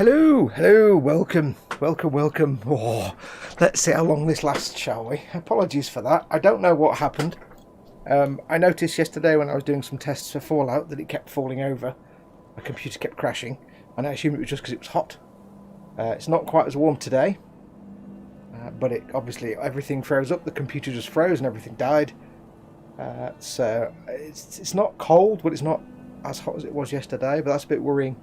Hello, welcome. Oh, Let's see how long this lasts, shall we? Apologies for that. I don't know what happened. I noticed yesterday when I was doing some tests for Fallout that it kept falling over. My computer kept crashing, and I assumed it was just because it was hot. It's not quite as warm today, but it obviously everything froze up. The computer just froze and everything died. So it's not cold, but it's not as hot as it was yesterday. But that's a bit worrying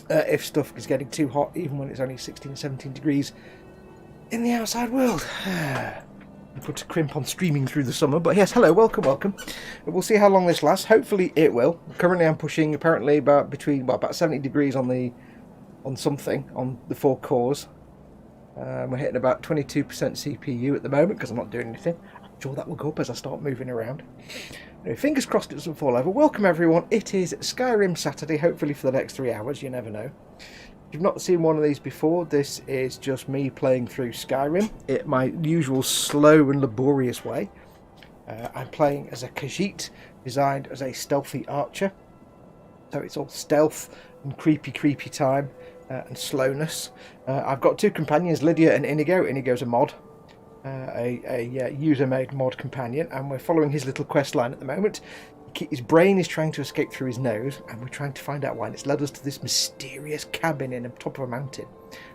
if stuff is getting too hot, even when it's only 16, 17 degrees in the outside world. Put a crimp on streaming through the summer. But yes, hello, welcome. We'll see how long this lasts. Hopefully it will. Currently I'm pushing apparently about 70 degrees on the 4 cores. We're hitting about 22% CPU at the moment because I'm not doing anything. I'm sure that will go up as I start moving around. Anyway, fingers crossed it doesn't fall over. Welcome everyone. It is Skyrim Saturday, hopefully for the next 3 hours. You never know. If you've not seen one of these before, this is just me playing through Skyrim in my usual slow and laborious way. I'm playing as a Khajiit, designed as a stealthy archer. So it's all stealth and creepy time and slowness. I've got 2 companions, Lydia and Inigo. Inigo's a mod, a user-made mod companion, and we're following his little quest line at the moment. His brain is trying to escape through his nose, and we're trying to find out why. And it's led us to this mysterious cabin in the top of a mountain.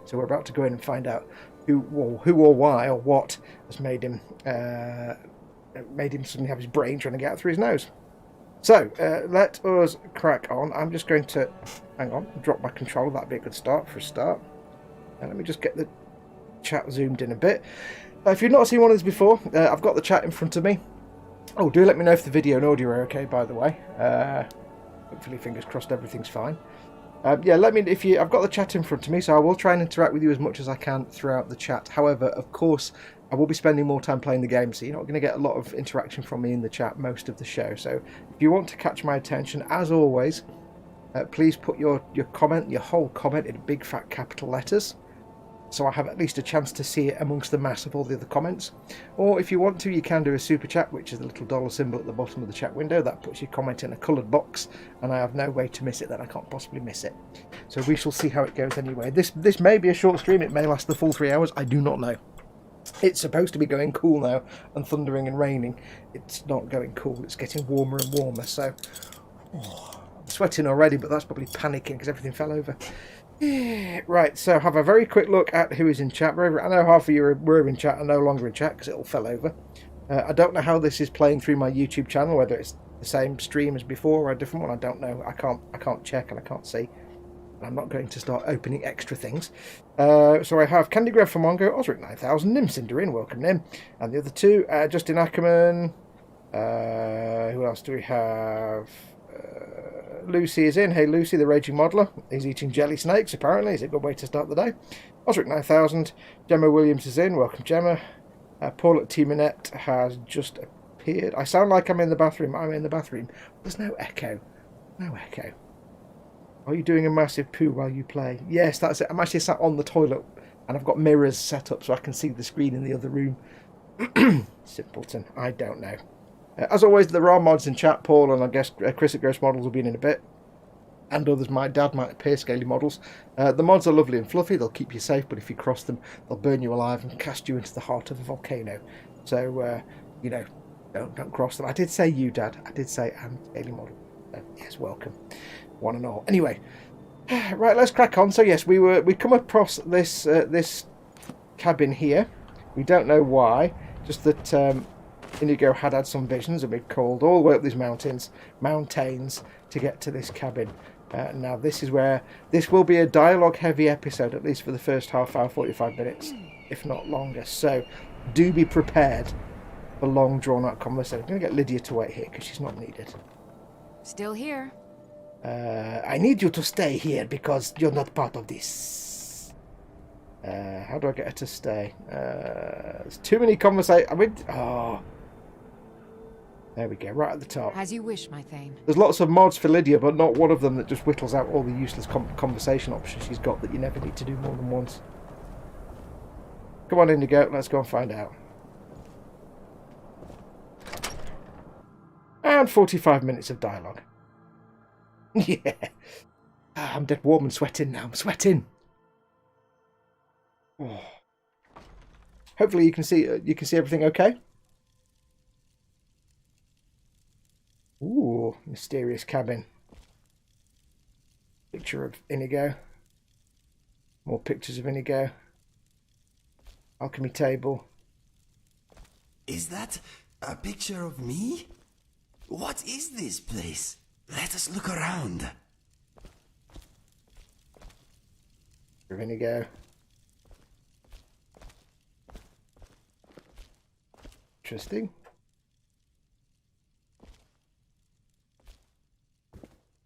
So we're about to go in and find out who or why or what has made him suddenly have his brain trying to get out through his nose. So let us crack on. I'm just going to drop my controller. That'd be a good start for a start. And let me just get the chat zoomed in a bit. If you've not seen one of these before, I've got the chat in front of me. Oh, do let me know if the video and audio are okay, by the way. Hopefully, fingers crossed, everything's fine. Yeah, let me if you. I've got the chat in front of me, so I will try and interact with you as much as I can throughout the chat. However, of course, I will be spending more time playing the game, so you're not going to get a lot of interaction from me in the chat most of the show. So, if you want to catch my attention, as always, please put your comment, your whole comment, in big fat capital letters, so I have at least a chance to see it amongst the mass of all the other comments. Or if you want to, you can do a super chat, which is the little dollar symbol at the bottom of the chat window. That puts your comment in a coloured box, and I have no way to miss it. Then I can't possibly miss it. So we shall see how it goes anyway. This may be a short stream. It may last the full 3 hours. I do not know. It's supposed to be going cool now, and thundering and raining. It's not going cool. It's getting warmer and warmer. So I'm sweating already, but that's probably panicking because everything fell over. Right, so have a very quick look at who is in chat. I know half of you were in chat and no longer in chat because it all fell over. I don't know how this is playing through my YouTube channel, whether it's the same stream as before or a different one. I don't know. I can't check and I can't see. I'm not going to start opening extra things. So I have Candy Grab from Mongo, Osric 9000, Nim Cinderin, welcome Nim, and the other 2, Justin Ackerman. Who else do we have? Lucy is in. Hey Lucy, the raging modeler. He's eating jelly snakes apparently. Is a good way to start the day. Osric 9000. Gemma Williams is in. Welcome Gemma. Paul at T-Minette has just appeared. I sound like I'm in the bathroom. I'm in the bathroom. There's no echo. No echo. Are you doing a massive poo while you play? Yes, that's it. I'm actually sat on the toilet and I've got mirrors set up so I can see the screen in the other room. Simpleton. I don't know. As always, there are mods in chat. Paul and I guess Chris at Gross Models will be in a bit. And others, my dad might appear, Scaly Models. The mods are lovely and fluffy. They'll keep you safe, but if you cross them, they'll burn you alive and cast you into the heart of a volcano. So, don't cross them. I did say you, Dad. I did say I'm Scaly Model. Yes, welcome. One and all. Anyway, right, let's crack on. So, yes, we come across this cabin here. We don't know why. Just that... Inigo had some visions and we'd called all the way up these mountains to get to this cabin. Now this is where this will be a dialogue heavy episode, at least for the first half hour, 45 minutes, if not longer. So do be prepared for long drawn out conversation. I'm going to get Lydia to wait here because she's not needed. Still here. I need you to stay here because you're not part of this. How do I get her to stay? There's too many conversations. There we go, right at the top. As you wish, my Thane. There's lots of mods for Lydia, but not one of them that just whittles out all the useless conversation options she's got that you never need to do more than once. Come on, Indigo, let's go and find out. And 45 minutes of dialogue. Yeah. I'm dead warm and sweating now. I'm sweating. Oh. hopefully you can see everything okay. Ooh, mysterious cabin. Picture of Inigo. More pictures of Inigo. Alchemy table. Is that a picture of me? What is this place? Let us look around. Picture of Inigo. Interesting.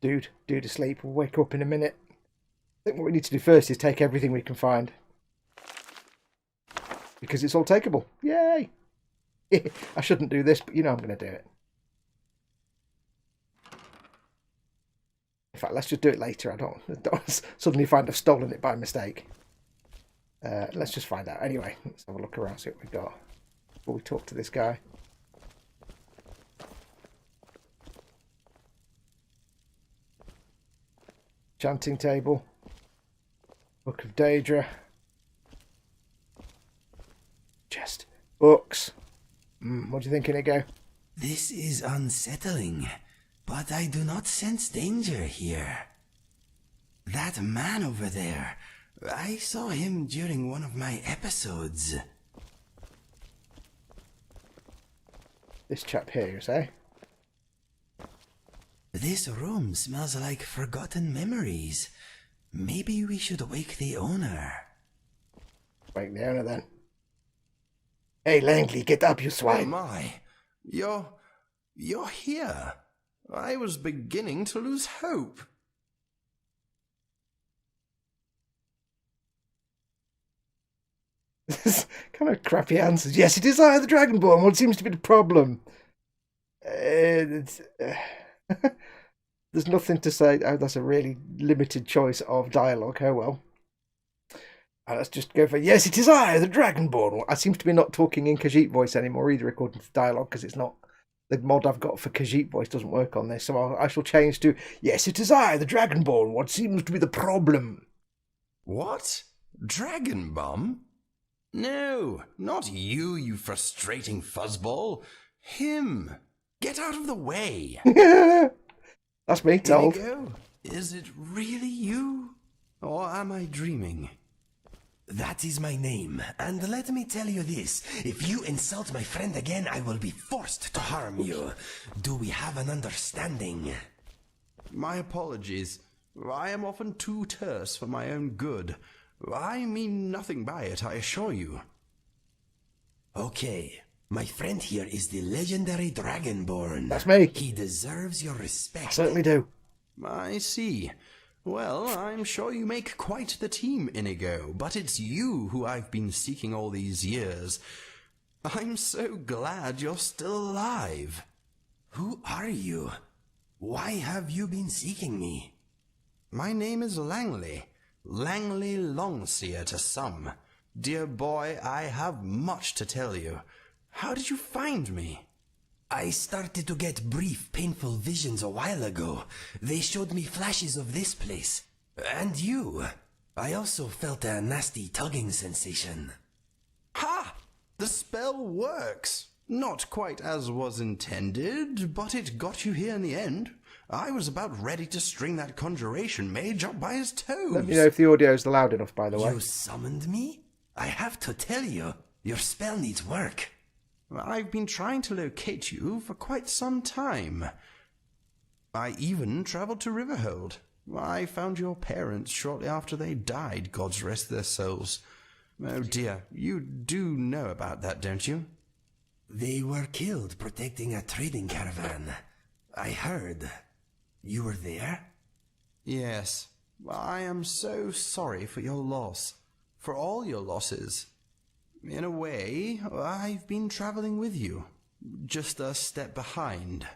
Dude asleep. We'll wake up in a minute. I think what we need to do first is take everything we can find. Because it's all takeable. Yay! I shouldn't do this, but you know I'm going to do it. In fact, let's just do it later. I don't suddenly find I've stolen it by mistake. Let's just find out. Anyway, let's have a look around, see what we've got before we talk to this guy. Chanting table. Book of Daedra. Chest. Books. What do you think, Inigo? This is unsettling, but I do not sense danger here. That man over there, I saw him during one of my episodes. This chap here, you say? This room smells like forgotten memories. Maybe we should wake the owner. Wake the owner then. Hey, Langley, get up, you Oh swine. my, you're here. I was beginning to lose hope. This kind of crappy answers. Yes, it is I, the Dragonborn. What seems to be the problem? There's nothing to say. Oh, that's a really limited choice of dialogue. Oh well. Let's just go for yes, it is I, the Dragonborn. I seem to be not talking in Khajiit voice anymore either, according to dialogue, because it's not the mod I've got for Khajiit voice doesn't work on this. So I shall change to yes, it is I, the Dragonborn. What seems to be the problem? What? Dragon Bum? No, not you, you frustrating fuzzball. Him. Get out of the way. That's me, told. Inigo, is it really you? Or am I dreaming? That is my name, and let me tell you this. If you insult my friend again, I will be forced to harm you. Do we have an understanding? My apologies. I am often too terse for my own good. I mean nothing by it, I assure you. Okay, my friend here is the legendary Dragonborn. That's me. He deserves your respect. I certainly do. I see. Well, I'm sure you make quite the team, Inigo, but it's you who I've been seeking all these years. I'm so glad you're still alive. Who are you? Why have you been seeking me? My name is Langley. Langley Longseer to some. Dear boy, I have much to tell you. How did you find me? I started to get brief, painful visions a while ago. They showed me flashes of this place. And you. I also felt a nasty tugging sensation. Ha! The spell works. Not quite as was intended, but it got you here in the end. I was about ready to string that conjuration mage up by his toes. Let me know if the audio is loud enough, by the way. You summoned me? I have to tell you, your spell needs work. I've been trying to locate you for quite some time. I even travelled to Riverhold. I found your parents shortly after they died, God's rest their souls. Oh dear, you do know about that, don't you? They were killed protecting a trading caravan. I heard. You were there? Yes. I am so sorry for your loss. For all your losses. In a way, I've been travelling with you. Just a step behind.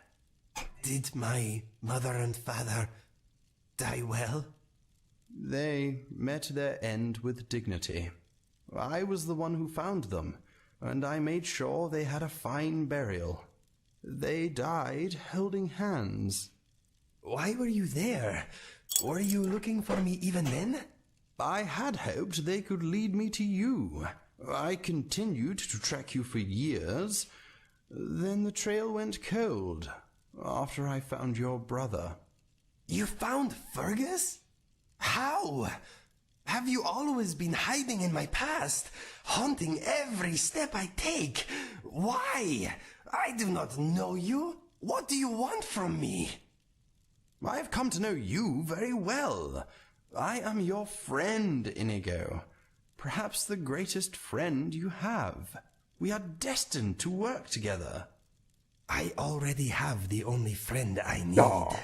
Did my mother and father die well? They met their end with dignity. I was the one who found them, and I made sure they had a fine burial. They died holding hands. Why were you there? Were you looking for me even then? I had hoped they could lead me to you. I continued to track you for years. Then the trail went cold after I found your brother. You found Fergus? How? Have you always been hiding in my past, haunting every step I take? Why? I do not know you. What do you want from me? I have come to know you very well. I am your friend, Inigo. Perhaps the greatest friend you have. We are destined to work together. I already have the only friend I need. Oh.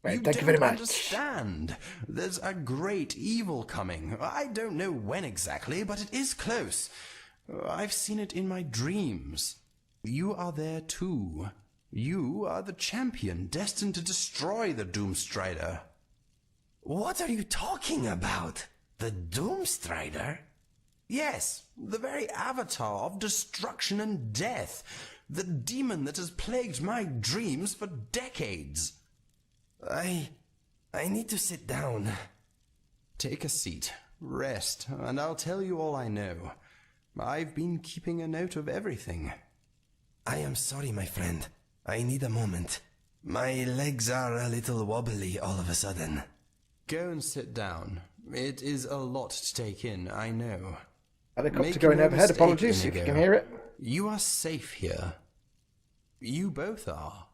Well, You thank you don't very much. understand. There's a great evil coming. I don't know when exactly, but it is close. I've seen it in my dreams. You are there too. You are the champion destined to destroy the Doomstrider. What are you talking about? The Doomstrider? Yes, the very avatar of destruction and death. The demon that has plagued my dreams for decades. I need to sit down. Take a seat, rest, and I'll tell you all I know. I've been keeping a note of everything. I am sorry, my friend. I need a moment. My legs are a little wobbly all of a sudden. Go and sit down. It is a lot to take in, I know. Helicopter Make going no overhead. mistake, Apologies if you Inigo. can hear it. You are safe here. You both are.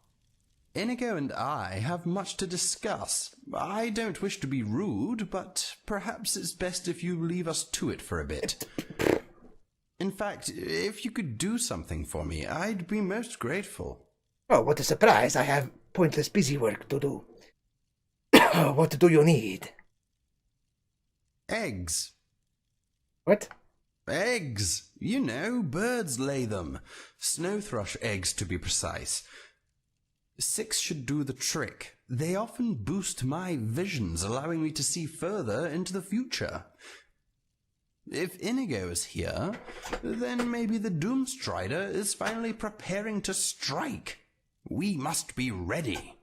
Inigo and I have much to discuss. I don't wish to be rude, but perhaps it's best if you leave us to it for a bit. In fact, if you could do something for me, I'd be most grateful. Oh, what a surprise. I have pointless busy work to do. What do you need? Eggs. What? Eggs! You know, birds lay them. Snow thrush eggs, to be precise. 6 should do the trick. They often boost my visions, allowing me to see further into the future. If Inigo is here, then maybe the Doomstrider is finally preparing to strike. We must be ready.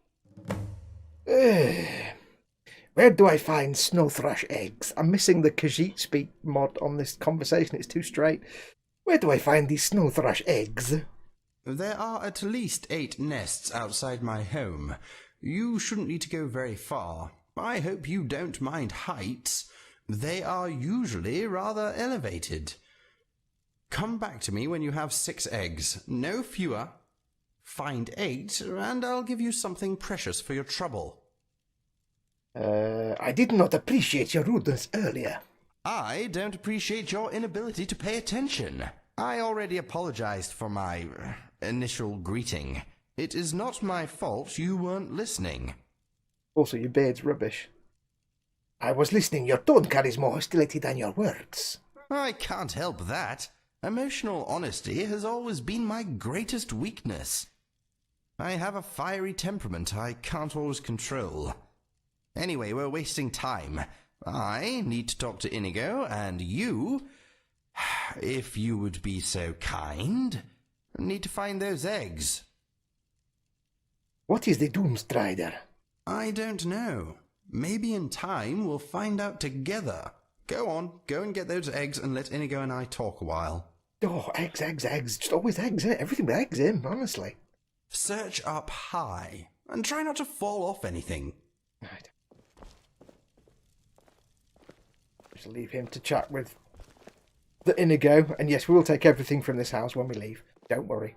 Where do I find snow thrush eggs? I'm missing the Khajiit speak mod on this conversation. It's too straight. Where do I find these snow thrush eggs? There are at least 8 nests outside my home. You shouldn't need to go very far. I hope you don't mind heights. They are usually rather elevated. Come back to me when you have 6 eggs, no fewer. Find 8, and I'll give you something precious for your trouble. I did not appreciate your rudeness earlier. I don't appreciate your inability to pay attention. I already apologized for my initial greeting. It is not my fault you weren't listening. Also, your beard's rubbish. I was listening. Your tone carries more hostility than your words. I can't help that. Emotional honesty has always been my greatest weakness. I have a fiery temperament I can't always control. Anyway, we're wasting time. I need to talk to Inigo, and you, if you would be so kind, need to find those eggs. What is the Doomstrider? I don't know. Maybe in time we'll find out together. Go on, go and get those eggs and let Inigo and I talk a while. Oh, eggs. Just always eggs, eh? Everything with eggs in, honestly. Search up high, and try not to fall off anything. Right. Just leave him to chat with the Inigo. And yes, we will take everything from this house when we leave. Don't worry.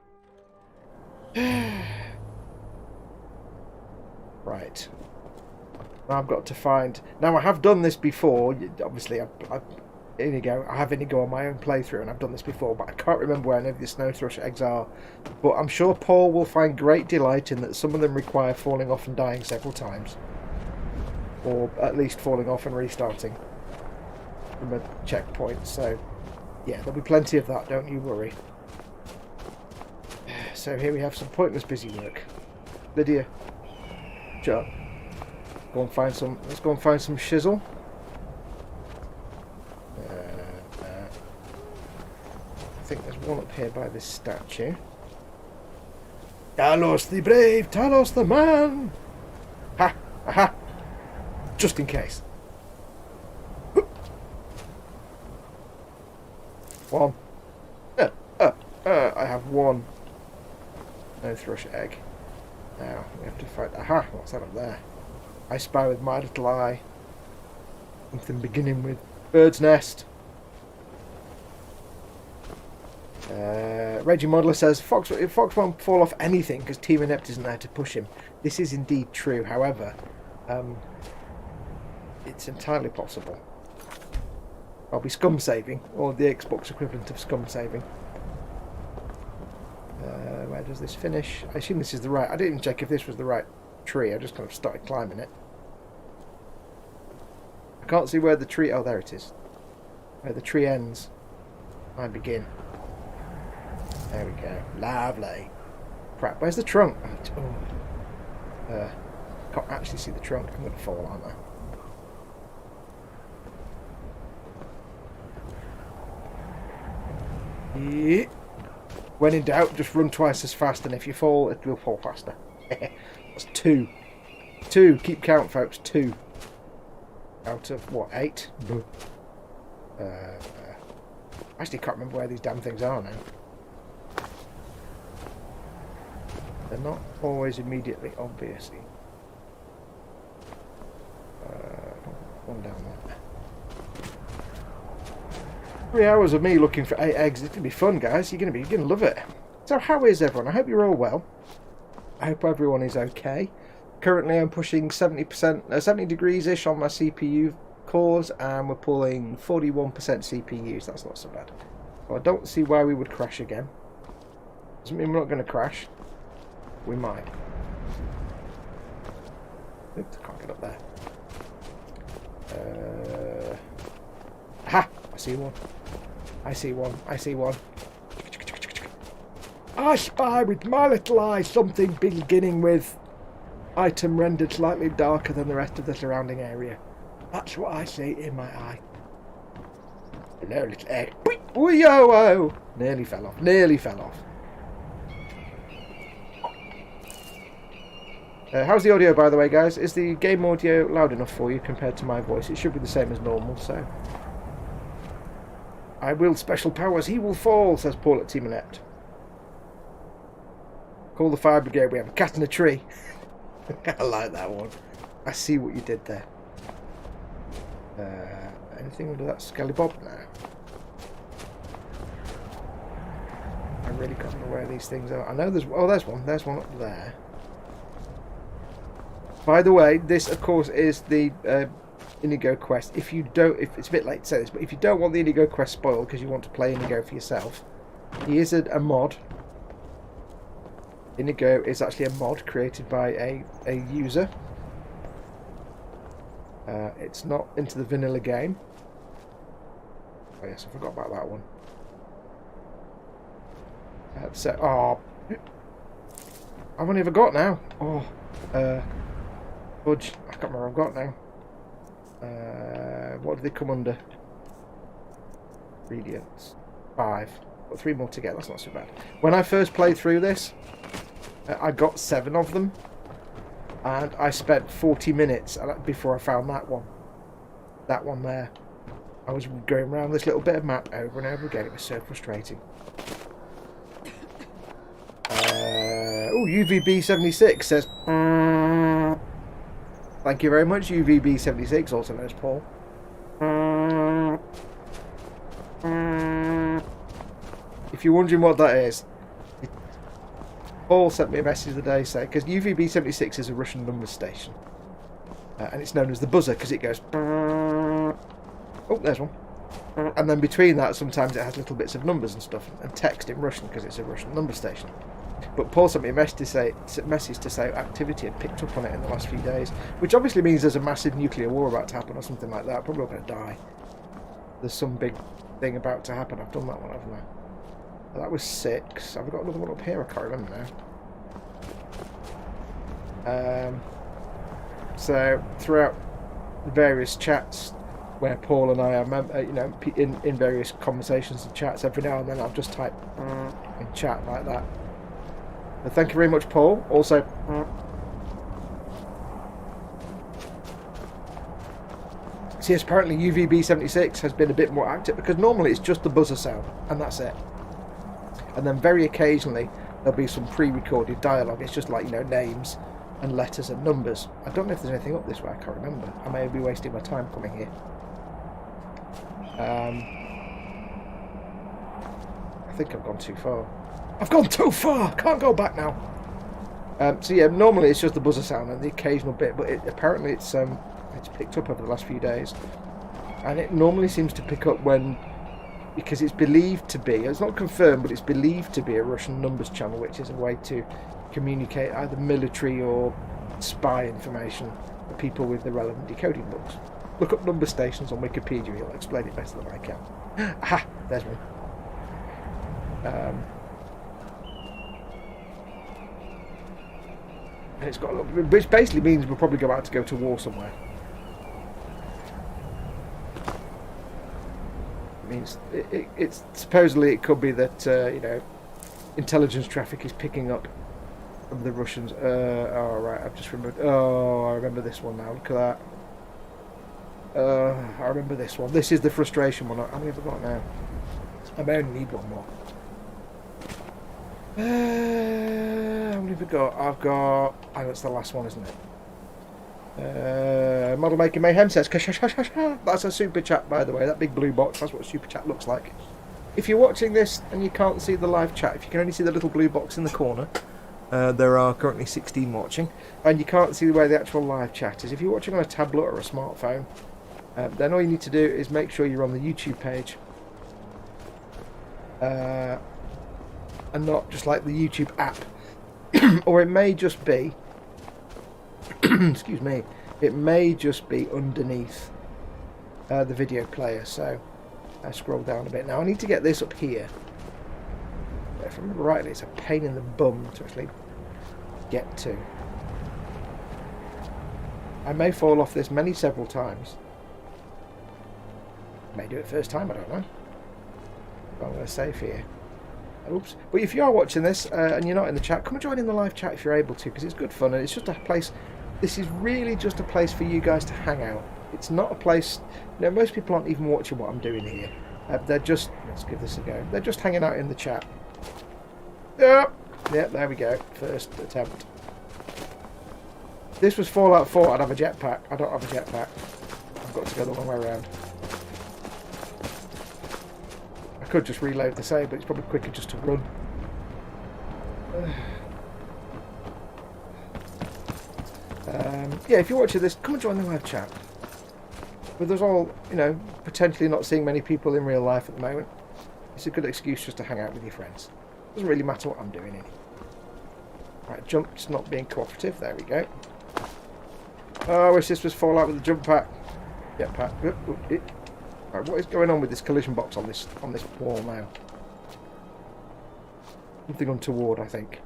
Right. Now I've got to find... Now, I have done this before. Obviously, I have Inigo on my own playthrough, and I've done this before, but I can't remember where any of the snow thrush eggs are. But I'm sure Paul will find great delight in that some of them require falling off and dying several times. Or at least falling off and restarting from a checkpoint. So, yeah, there'll be plenty of that, don't you worry. So here we have some pointless busy work. Lydia, shut up. Let's go and find some shizzle. I think there's one up here by this statue. Talos the brave, Talos the man! Ha! Aha! Just in case. One. I have one. No thrush egg. Now we have to fight. Aha! What's that up there? I spy with my little eye. Something beginning with bird's nest. Reggie Modeler says Fox won't fall off anything because Team Inept isn't there to push him. This is indeed true. However, it's entirely possible. I'll be scum saving, or the Xbox equivalent of scum saving. Where does this finish? I assume this is the right. I didn't even check if this was the right tree. I just kind of started climbing it. I can't see where the tree. Oh, there it is. Where the tree ends, I begin. There we go. Lovely. Crap. Where's the trunk? Oh. Can't actually see the trunk. I'm going to fall, aren't I? Yeah. When in doubt, just run twice as fast, and if you fall, it will fall faster. That's 2. 2. Keep count, folks. 2. Out of, what, 8? I actually can't remember where these damn things are now. They're not always immediately obvious. One down there. 3 hours of me looking for 8 eggs. It's gonna be fun, guys. You're gonna love it. So, how is everyone? I hope you're all well. I hope everyone is okay. Currently, I'm pushing 70 degrees ish on my CPU cores, and we're pulling 41% CPUs. That's not so bad. Well, I don't see why we would crash again. Doesn't mean we're not going to crash. We might. Oops, I can't get up there. Ha! I see one. I see one. I see one. I spy with my little eye something beginning with item rendered slightly darker than the rest of the surrounding area. That's what I see in my eye. Hello, little egg. Wee-yo-oh! Nearly fell off. Nearly fell off. How's the audio, by the way, guys? Is the game audio loud enough for you compared to my voice? It should be the same as normal, so... I will special powers, he will fall, says Paul at Team Inept. Call the fire brigade, we have a cat in a tree. I like that one. I see what you did there. Anything under that skelly bob now? I really can't remember where these things are. I know there's... Oh, there's one. There's one up there. By the way, this, of course, is the... Indigo quest. If you don't, if it's a bit late to say this, but if you don't want the Indigo quest spoiled because you want to play Indigo for yourself, he is a mod. Indigo is actually a mod created by a user. It's not into the vanilla game. Oh yes, I forgot about that one. I've only ever got now. Fudge. I can't remember what I've got now. What do they come under? Ingredients. 5. Got 3 more to get. That's not so bad. When I first played through this, I got 7 of them, and I spent 40 minutes before I found that one. That one there. I was going around this little bit of map over and over again. It was so frustrating. UVB76 says. Thank you very much, UVB76, also known as Paul. If you're wondering what that is, Paul sent me a message the day saying, because UVB76 is a Russian number station, and it's known as the buzzer because it goes. Oh, there's one. And then between that, sometimes it has little bits of numbers and stuff, and text in Russian because it's a Russian number station. But Paul sent me a message to say activity had picked up on it in the last few days, which obviously means there's a massive nuclear war about to happen or something like that. Probably going to die. There's some big thing about to happen. I've done that one, haven't I? That was 6. I've got another one up here. I can't remember now. So throughout various chats where Paul and I are, in various conversations and chats, every now and then I'll just type in chat like that. But thank you very much, Paul. Also, So yes, apparently UVB76 has been a bit more active, because normally it's just the buzzer sound, and that's it. And then very occasionally there'll be some pre-recorded dialogue. It's just like, you know, names and letters and numbers. I don't know if there's anything up this way, I can't remember. I may be wasting my time coming here. I think I've gone too far. I've gone too far! Can't go back now. So yeah, normally it's just the buzzer sound and the occasional bit, but apparently it's picked up over the last few days. And it normally seems to pick up when, because it's believed to be, it's not confirmed, but it's believed to be a Russian numbers channel, which is a way to communicate either military or spy information for people with the relevant decoding books. Look up number stations on Wikipedia, it'll explain it better than I can. Aha, there's one. And it's got a little, which basically means we'll probably go out to go to war somewhere. It means it's supposedly it could be that you know, intelligence traffic is picking up from the Russians. Oh right, I've just remembered. Oh, I remember this one now. Look at that. I remember this one. This is the frustration one. How many have I got now? I may only need one more. How many have we got? I've got... Oh, that's the last one, isn't it? Model Maker Mayhem says... That's a super chat, by the way. That big blue box. That's what a super chat looks like. If you're watching this and you can't see the live chat, if you can only see the little blue box in the corner, there are currently 16 watching, and you can't see where the actual live chat is. If you're watching on a tablet or a smartphone, then all you need to do is make sure you're on the YouTube page. And not just like the YouTube app. Or it may just be excuse me, it may just be underneath the video player. So I scroll down a bit now. I need to get this up here. If I remember rightly, it's a pain in the bum to actually get to. I may fall off this several times. May do it first time, I don't know. But I'm going to save here. Oops. But if you are watching this and you're not in the chat, come and join in the live chat if you're able to, because it's good fun and it's just a place. This is really just a place for you guys to hang out. It's not a place. You know, most people aren't even watching what I'm doing here. They're just. Let's give this a go. They're just hanging out in the chat. Yep. Yep. There we go. First attempt. This was Fallout 4. I'd have a jetpack. I don't have a jetpack. I've got to go the long way around. I could just reload the save, but it's probably quicker just to run. Yeah, if you're watching this, come and join the live chat. With us all, you know, potentially not seeing many people in real life at the moment, it's a good excuse just to hang out with your friends. Doesn't really matter what I'm doing in. Right, jump's not being cooperative. There we go. Oh, I wish this was Fallout with the jump pack. Jetpack. Right, what is going on with this collision box on this wall now? Something untoward, I think.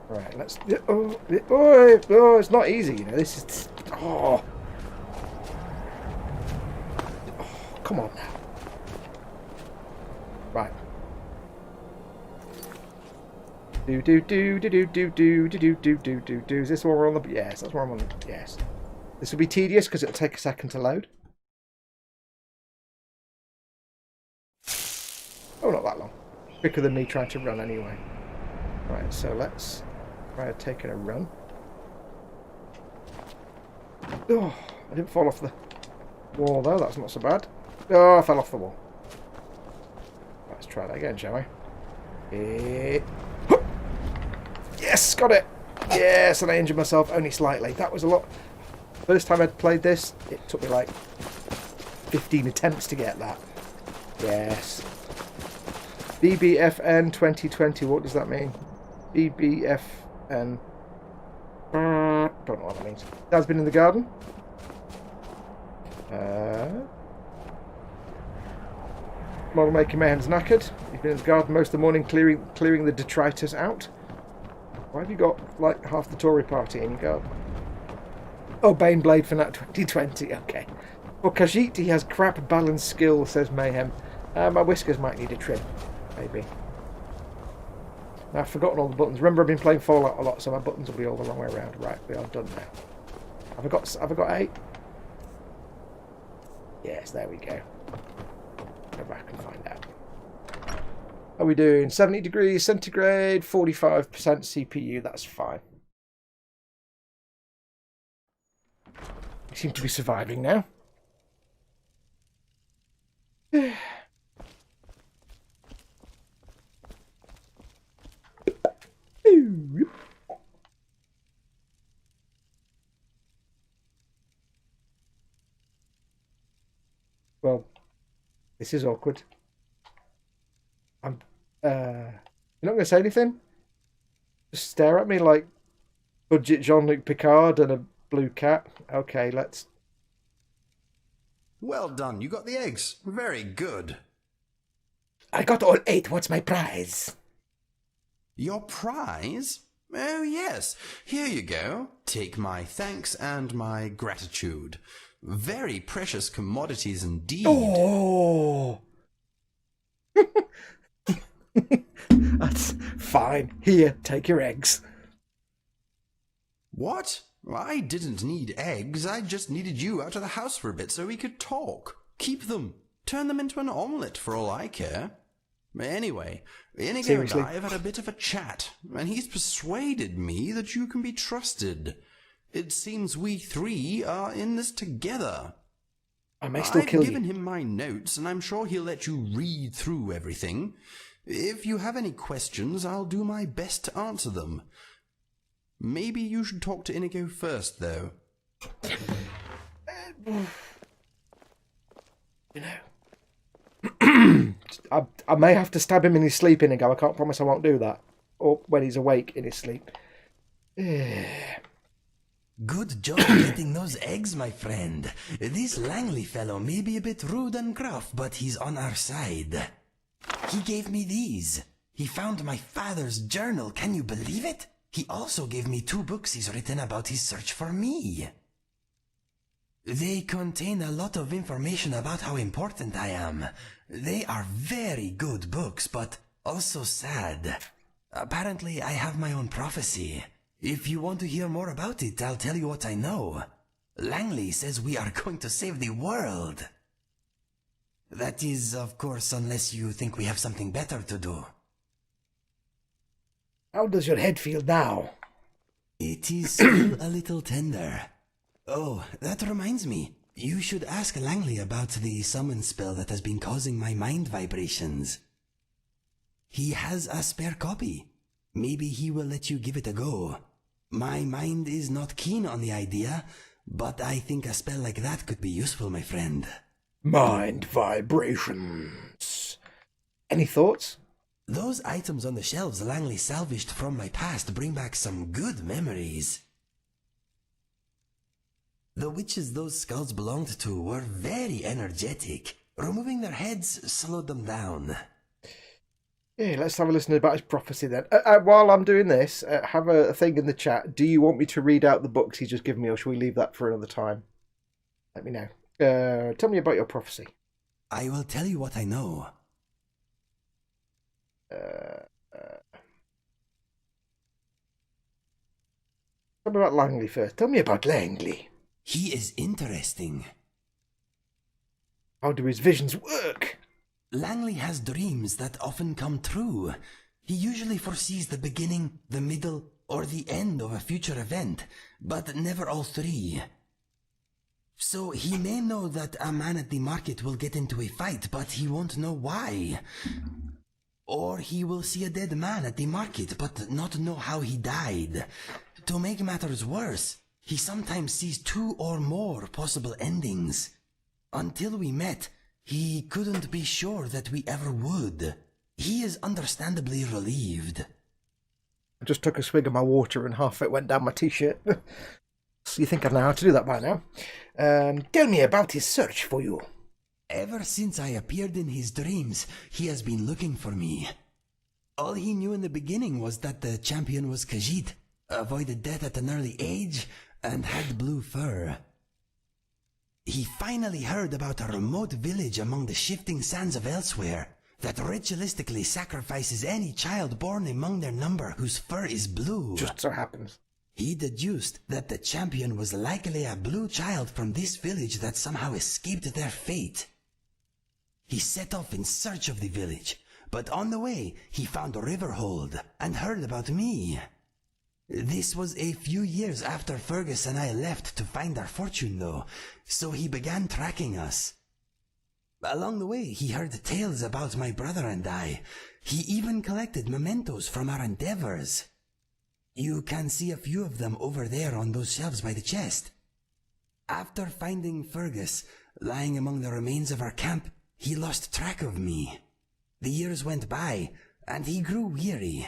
Right, let's. Oh, it's not easy, you know. This is. Oh, come on now. Right. Do. Is this where we're on the? Yes, that's where I'm on. Yes. This will be tedious because it'll take a second to load. Oh, not that long. Quicker than me trying to run anyway. Right, so let's try taking a run. Oh, I didn't fall off the wall though, that's not so bad. Oh, I fell off the wall. Let's try that again, shall we? Yes, got it! Yes, and I injured myself only slightly. That was a lot. First time I'd played this, it took me like 15 attempts to get that. Yes. BBFN 2020, what does that mean? BBFN. Don't know what that means. Dad's been in the garden. Model Maker Mayhem's knackered. He's been in the garden most of the morning clearing the detritus out. Why have you got like half the Tory party in your garden? Oh, Baneblade for Nat 2020, okay. Well, Khajiit, he has crap balance skill, says Mayhem. My whiskers might need a trim. Maybe. Now, I've forgotten all the buttons. Remember, I've been playing Fallout a lot, so my buttons will be all the wrong way around. Right, we are done now. Have I got 8? Yes, there we go. Go back and find out. Are we doing 70 degrees centigrade, 45% CPU? That's fine. We seem to be surviving now. Well, this is awkward. You're not going to say anything? Just stare at me like budget Jean-Luc Picard and a blue cat. Okay, let's... Well done, you got the eggs. Very good. I got all 8. What's my prize? Your prize? Oh, yes. Here you go. Take my thanks and my gratitude. Very precious commodities indeed. Oh! That's fine. Here, take your eggs. What? I didn't need eggs. I just needed you out of the house for a bit so we could talk. Keep them. Turn them into an omelette for all I care. Anyway, Inigo and I have had a bit of a chat, and he's persuaded me that you can be trusted. It seems we 3 are in this together. I may still kill you. I've given him my notes, and I'm sure he'll let you read through everything. If you have any questions, I'll do my best to answer them. Maybe you should talk to Inigo first, though. You know, I may have to stab him in his sleep, Inigo. I can't promise I won't do that. Or when he's awake in his sleep. Good job getting those eggs, my friend. This Langley fellow may be a bit rude and gruff, but he's on our side. He gave me these. He found my father's journal. Can you believe it? He also gave me 2 books he's written about his search for me. They contain a lot of information about how important I am. They are very good books, but also sad. Apparently, I have my own prophecy. If you want to hear more about it, I'll tell you what I know. Langley says we are going to save the world. That is, of course, unless you think we have something better to do. How does your head feel now? It is still a little tender. Oh, that reminds me. You should ask Langley about the summon spell that has been causing my mind vibrations. He has a spare copy. Maybe he will let you give it a go. My mind is not keen on the idea, but I think a spell like that could be useful, my friend. Mind vibrations. Any thoughts? Those items on the shelves Langley salvaged from my past bring back some good memories. The witches those skulls belonged to were very energetic. Removing their heads slowed them down. Yeah, let's have a listen about his prophecy then. While I'm doing this, have a thing in the chat. Do you want me to read out the books he's just given me, or should we leave that for another time? Let me know. Tell me about your prophecy. I will tell you what I know. Tell me about Langley first. Tell me about Langley. He is interesting. How do his visions work? Langley has dreams that often come true. He usually foresees the beginning, the middle, or the end of a future event, but never all 3. So he may know that a man at the market will get into a fight, but he won't know why. Or he will see a dead man at the market, but not know how he died. To make matters worse, he sometimes sees 2 or more possible endings. Until we met, he couldn't be sure that we ever would. He is understandably relieved. I just took a swig of my water and half it went down my t-shirt. So you think I know how to do that by now. Tell me about his search for you. Ever since I appeared in his dreams, he has been looking for me. All he knew in the beginning was that the champion was Khajiit, avoided death at an early age, and had blue fur. He finally heard about a remote village among the shifting sands of elsewhere that ritualistically sacrifices any child born among their number whose fur is blue. Just so happens. He deduced that the champion was likely a blue child from this village that somehow escaped their fate. He set off in search of the village, but on the way he found Riverhold and heard about me. This was a few years after Fergus and I left to find our fortune though, so he began tracking us. Along the way he heard tales about my brother and I. He even collected mementos from our endeavors. You can see a few of them over there on those shelves by the chest. After finding Fergus lying among the remains of our camp, he lost track of me. The years went by, and he grew weary.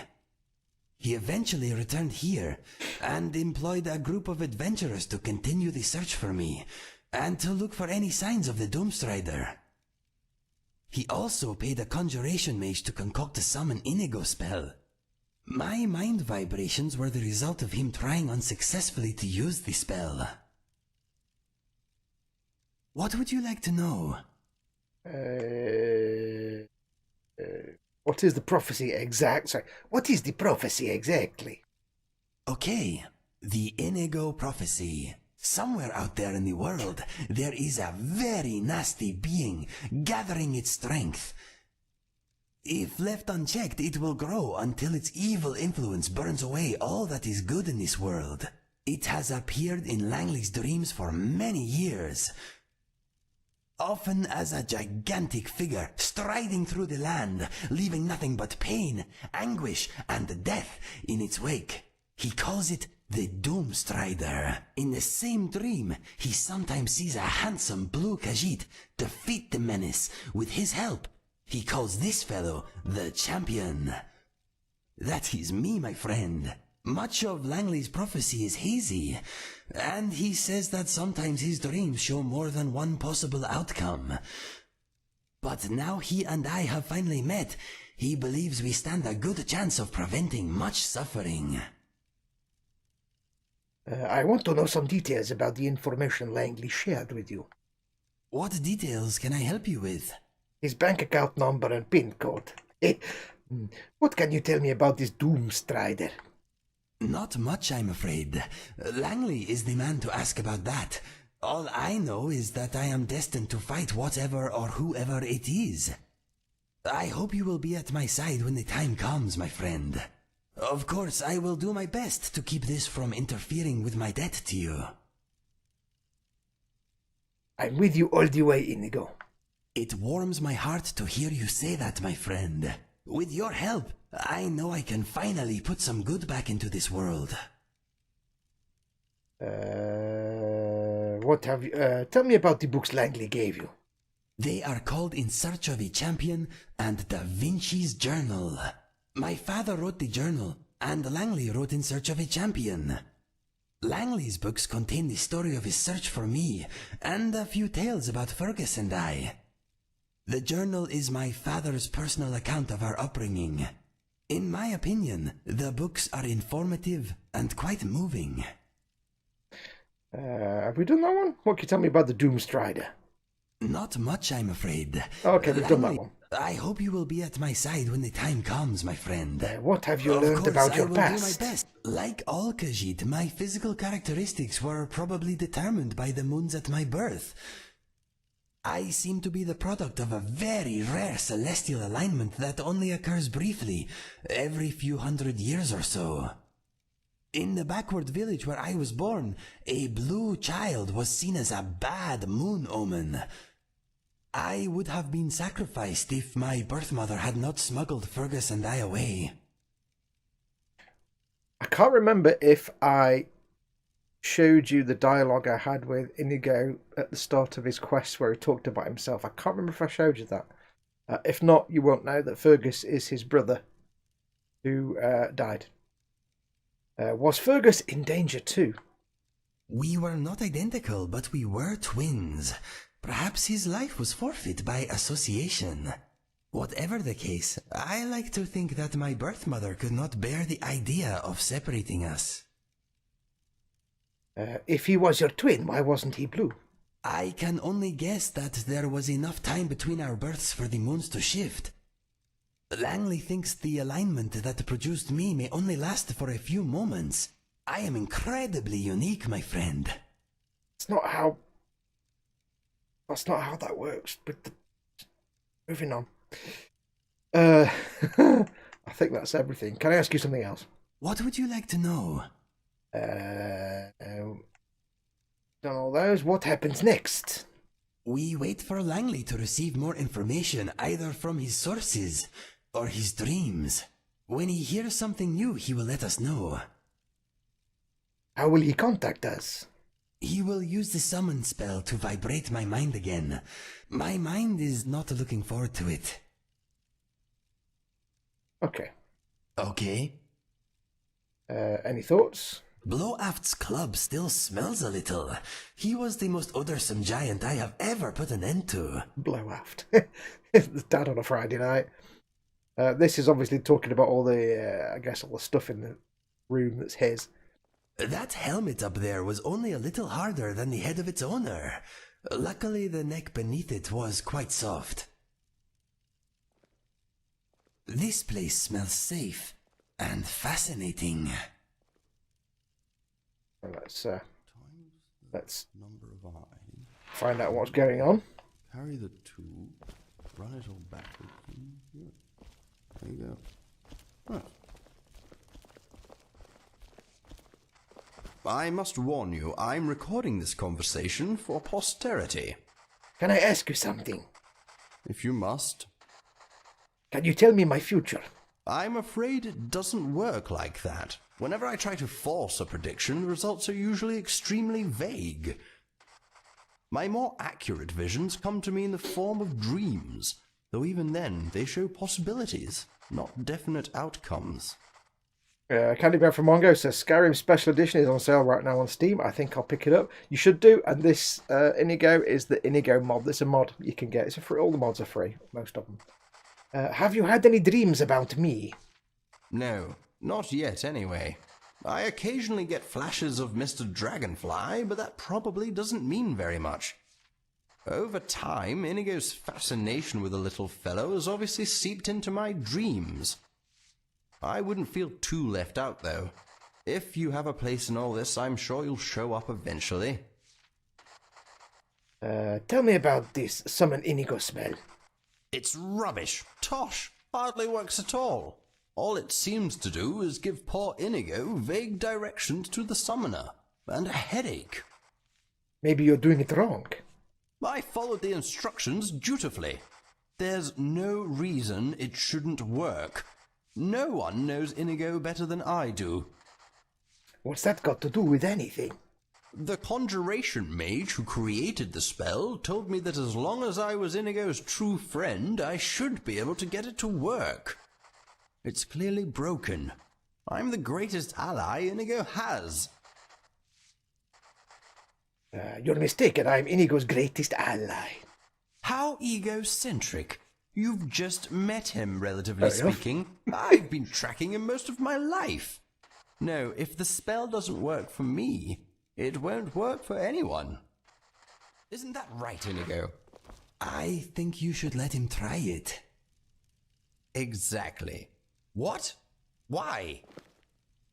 He eventually returned here, and employed a group of adventurers to continue the search for me, and to look for any signs of the Doomstrider. He also paid a conjuration mage to concoct a summon Inigo spell. My mind vibrations were the result of him trying unsuccessfully to use the spell. What would you like to know? What is the prophecy what is the prophecy exactly? Okay, the Inigo prophecy. Somewhere out there in the world, there is a very nasty being gathering its strength. If left unchecked, it will grow until its evil influence burns away all that is good in this world. It has appeared in Langley's dreams for many years, often as a gigantic figure striding through the land, leaving nothing but pain, anguish, and death in its wake. He calls it the Doomstrider. In the same dream, he sometimes sees a handsome blue Khajiit defeat the menace with his help. He calls this fellow the Champion. That is me, my friend. Much of Langley's prophecy is hazy, and he says that sometimes his dreams show more than one possible outcome. But now he and I have finally met, he believes we stand a good chance of preventing much suffering. I want to know some details about the information Langley shared with you. What details can I help you with? His bank account number and PIN code. What can you tell me about this Doomstrider? Not much, I'm afraid. Langley is the man to ask about that. All I know is that I am destined to fight whatever or whoever it is. I hope you will be at my side when the time comes, my friend. Of course, I will do my best to keep this from interfering with my debt to you. I'm with you all the way, Inigo. It warms my heart to hear you say that, my friend. With your help, I know I can finally put some good back into this world. What have you... tell me about the books Langley gave you. They are called In Search of a Champion and Da Vinci's Journal. My father wrote the journal, and Langley wrote In Search of a Champion. Langley's books contain the story of his search for me, and a few tales about Fergus and I. The journal is my father's personal account of our upbringing. In my opinion, the books are informative and quite moving. Have we done that one? What can you tell me about the Doomstrider? Not much, I'm afraid. Okay, we've done that one. I hope you will be at my side when the time comes, my friend. What have you learned about your past? I will do my best. Like all Khajiit, my physical characteristics were probably determined by the moons at my birth. I seem to be the product of a very rare celestial alignment that only occurs briefly, every few hundred years or so. In the backward village where I was born, a blue child was seen as a bad moon omen. I would have been sacrificed if my birth mother had not smuggled Fergus and I away. I can't remember if I showed you the dialogue I had with Inigo at the start of his quest where he talked about himself. I can't remember if I showed you that. If not, you won't know that Fergus is his brother who died. Was Fergus in danger too? We were not identical, but we were twins. Perhaps his life was forfeit by association. Whatever the case, I like to think that my birth mother could not bear the idea of separating us. If he was your twin, why wasn't he blue? I can only guess that there was enough time between our births for the moons to shift. Langley thinks the alignment that produced me may only last for a few moments. I am incredibly unique, my friend. That's not how that works. But moving on. I think that's everything. Can I ask you something else? What would you like to know? Done all those. What happens next? We wait for Langley to receive more information, either from his sources or his dreams. When he hears something new, he will let us know. How will he contact us? He will use the summon spell to vibrate my mind again. My mind is not looking forward to it. Okay. Okay. Any thoughts? Blowaft's club still smells a little. He was the most odorsome giant I have ever put an end to. Blowaft. The dad on a Friday night. This is obviously talking about all the, I guess, all the stuff in the room that's his. That helmet up there was only a little harder than the head of its owner. Luckily, the neck beneath it was quite soft. This place smells safe and fascinating. Let's Number of eyes. find out what's going on. Carry the 2. Run it all backwards. There you go. Right. I must warn you, I'm recording this conversation for posterity. Can I ask you something? If you must. Can you tell me my future? I'm afraid it doesn't work like that. Whenever I try to force a prediction, the results are usually extremely vague. My more accurate visions come to me in the form of dreams, though even then they show possibilities, not definite outcomes. Candy Bear from Mongo says Skyrim Special Edition is on sale right now on Steam. I think I'll pick it up. You should do. And this Inigo is the Inigo mod. There's a mod you can get. It's free. All the mods are free, most of them. Have you had any dreams about me? No, not yet anyway. I occasionally get flashes of Mr. Dragonfly, but that probably doesn't mean very much. Over time, Inigo's fascination with the little fellow has obviously seeped into my dreams. I wouldn't feel too left out, though. If you have a place in all this, I'm sure you'll show up eventually. Tell me about this summon Inigo spell. It's rubbish. Tosh. Hardly works at all. All it seems to do is give poor Inigo vague directions to the summoner, and a headache. Maybe you're doing it wrong. I followed the instructions dutifully. There's no reason it shouldn't work. No one knows Inigo better than I do. What's that got to do with anything? The conjuration mage who created the spell told me that as long as I was Inigo's true friend, I should be able to get it to work. It's clearly broken. I'm the greatest ally Inigo has. You're mistaken. I'm Inigo's greatest ally. How egocentric. You've just met him, relatively Fair enough. speaking. I've been tracking him most of my life. No, if the spell doesn't work for me, it won't work for anyone. Isn't that right, Inigo? I think you should let him try it. Exactly. What? Why?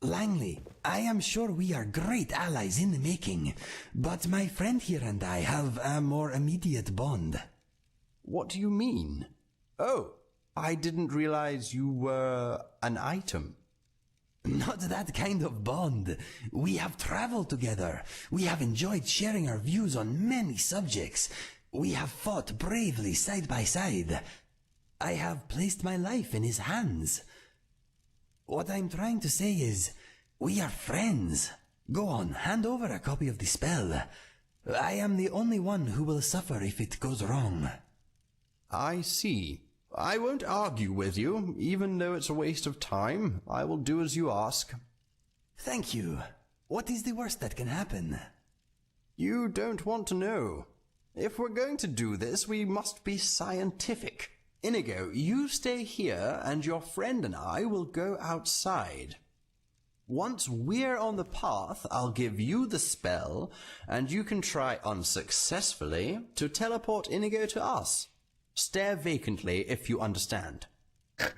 Langley, I am sure we are great allies in the making, but my friend here and I have a more immediate bond. What do you mean? Oh, I didn't realize you were an item. Not that kind of bond. We have traveled together. We have enjoyed sharing our views on many subjects. We have fought bravely side by side. I have placed my life in his hands. What I'm trying to say is, we are friends. Go on, hand over a copy of the spell. I am the only one who will suffer if it goes wrong. I see. I won't argue with you, even though it's a waste of time. I will do as you ask. Thank you. What is the worst that can happen? You don't want to know. If we're going to do this, we must be scientific. Inigo, you stay here, and your friend and I will go outside. Once we're on the path, I'll give you the spell, and you can try unsuccessfully to teleport Inigo to us. Stare vacantly if you understand.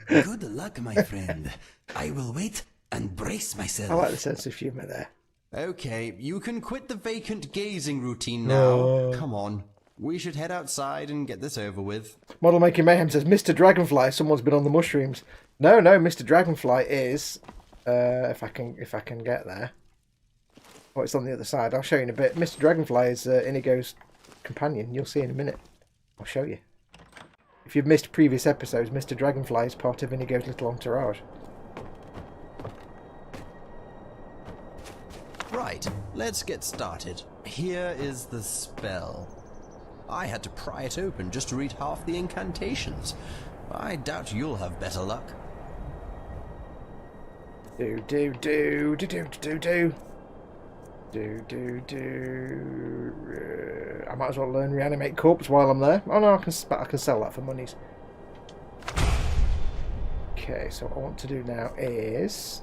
Good luck, my friend. I will wait and brace myself. I like the sense of humour there. Okay, you can quit the vacant gazing routine now. Oh. Come on. We should head outside and get this over with. Model Making Mayhem says, Mr. Dragonfly, someone's been on the mushrooms. No, Mr. Dragonfly is, if I can get there. Oh, it's on the other side. I'll show you in a bit. Mr. Dragonfly is Inigo's companion. You'll see in a minute. I'll show you. If you've missed previous episodes, Mr. Dragonfly is part of Inigo's little entourage. Right, let's get started. Here is the spell. I had to pry it open just to read half the incantations. I doubt you'll have better luck. Do. I might as well learn reanimate corpse while I'm there. Oh no, I can sell that for monies. Okay, so what I want to do now is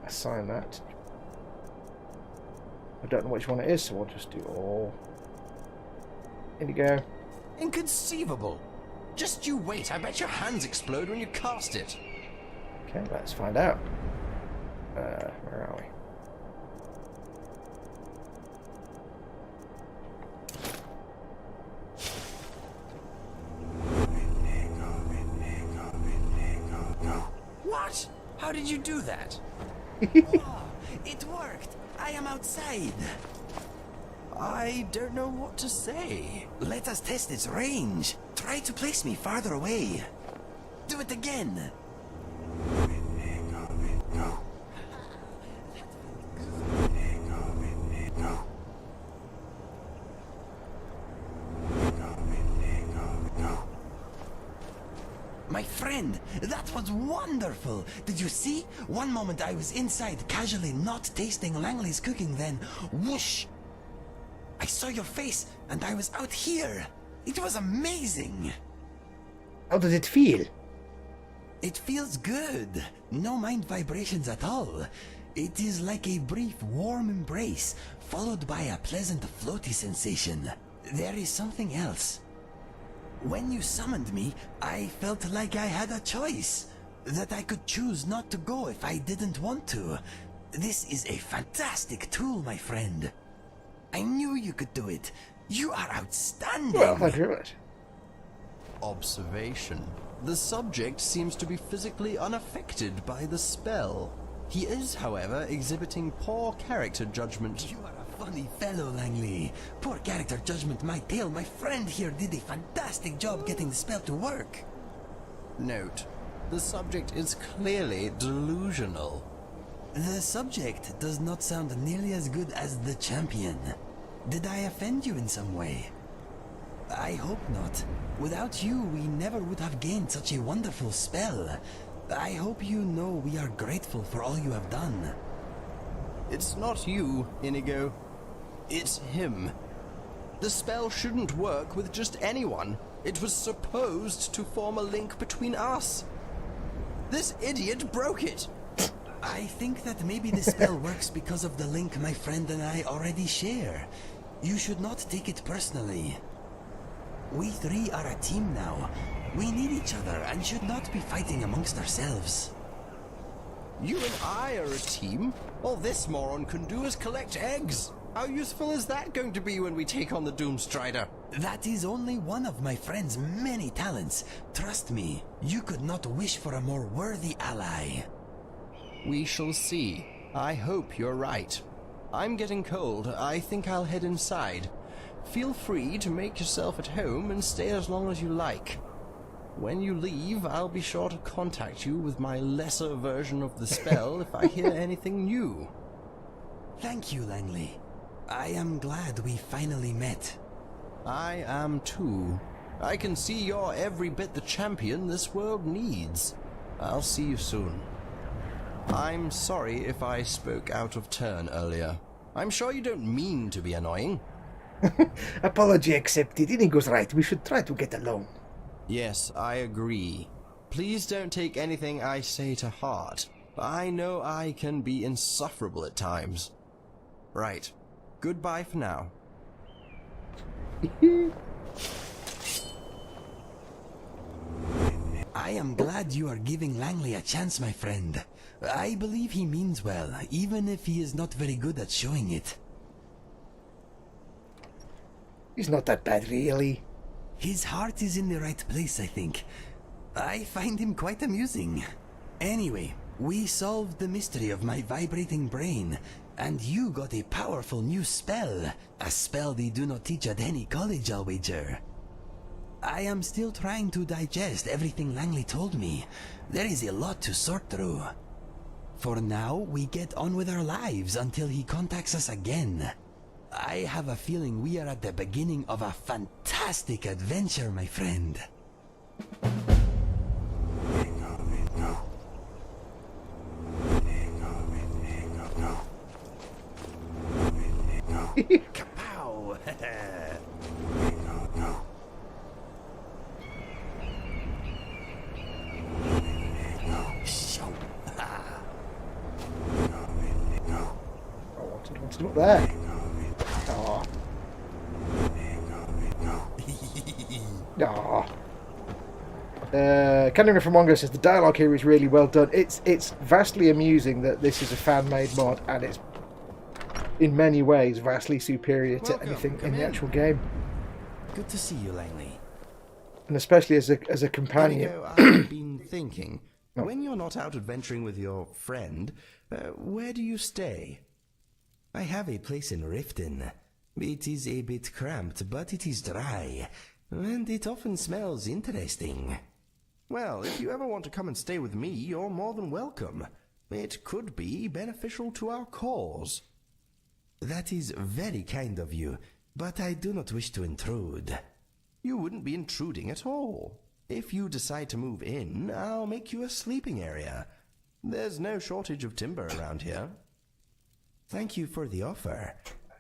assign that. I don't know which one it is, so I'll just do all. In you go. Inconceivable! Just you wait, I bet your hands explode when you cast it. Okay, let's find out. Where are we? What? How did you do that? Oh, it worked! I am outside! I don't know what to say. Let us test its range. Try to place me farther away. Do it again. My friend, that was wonderful! Did you see? One moment I was inside, casually not tasting Langley's cooking, then whoosh! I saw your face, and I was out here! It was amazing! How does it feel? It feels good. No mind vibrations at all. It is like a brief, warm embrace, followed by a pleasant, floaty sensation. There is something else. When you summoned me, I felt like I had a choice. That I could choose not to go if I didn't want to. This is a fantastic tool, my friend. I knew you could do it. You are outstanding. Well, thank you very much. Observation. The subject seems to be physically unaffected by the spell. He is, however, exhibiting poor character judgment. You are a funny fellow, Langley. Poor character judgment, my tail. My friend here did a fantastic job getting the spell to work. Note, the subject is clearly delusional. The subject does not sound nearly as good as the champion. Did I offend you in some way? I hope not. Without you, we never would have gained such a wonderful spell. I hope you know we are grateful for all you have done. It's not you, Inigo. It's him. The spell shouldn't work with just anyone. It was supposed to form a link between us. This idiot broke it. I think that maybe the spell works because of the link my friend and I already share. You should not take it personally. We three are a team now. We need each other and should not be fighting amongst ourselves. You and I are a team. All this moron can do is collect eggs. How useful is that going to be when we take on the Doomstrider? That is only one of my friend's many talents. Trust me, you could not wish for a more worthy ally. We shall see. I hope you're right. I'm getting cold. I think I'll head inside. Feel free to make yourself at home and stay as long as you like. When you leave, I'll be sure to contact you with my lesser version of the spell if I hear anything new. Thank you, Langley. I am glad we finally met. I am too. I can see you're every bit the champion this world needs. I'll see you soon. I'm sorry if I spoke out of turn earlier. I'm sure you don't mean to be annoying. Apology accepted. Inigo's right. We should try to get along. Yes, I agree. Please don't take anything I say to heart. I know I can be insufferable at times. Right. Goodbye for now. I am glad you are giving Langley a chance, my friend. I believe he means well, even if he is not very good at showing it. He's not that bad, really. His heart is in the right place, I think. I find him quite amusing. Anyway, we solved the mystery of my vibrating brain, and you got a powerful new spell. A spell they do not teach at any college, I'll wager. I am still trying to digest everything Langley told me. There is a lot to sort through. For now, we get on with our lives until he contacts us again. I have a feeling we are at the beginning of a fantastic adventure, my friend. Kapow! Wanted him up there. Oh. Canyon from Mongo says the dialogue here is really well done. It's vastly amusing that this is a fan-made mod, and it's in many ways vastly superior to anything in the actual game. Good to see you, Langley. And especially as a companion. I've been thinking, when you're not out adventuring with your friend, where do you stay? I have a place in Riften. It is a bit cramped, but it is dry, and it often smells interesting. Well, if you ever want to come and stay with me, you're more than welcome. It could be beneficial to our cause. That is very kind of you, but I do not wish to intrude. You wouldn't be intruding at all. If you decide to move in, I'll make you a sleeping area. There's no shortage of timber around here. Thank you for the offer.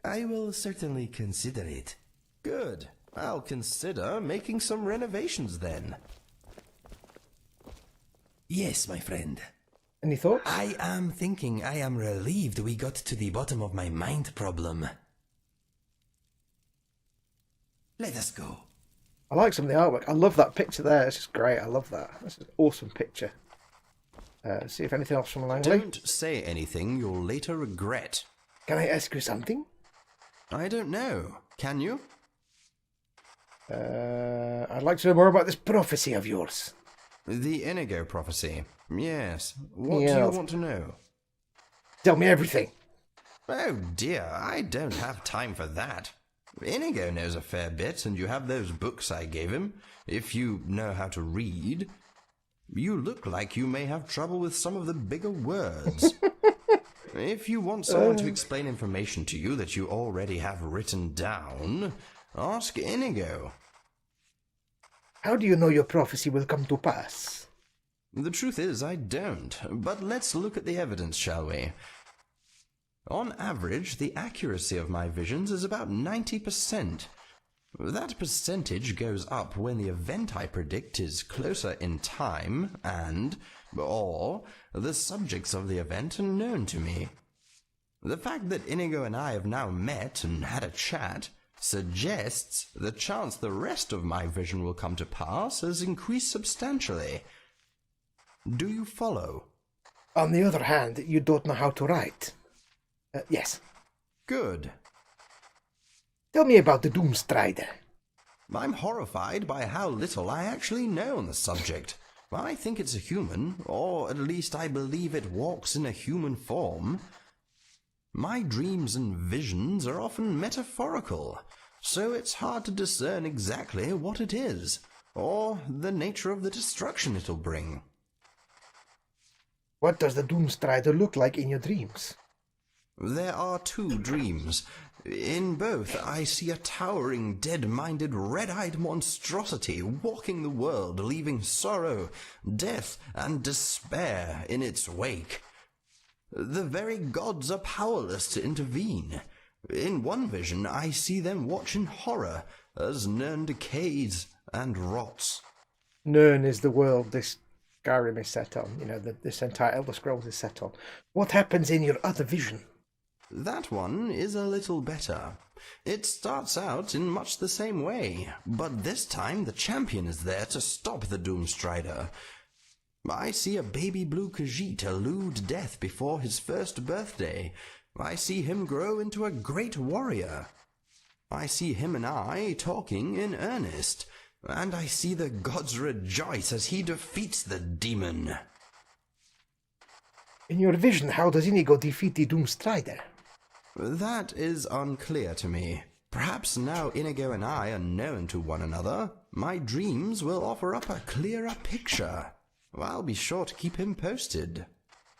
I will certainly consider it. Good. I'll consider making some renovations then. Yes, my friend. Any thoughts? I am relieved we got to the bottom of my mind problem. Let us go. I like some of the artwork. I love that picture there. It's just great. I love that. That's an awesome picture. See if anything else from Langley. Don't say anything you'll later regret. Can I ask you something? I don't know. Can you? I'd like to know more about this prophecy of yours. The Inigo prophecy. Yes. What do you want to know? Tell me everything. Oh dear, I don't have time for that. Inigo knows a fair bit, and you have those books I gave him, if you know how to read. You look like you may have trouble with some of the bigger words. If you want someone to explain information to you that you already have written down, ask Inigo. How do you know your prophecy will come to pass? The truth is, I don't, but let's look at the evidence, shall we? On average, the accuracy of my visions is about 90%. That percentage goes up when the event I predict is closer in time or the subjects of the event are known to me. The fact that Inigo and I have now met and had a chat suggests the chance the rest of my vision will come to pass has increased substantially. Do you follow? On the other hand, you don't know how to write. Yes. Good. Tell me about the Doomstrider. I'm horrified by how little I actually know on the subject. I think it's a human, or at least I believe it walks in a human form. My dreams and visions are often metaphorical, so it's hard to discern exactly what it is, or the nature of the destruction it'll bring. What does the Doomstrider look like in your dreams? There are two dreams. In both, I see a towering, dead-minded, red-eyed monstrosity walking the world, leaving sorrow, death, and despair in its wake. The very gods are powerless to intervene. In one vision, I see them watch in horror as Nirn decays and rots. Nirn is the world this Skyrim is set on. You know, this entire Elder Scrolls is set on. What happens in your other vision? That one is a little better. It starts out in much the same way, but this time the champion is there to stop the Doomstrider. I see a baby blue Khajiit elude death before his first birthday. I see him grow into a great warrior. I see him and I talking in earnest, and I see the gods rejoice as he defeats the demon. In your vision, how does Inigo defeat the Doomstrider? That is unclear to me. Perhaps now Inigo and I are known to one another, my dreams will offer up a clearer picture. I'll be sure to keep him posted.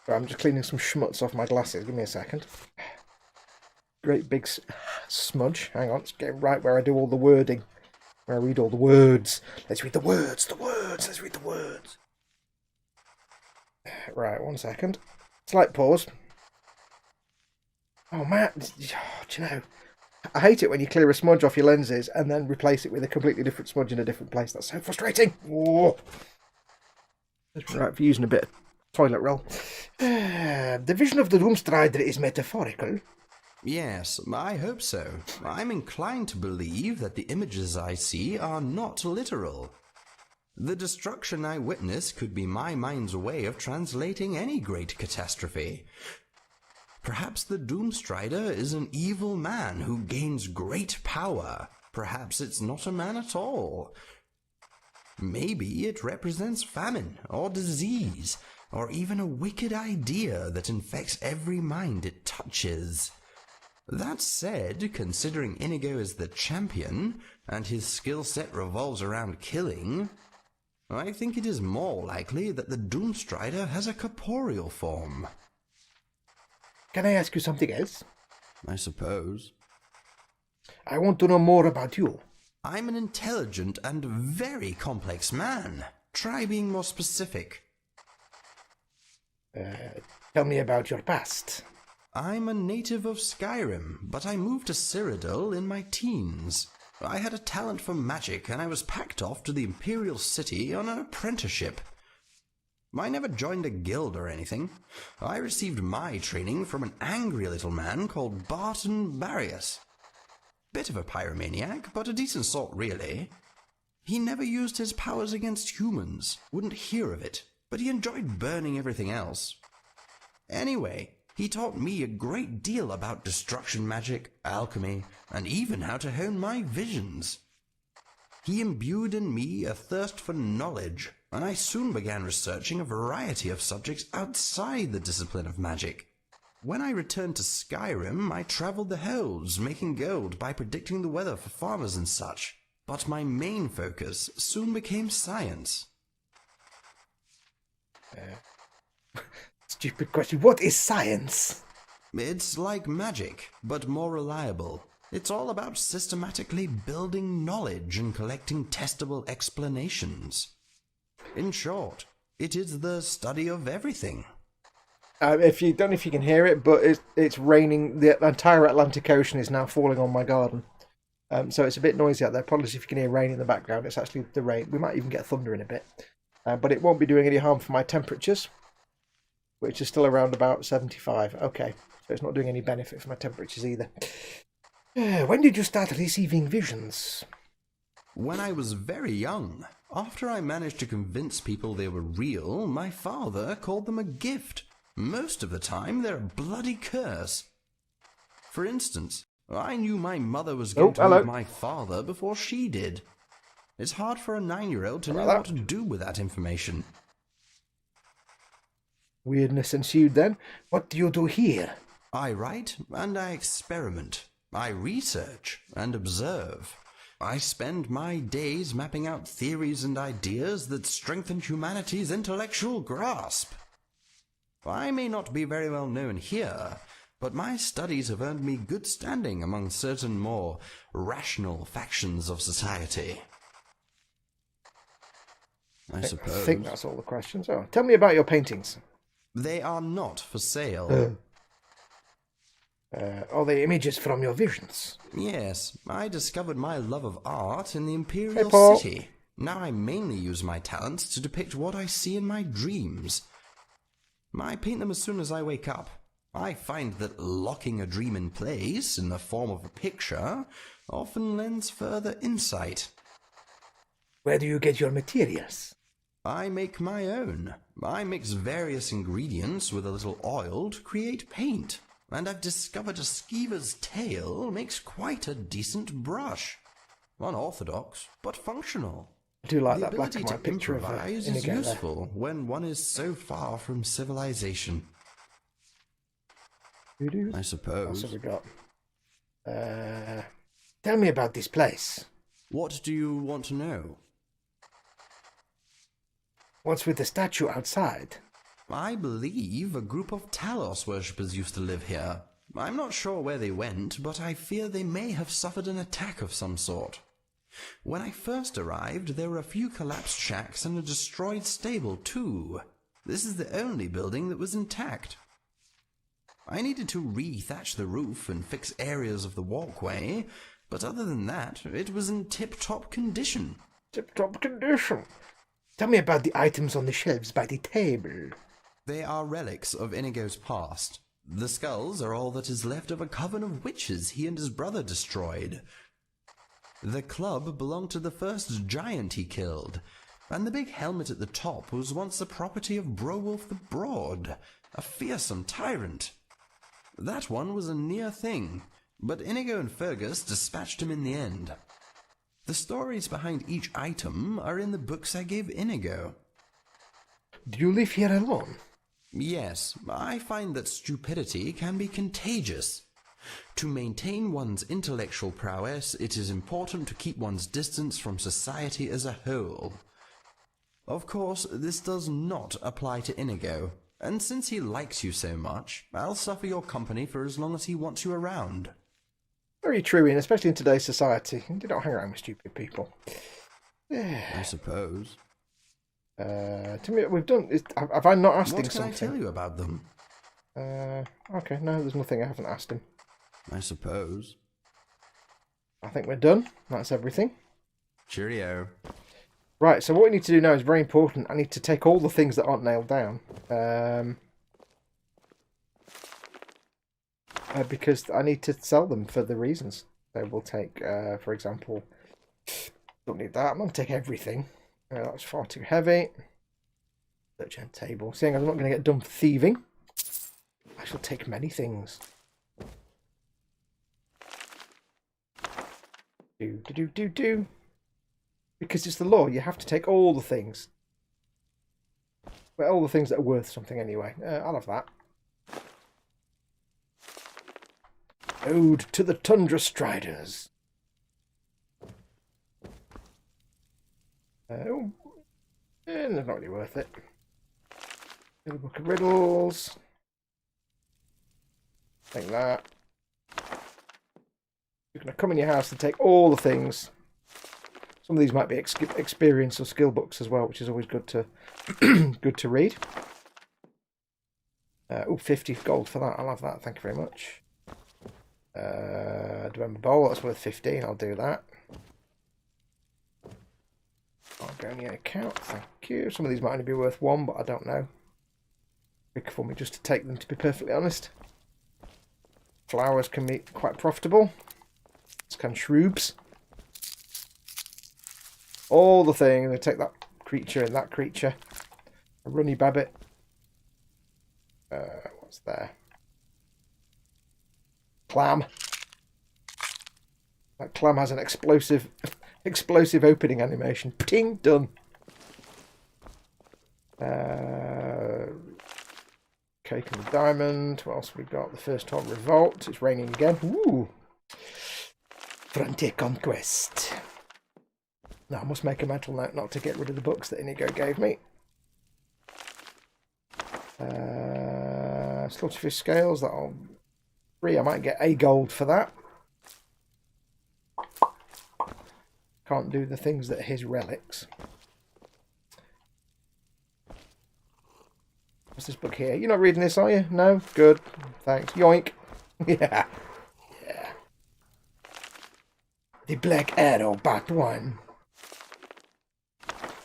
I'm just cleaning some schmutz off my glasses. Give me a second. Great big smudge. Hang on, it's getting right where I do all the wording. Where I read all the words. Let's read the words, let's read the words. Right, 1 second. Slight pause. Oh, Matt, do you know, I hate it when you clear a smudge off your lenses and then replace it with a completely different smudge in a different place. That's so frustrating. Oh. Right, for using a bit of toilet roll. The vision of the Doomstrider is metaphorical. Yes, I hope so. I'm inclined to believe that the images I see are not literal. The destruction I witness could be my mind's way of translating any great catastrophe. Perhaps the Doomstrider is an evil man who gains great power. Perhaps it's not a man at all. Maybe it represents famine or disease, or even a wicked idea that infects every mind it touches. That said, considering Inigo is the champion, and his skill set revolves around killing, I think it is more likely that the Doomstrider has a corporeal form. Can I ask you something else? I suppose. I want to know more about you. I'm an intelligent and very complex man. Try being more specific. Tell me about your past. I'm a native of Skyrim, but I moved to Cyrodiil in my teens. I had a talent for magic, and I was packed off to the Imperial City on an apprenticeship. I never joined a guild or anything. I received my training from an angry little man called Barton Barrius. Bit of a pyromaniac, but a decent sort, really. He never used his powers against humans, wouldn't hear of it, but he enjoyed burning everything else. Anyway, he taught me a great deal about destruction magic, alchemy, and even how to hone my visions. He imbued in me a thirst for knowledge, and I soon began researching a variety of subjects outside the discipline of magic. When I returned to Skyrim, I travelled the hills, making gold by predicting the weather for farmers and such. But my main focus soon became science. Stupid question. What is science? It's like magic, but more reliable. It's all about systematically building knowledge and collecting testable explanations. In short, it is the study of everything. If you don't know if you can hear it, but it's raining. The entire Atlantic Ocean is now falling on my garden. So it's a bit noisy out there. Apologies if you can hear rain in the background. It's actually the rain. We might even get thunder in a bit. But it won't be doing any harm for my temperatures, which is still around about 75. Okay, so it's not doing any benefit for my temperatures either. When did you start receiving visions? When I was very young. After I managed to convince people they were real, my father called them a gift. Most of the time, they're a bloody curse. For instance, I knew my mother was going to meet my father before she did. It's hard for a 9-year-old to know what to do with that information. Weirdness ensued then. What do you do here? I write and I experiment. I research and observe. I spend my days mapping out theories and ideas that strengthen humanity's intellectual grasp. I may not be very well known here, but my studies have earned me good standing among certain more rational factions of society. I suppose. I think that's all the questions. Oh, tell me about your paintings. They are not for sale. Are they images from your visions? Yes, I discovered my love of art in the Hey, Imperial Paul. City. Now I mainly use my talents to depict what I see in my dreams. I paint them as soon as I wake up. I find that locking a dream in place in the form of a picture often lends further insight. Where do you get your materials? I make my own. I mix various ingredients with a little oil to create paint, and I've discovered a skeever's tail makes quite a decent brush. Unorthodox, but functional. I do like The that black ability and to white picture of improvise is Inigo there. useful when one is so far from civilization. Doo-doo. I What else suppose. have we got? Tell me about this place. What do you want to know? What's with the statue outside? I believe a group of Talos worshippers used to live here. I'm not sure where they went, but I fear they may have suffered an attack of some sort. When I first arrived, there were a few collapsed shacks and a destroyed stable, too. This is the only building that was intact. I needed to re-thatch the roof and fix areas of the walkway, but other than that, it was in tip-top condition. Tip-top condition. Tell me about the items on the shelves by the table. They are relics of Inigo's past. The skulls are all that is left of a coven of witches he and his brother destroyed. The club belonged to the first giant he killed, and the big helmet at the top was once the property of Browolf the Broad, a fearsome tyrant. That one was a near thing, but Inigo and Fergus dispatched him in the end. The stories behind each item are in the books I gave Inigo. Do you live here alone? Yes, I find that stupidity can be contagious. To maintain one's intellectual prowess, it is important to keep one's distance from society as a whole. Of course, this does not apply to Inigo, and since he likes you so much, I'll suffer your company for as long as he wants you around. Very true, and especially in today's society. You don't hang around with stupid people. I suppose. To me, we've done. Have I not asked him What can I something? tell you about them? Okay, no, there's nothing I haven't asked him. I suppose. I think we're done. That's everything. Cheerio. Right, so what we need to do now is very important. I need to take all the things that aren't nailed down. Because I need to sell them for the reasons. So we'll take, for example, don't need that. I'm going to take everything. That's far too heavy. Search end table. Seeing as I'm not going to get done for thieving, I shall take many things. Do. Because it's the law. You have to take all the things. Well, all the things that are worth something anyway. I'll have that. Ode to the Tundra Striders. And they're not really worth it. A book of riddles. Take that. You're going to come in your house and take all the things. Some of these might be experience or skill books as well, which is always good to good to read. 50 gold for that. I'll have that. Thank you very much. November Bowl, that's worth 15. I'll do that. I'll go in your account. Thank you. Some of these might only be worth 1, but I don't know. Big for me just to take them, to be perfectly honest. Flowers can be quite profitable. As can shrubs. All the things. I take that creature and that creature. A runny babbit. What's there? Clam. That clam has an explosive opening animation. Pting, done. Cake and the diamond. What else have we got? The first hot revolt. It's raining again. Ooh. Frontier conquest. Now I must make a mental note not to get rid of the books that Inigo gave me. Slaughterfish scales. That'll free. I might get a gold for that. Can't do the things that are his relics. What's this book here? You're not reading this, are you? No? Good. Thanks. Yoink. Yeah. Yeah. The Black Arrow, Part 1.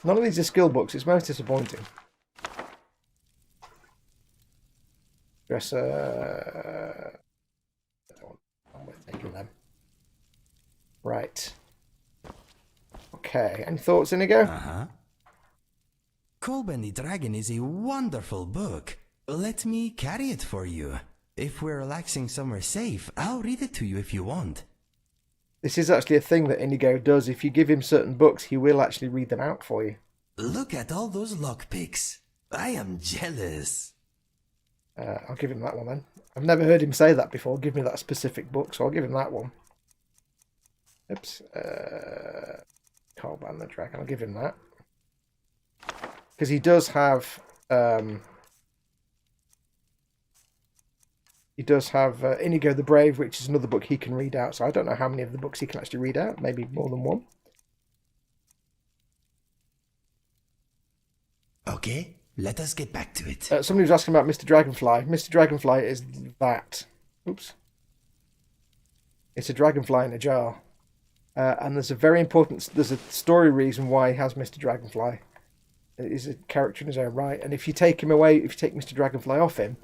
None of these are skill books. It's most disappointing. Dresser. I'm worth taking them. Right. Okay. Any thoughts, Inigo? Uh-huh. Hellbent Dragon is a wonderful book. Let me carry it for you. If we're relaxing somewhere safe, I'll read it to you if you want. This is actually a thing that Inigo does. If you give him certain books, he will actually read them out for you. Look at all those lockpicks. I am jealous. I'll give him that one then. I've never heard him say that before. Give me that specific book, so I'll give him that one. Oops. Carbon the Dragon. I'll give him that. Because he does have... Inigo the Brave, which is another book he can read out. So I don't know how many of the books he can actually read out. Maybe more than one. Okay, let us get back to it. Somebody was asking about Mr. Dragonfly. Mr. Dragonfly is that. Oops. It's a dragonfly in a jar. And there's a very important... There's a story reason why he has Mr. Dragonfly. He's a character in his own right. And if you take him away, if you take Mr. Dragonfly off him,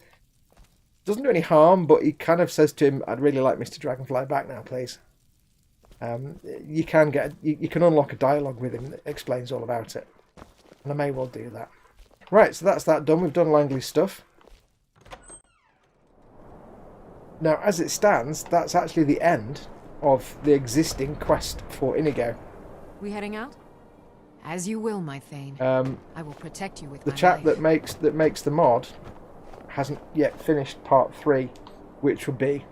doesn't do any harm, but he kind of says to him, I'd really like Mr. Dragonfly back now, please. You can unlock a dialogue with him that explains all about it. And I may well do that. Right, so that's that done. We've done Langley's stuff. Now, as it stands, that's actually the end of the existing quest for Inigo. We heading out? As you will, my Thane. I will protect you with The my chap life. that makes the mod hasn't yet finished part 3, which would be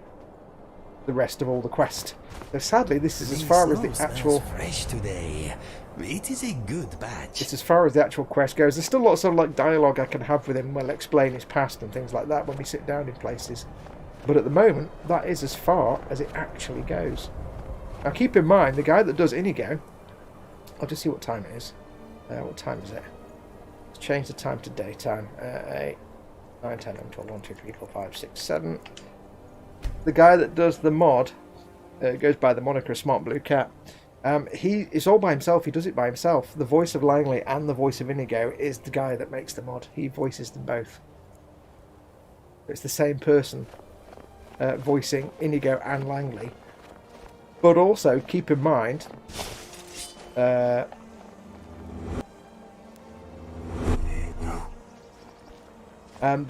the rest of all the quest. So sadly, this is as far as the actual... fresh today. It is a good batch. It's as far as the actual quest goes. There's still lots of like dialogue I can have with him when I'll explain his past and things like that when we sit down in places. But at the moment, that is as far as it actually goes. Now keep in mind, the guy that does Inigo... I'll just see what time it is. What time is it? Let's change the time to daytime. 8, 9, 10, 11, 12, 1, 2, 3, 4, 5, 6, 7. The guy that does the mod goes by the moniker Smart Blue Cat. He is all by himself. He does it by himself. The voice of Langley and the voice of Inigo is the guy that makes the mod. He voices them both. It's the same person voicing Inigo and Langley. But also keep in mind...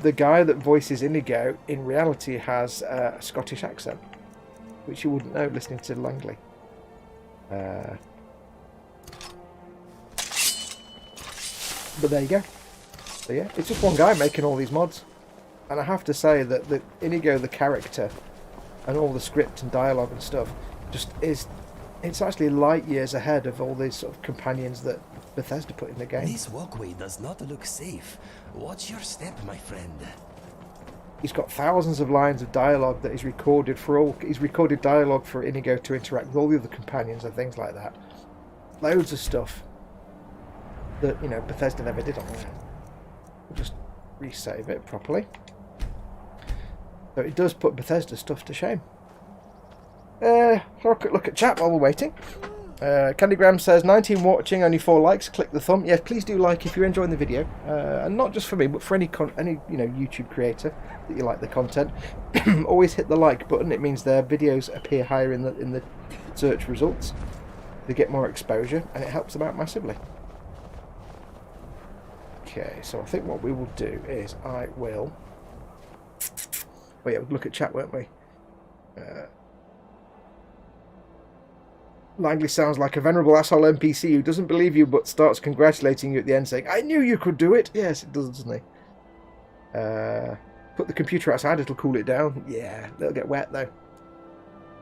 the guy that voices Inigo in reality has a Scottish accent, which you wouldn't know listening to Langley. But there you go. So yeah, it's just one guy making all these mods. And I have to say that the Inigo, the character, and all the script and dialogue and stuff, just is... It's actually light years ahead of all these sort of companions that Bethesda put in the game. This walkway does not look safe. Watch your step, my friend. He's got thousands of lines of dialogue that he's recorded for all... He's recorded dialogue for Inigo to interact with all the other companions and things like that. Loads of stuff that, you know, Bethesda never did on there. We'll just resave it properly. So it does put Bethesda stuff to shame. Have a quick look at chat while we're waiting. Candygram says 19 watching, only 4 likes. Click the thumb. Yes, please do like if you're enjoying the video, and not just for me, but for any YouTube creator that you like the content. Always hit the like button. It means their videos appear higher in the search results. They get more exposure, and it helps them out massively. Okay, so I think what we will do is I will. Oh yeah, we'll look at chat, won't we? Langley sounds like a venerable asshole NPC who doesn't believe you but starts congratulating you at the end saying, I knew you could do it! Yes, it does, doesn't he? Put the computer outside, it'll cool it down. Yeah, it'll get wet though.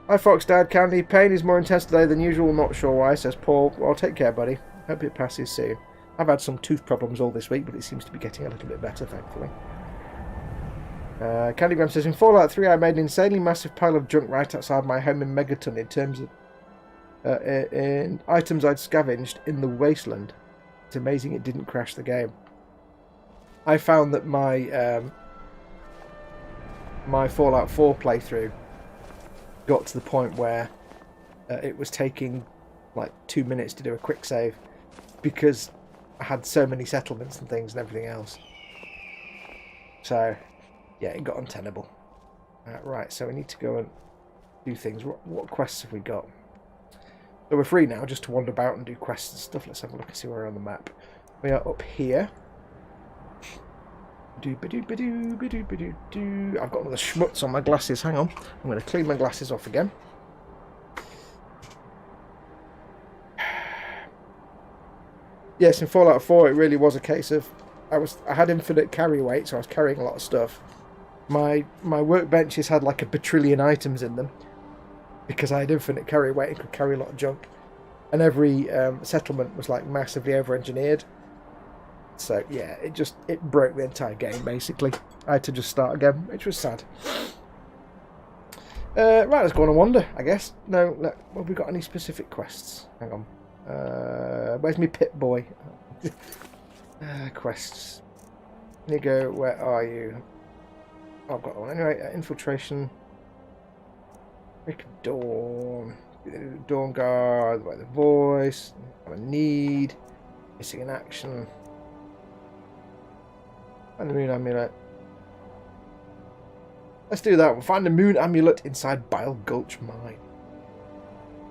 Hi Fox Dad, Candy. Pain is more intense today than usual, not sure why, says Paul. Well, take care, buddy. Hope it passes soon. I've had some tooth problems all this week, but it seems to be getting a little bit better, thankfully. Candygram says, in Fallout 3 I made an insanely massive pile of junk right outside my home in Megaton in terms of in items I'd scavenged in the wasteland. It's amazing it didn't crash the game. I found that my my Fallout 4 playthrough got to the point where it was taking like 2 minutes to do a quick save because I had so many settlements and things and everything else. So yeah, it got untenable. Right, so we need to go and do things. What quests have we got? So we're free now just to wander about and do quests and stuff. Let's have a look and see where we're on the map. We are up here. Doo-ba-doo-ba-doo-ba-doo-ba-doo-doo. I've got another schmutz on my glasses. Hang on. I'm going to clean my glasses off again. Yes, in Fallout 4 it really was a case of I had infinite carry weight, so I was carrying a lot of stuff. My workbenches had like a bajillion items in them because I had infinite carry weight and could carry a lot of junk. And every settlement was like massively over-engineered. So yeah, it broke the entire game basically. I had to just start again, which was sad. Right, let's go on a wander, I guess. No, have we got any specific quests? Hang on. Where's my pit boy? Quests. Nigo, where are you? Oh, I've got one. Anyway, infiltration. Rick Dawn. Dawn Guard, by the voice. Have a need. Missing in action. Find the moon amulet. Let's do that. We'll find the moon amulet inside Bile Gulch Mine.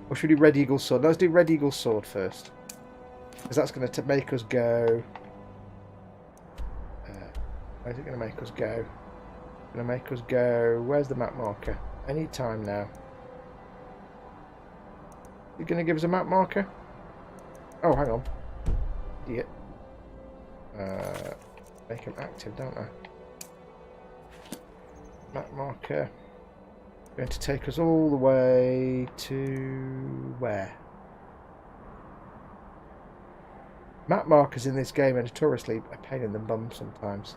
Or should we do Red Eagle Sword? Let's do Red Eagle Sword first. Because that's going to make us go... where's it going to make us go? It's going to make us go... Where's the map marker? Any time now. You're going to give us a map marker? Oh, hang on. Idiot. Make them active, don't I? Map marker. Going to take us all the way to where? Map markers in this game are notoriously a pain in the bum sometimes.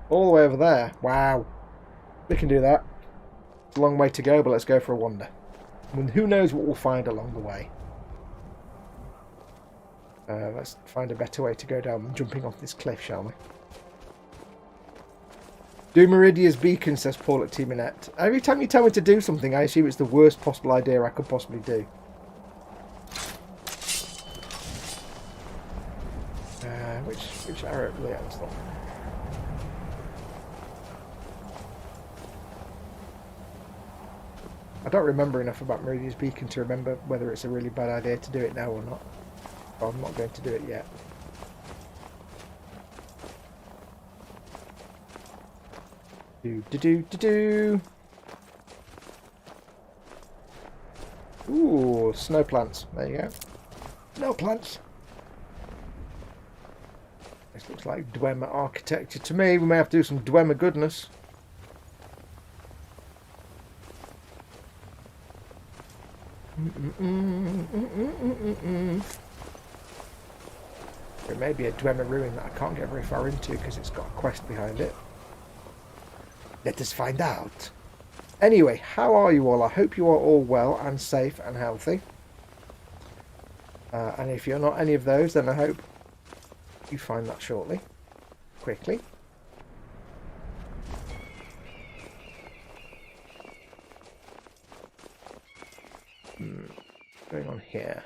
All the way over there. Wow. We can do that. It's a long way to go, but let's go for a wander. And who knows what we'll find along the way. Let's find a better way to go down than jumping off this cliff, shall we? Do Meridia's beacon, says Paul at Teaminet. Every time you tell me to do something, I assume it's the worst possible idea I could possibly do. Which arrow? Yeah, that's not. I don't remember enough about Meridia's beacon to remember whether it's a really bad idea to do it now or not. But I'm not going to do it yet. Do. Ooh, snow plants. There you go. Snow plants. This looks like Dwemer architecture to me. We may have to do some Dwemer goodness. There may be a Dwemer ruin that I can't get very far into because it's got a quest behind it. Let us find out. Anyway, how are you all? I hope you are all well and safe and healthy. And if you're not any of those, then I hope you find that shortly. Quickly. What's going on here?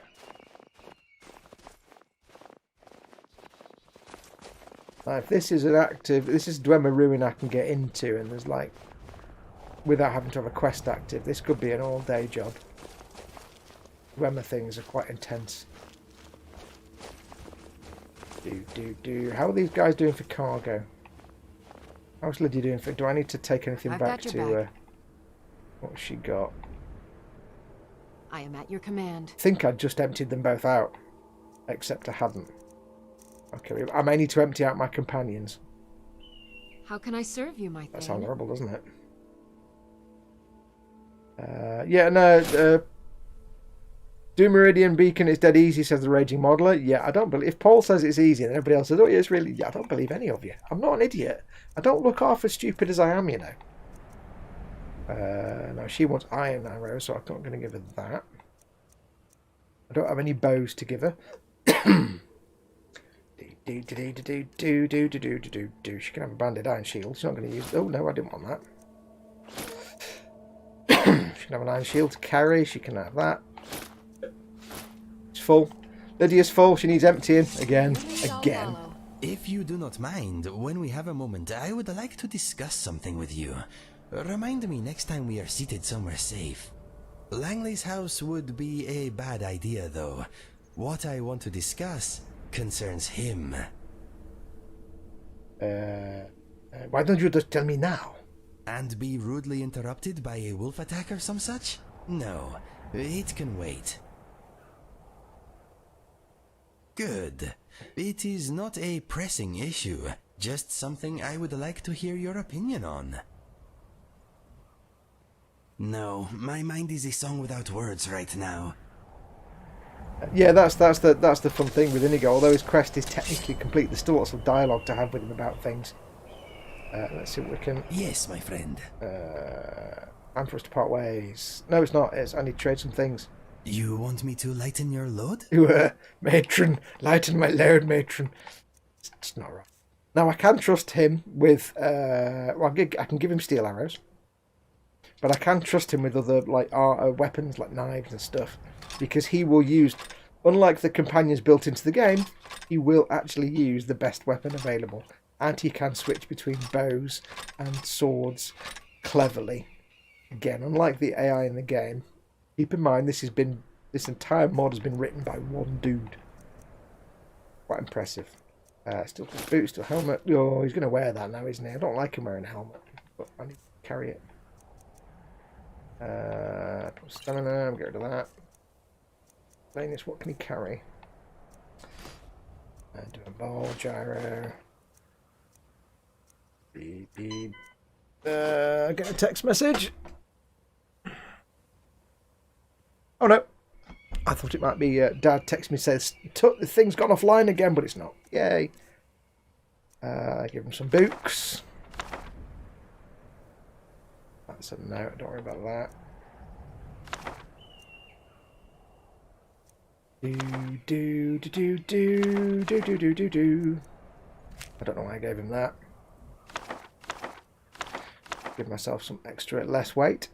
If this is an active, this is Dwemer Ruin I can get into, and there's like, without having to have a quest active, this could be an all-day job. Dwemer things are quite intense. How are these guys doing for cargo? How's Lydia doing for? Do I need to take anything back to? What's she got? I am at your command. I think I'd just emptied them both out, except I hadn't. Okay, I may need to empty out my companions. How can I serve you, my thing? That sounds horrible, doesn't it? Yeah, no. Do Meridian Beacon is dead easy, says the Raging Modeler. Yeah, I don't believe. If Paul says it's easy and everybody else says, oh, yeah, it's really. Yeah, I don't believe any of you. I'm not an idiot. I don't look half as stupid as I am, you know. No, she wants iron arrows, so I'm not going to give her that. I don't have any bows to give her. She can have a banded iron shield. She's not going to use. Oh no, I didn't want that. She can have an iron shield to carry. She can have that. It's full. Lydia's full. She needs emptying again. If you do not mind, when we have a moment, I would like to discuss something with you. Remind me next time we are seated somewhere safe. Langley's house would be a bad idea, though. What I want to discuss concerns him. Why don't you just tell me now? And be rudely interrupted by a wolf attack or some such? No, it can wait. Good. It is not a pressing issue, just something I would like to hear your opinion on. No, my mind is a song without words right now. Yeah, that's the fun thing with Inigo. Although his quest is technically complete, there's still lots of dialogue to have with him about things. Let's see what we can... Yes, my friend. Time for us to part ways. No, it's not. I need to trade some things. You want me to lighten your load? Matron, lighten my load, matron. It's not right. Now, I can trust him with... well, I can give him steel arrows. But I can trust him with other like weapons, like knives and stuff. Because he will use... Unlike the companions built into the game, he will actually use the best weapon available. And he can switch between bows and swords cleverly. Again, unlike the AI in the game, keep in mind this entire mod has been written by one dude. Quite impressive. Still boots, still helmet. Oh, he's going to wear that now, isn't he? I don't like him wearing a helmet, but I need to carry it. Stamina, get rid of that. Lanus, what can he carry? Do a ball, gyro. Get a text message. Oh no, I thought it might be Dad text me says the thing's gone offline again, but it's not. Yay. Give him some books. That's a no, don't worry about that. Do. I don't know why I gave him that. Give myself some extra less weight.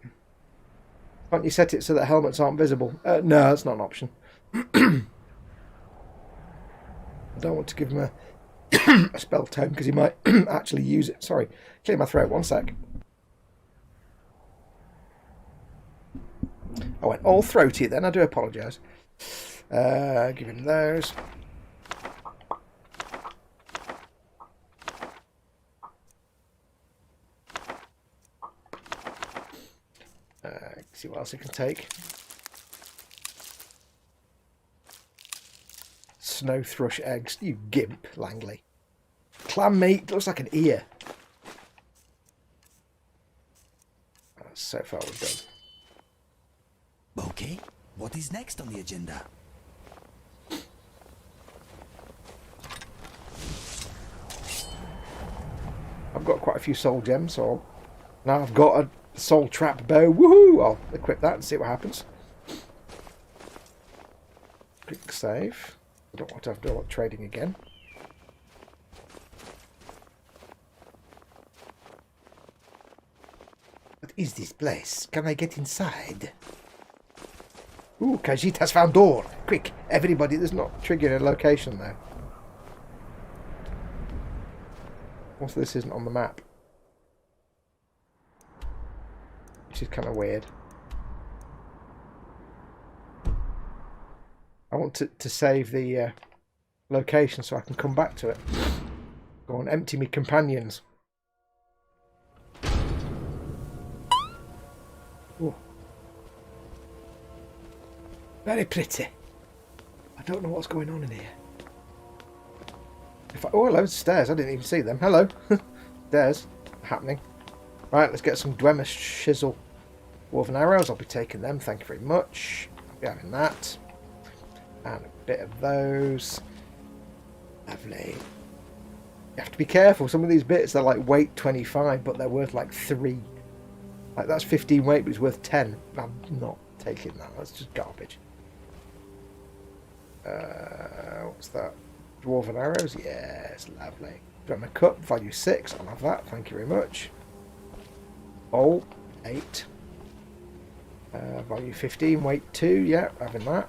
Can't you set it so that helmets aren't visible? No, that's not an option. I don't want to give him a spell tome because he might actually use it. Sorry, clear my throat, one sec. I went all throaty then, I do apologise. Give him those. See what else he can take. Snow thrush eggs. You gimp, Langley. Clam meat looks like an ear. So far we've done. Okay, what is next on the agenda? I've got quite a few soul gems, so now I've got a soul trap bow. Woohoo! I'll equip that and see what happens. Quick save. I don't want to have to do a lot of trading again. What is this place? Can I get inside? Ooh, Khajiit has found door. Quick, everybody. There's not triggering a location though. Also, this isn't on the map, which is kind of weird. I want to save the location so I can come back to it. Go on, empty me companions. Ooh. Very pretty. I don't know what's going on in here. Oh, hello, stairs. I didn't even see them. Hello. Stairs. Happening. Right, let's get some Dwemer Shizzle Dwarven Arrows. I'll be taking them. Thank you very much. I'll be having that. And a bit of those. Lovely. You have to be careful. Some of these bits, they're like weight 25, but they're worth like 3. Like, that's 15 weight, but it's worth 10. I'm not taking that. That's just garbage. What's that? Dwarven arrows, yes, lovely. Dwemer cup, value 6, I'll have that, thank you very much. Bowl, 8. Value 15, weight 2, yeah, having that.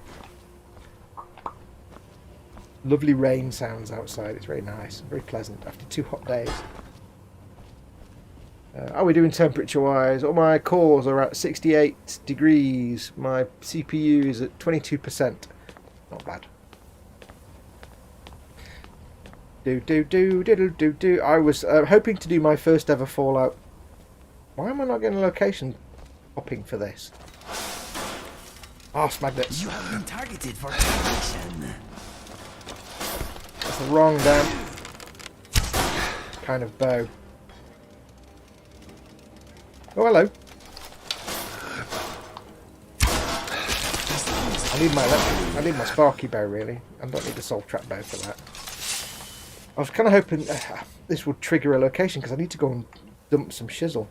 Lovely rain sounds outside, it's very nice, very pleasant after 2 hot days. How are we doing temperature wise? All my cores are at 68 degrees, my CPU is at 22%. Not bad. Do. I was hoping to do my first ever Fallout. Why am I not getting a location hopping for this? Arse magnets. You have been targeted for targetation. That's the wrong damn kind of bow. Oh, hello. I need my sparky bow, really. I don't need a soul trap bow for that. I was kind of hoping this would trigger a location because I need to go and dump some shizzle.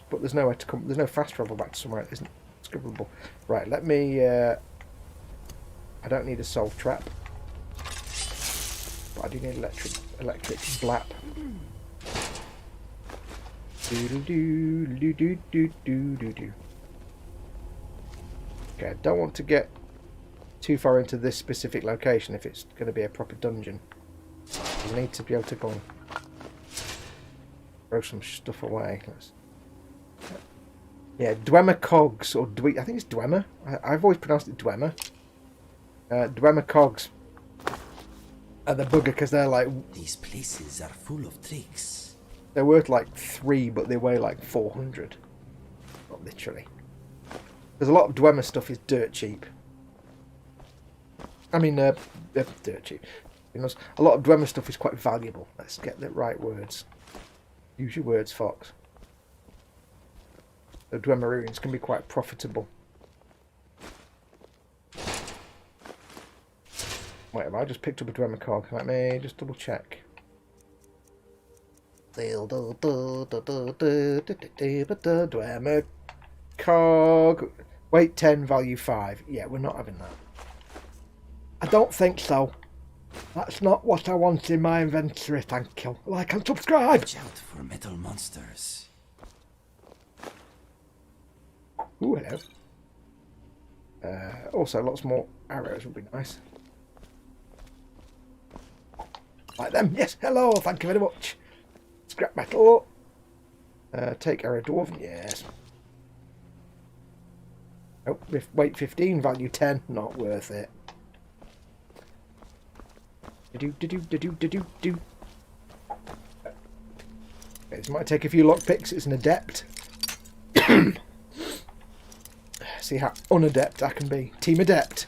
But there's nowhere to come. There's no fast travel back to somewhere that isn't discoverable. Right, let me. I don't need a soul trap, but I do need electric blap. Do. Okay, I don't want to get too far into this specific location if it's going to be a proper dungeon. I need to be able to go and throw some stuff away. Yeah, Dwemer Cogs, or I think it's Dwemer. I've always pronounced it Dwemer. Dwemer Cogs are the bugger because they're like... These places are full of tricks. They're worth like 3, but they weigh like 400. Not literally. There's a lot of Dwemer stuff is dirt cheap. I mean, dirt cheap. You know, a lot of Dwemer stuff is quite valuable. Let's get the right words. Use your words, Fox. The Dwemer runes can be quite profitable. Wait, have I just picked up a Dwemer cog? Let me just double check. Dwemer cog. Weight 10, value 5. Yeah, we're not having that. I don't think so. That's not what I want in my inventory, thank you. Like and subscribe! Watch out for metal monsters. Ooh, hello. Also, lots more arrows would be nice. Like them. Yes, hello, thank you very much. Scrap metal. Take arrow dwarven, yes. Oh, weight 15, value 10, not worth it. Okay, this might take a few lockpicks, it's an adept. See how unadept I can be. Team adept.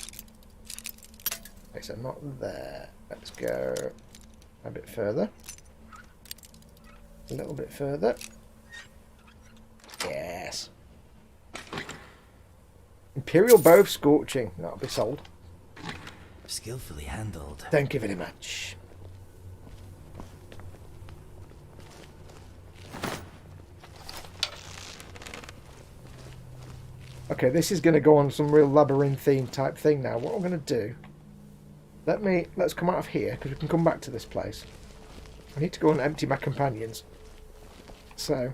Okay, so not there. Let's go a bit further. A little bit further. Yes. Imperial Bow of Scorching. That'll be sold. Skillfully handled. Thank you very much. Okay, this is going to go on some real labyrinthine type thing now. What I'm going to do... Let's come out of here, because we can come back to this place. I need to go and empty my companions. So,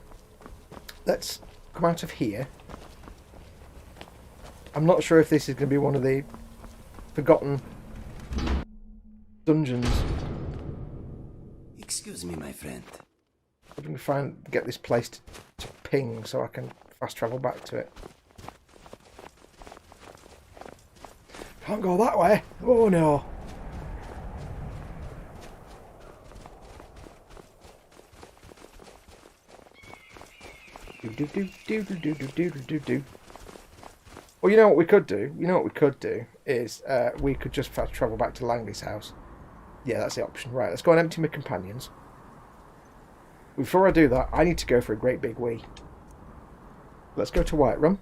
let's come out of here. I'm not sure if this is going to be one of the forgotten dungeons. Excuse me, my friend. I'm going to get this place to ping so I can fast travel back to it. Can't go that way. Oh no. Well, you know what we could do? You know what we could do is we could just fast travel back to Langley's house. Yeah, that's the option. Right, let's go and empty my companions. Before I do that, I need to go for a great big wee. Let's go to Whiterun.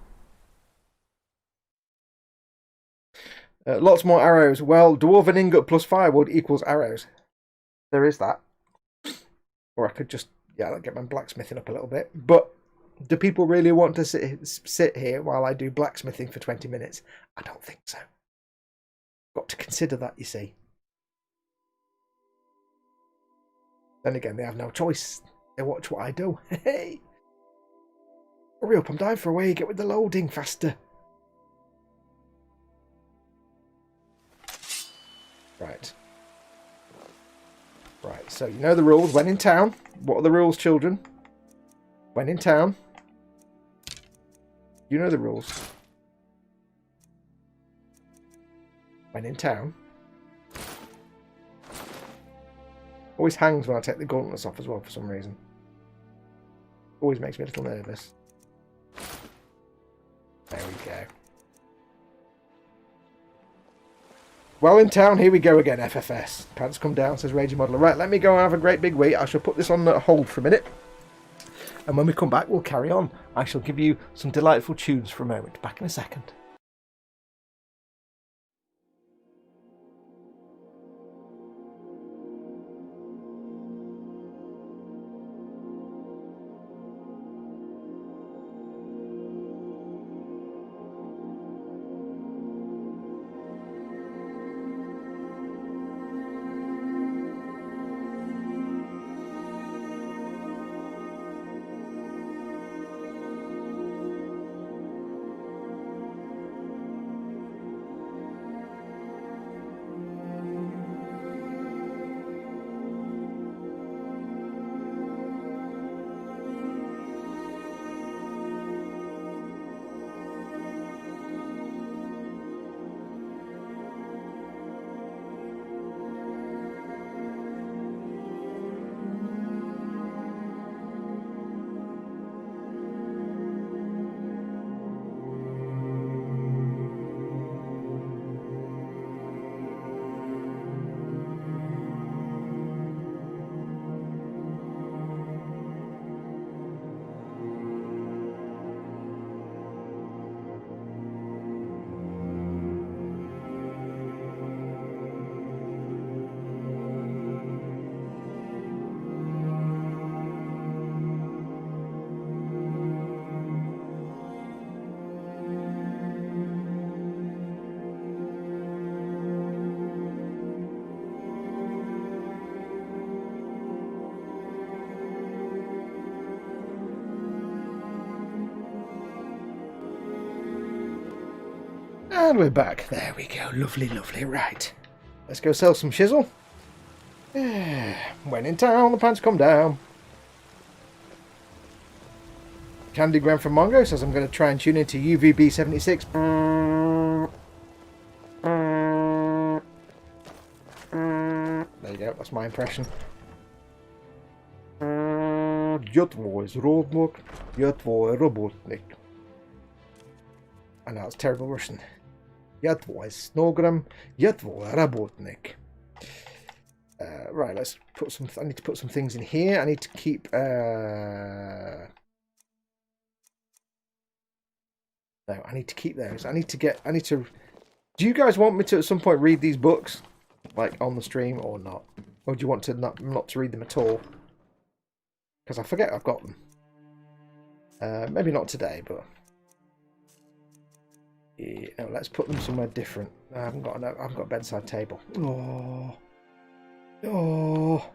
Lots more arrows. Well, dwarven ingot plus firewood equals arrows. There is that. Or I could just, yeah, get my blacksmithing up a little bit. But do people really want to sit here while I do blacksmithing for 20 minutes? I don't think so. Got to consider that, you see. Then again, they have no choice. They watch what I do. Hey! Hurry up, I'm dying for a way. Get with the loading faster. Right. Right, so you know the rules. When in town. What are the rules, children? When in town. You know the rules. When in town. Always hangs when I take the gauntlets off as well for some reason. Always makes me a little nervous. There we go. Well in town, here we go again, FFS. Pants come down, says Raging Modeler. Right, let me go and have a great big wait. I shall put this on hold for a minute. And when we come back, we'll carry on. I shall give you some delightful tunes for a moment. Back in a second. And we're back. There we go. Lovely, lovely. Right. Let's go sell some shizzle. When in town, the pants come down. Candygram from Mongo says I'm going to try and tune into UVB 76. There you go. That's my impression. Jotvois Rodmok, Jotvoi Robotnik. I know it's terrible Russian. Jotvoi Snogram, Jotvoi Robotnik. Right, let's put some. I need to put some things in here. I need to keep. No, I need to keep those. I need to get. I need to. Do you guys want me to at some point read these books, like on the stream, or not? Or do you want to not to read them at all? Because I forget I've got them. Maybe not today, but yeah, no, let's put them somewhere different. I haven't got a bedside table. Oh,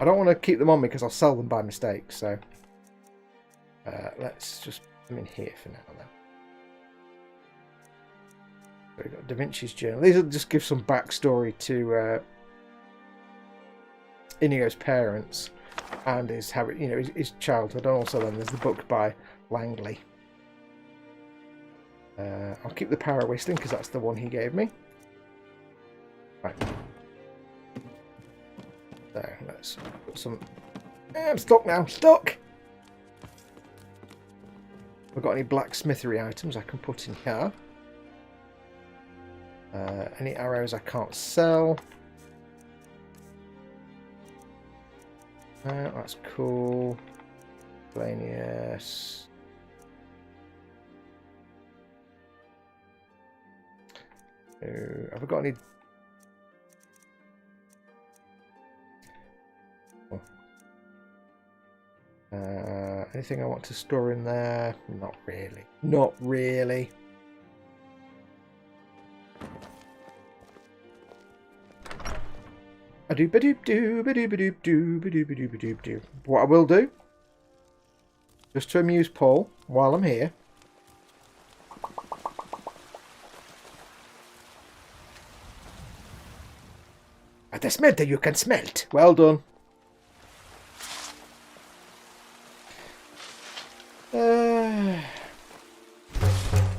I don't want to keep them on me because I'll sell them by mistake. So let's just put them in here for now. Then we've got Da Vinci's Journal. These will just give some backstory to Inigo's parents and his childhood. And also then there's the book by Langley. I'll keep the Power Whistling because that's the one he gave me. Right. So let's put some. I'm stuck now. Stuck. I've got any blacksmithery items I can put in here. Any arrows I can't sell. That's cool. Planius. Have I got any? Anything I want to store in there? Not really. Not really. What I will do, just to amuse Paul while I'm here, at the smelter you can smelt. Well done.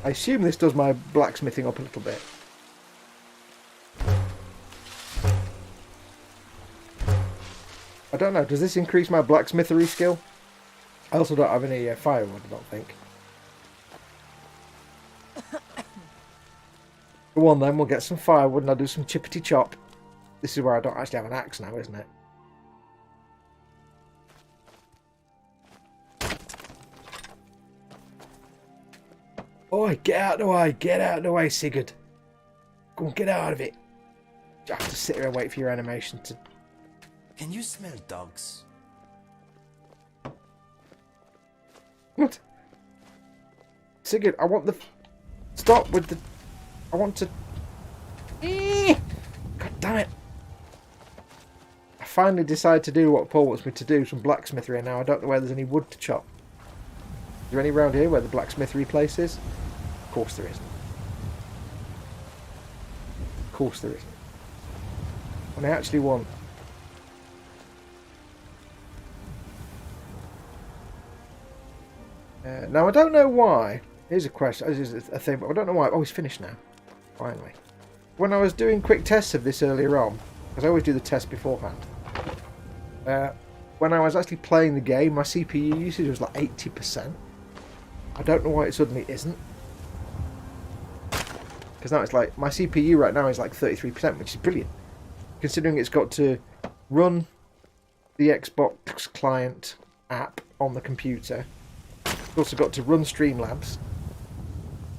I assume this does my blacksmithing up a little bit. I don't know. Does this increase my blacksmithery skill? I also don't have any firewood, I don't think. Go on then, we'll get some firewood and I'll do some chippity chop. This is where I don't actually have an axe now, isn't it? Oi, get out of the way, get out of the way, Sigurd. Go on, get out of it. You have to sit here and wait for your animation to... Can you smell dogs? What? Sigurd, I want the... Stop with the... I want to... God damn it. I finally decided to do what Paul wants me to do, some blacksmithery, and now I don't know where there's any wood to chop. Is there any around here where the blacksmithery place is? Of course there isn't. Of course there isn't. When I actually want... now I don't know why. Here's a question. This is a thing, but I don't know why. Oh, it's finished now. Finally. When I was doing quick tests of this earlier on, because I always do the test beforehand. When I was actually playing the game, my CPU usage was like 80%. I don't know why it suddenly isn't. Because now it's like, my CPU right now is like 33%, which is brilliant. Considering it's got to run the Xbox client app on the computer. It's also got to run Streamlabs,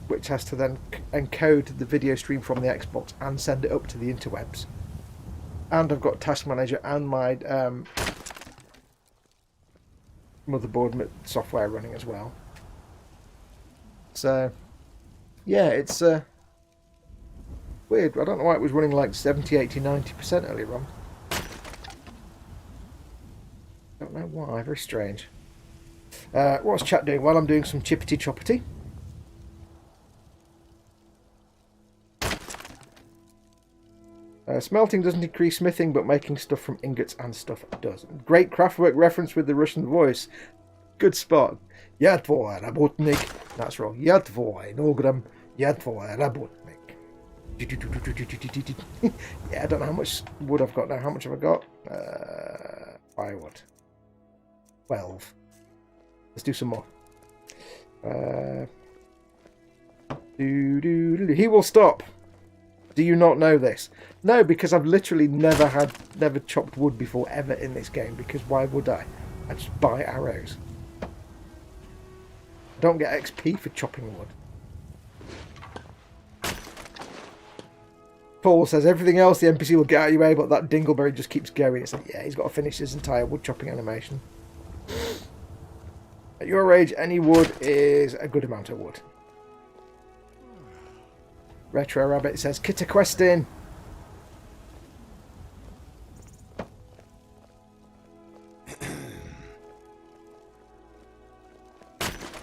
which has to then encode the video stream from the Xbox and send it up to the interwebs. And I've got Task Manager and my motherboard software running as well. So, yeah, it's weird. I don't know why it was running like 70, 80, 90% earlier on. Don't know why. Very strange. What's chat doing? Well, I'm doing some chippity choppity. Smelting doesn't increase smithing, but making stuff from ingots and stuff does. Great craftwork reference with the Russian voice. Good spot. Yadvoy rabotnik. That's wrong. Yadvoy nogram. Yadvoy rabotnik. Yeah, I don't know how much wood I've got now. How much have I got? Firewood. 12. Let's do some more. He will stop. Do you not know this? No, because I've literally never chopped wood before ever in this game, because why would I? I just buy arrows. I don't get XP for chopping wood. Paul says everything else the NPC will get out of your way, but that Dingleberry just keeps going. It's like, yeah, he's got to finish his entire wood chopping animation. At your age, any wood is a good amount of wood. Retro Rabbit says, Kitta questing.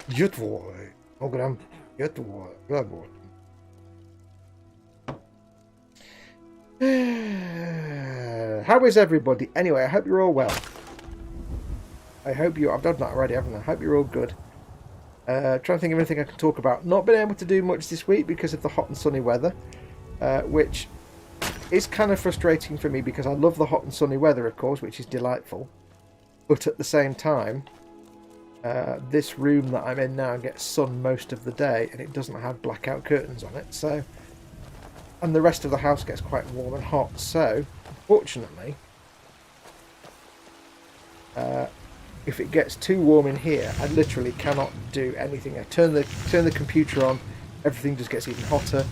Jutvoy. Ogram. Jutvoy. Rabot. How is everybody? Anyway, I hope you're all well. I hope you... I've done that already, haven't I? I hope you're all good. Trying to think of anything I can talk about. Not been able to do much this week because of the hot and sunny weather, which is kind of frustrating for me because I love the hot and sunny weather, of course, which is delightful. But at the same time, this room that I'm in now gets sun most of the day, and it doesn't have blackout curtains on it. So, and the rest of the house gets quite warm and hot. So, unfortunately, if it gets too warm in here, I literally cannot do anything. I turn the computer on, everything just gets even hotter.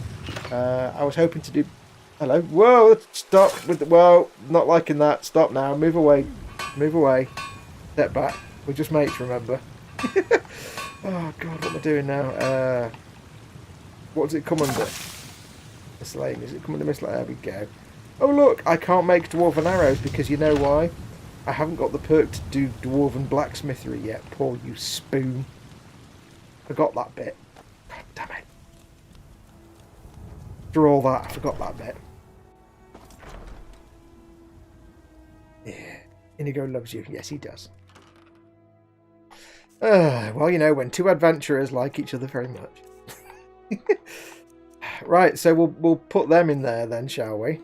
I was hoping to do... Hello? Whoa! Stop with the... Whoa! Not liking that. Stop now. Move away. Move away. Step back. We're just mates, remember? Oh, God, what am I doing now? What does it come under? Miscellaneous. Is it come under miscellaneous? There we go. Oh, look! I can't make dwarven arrows because you know why? I haven't got the perk to do dwarven blacksmithery yet. Paul, you spoon. Forgot that bit. God damn it. After all that, I forgot that bit. Yeah. Inigo loves you. Yes, he does. Well, you know, when two adventurers like each other very much. Right, so we'll put them in there then, shall we?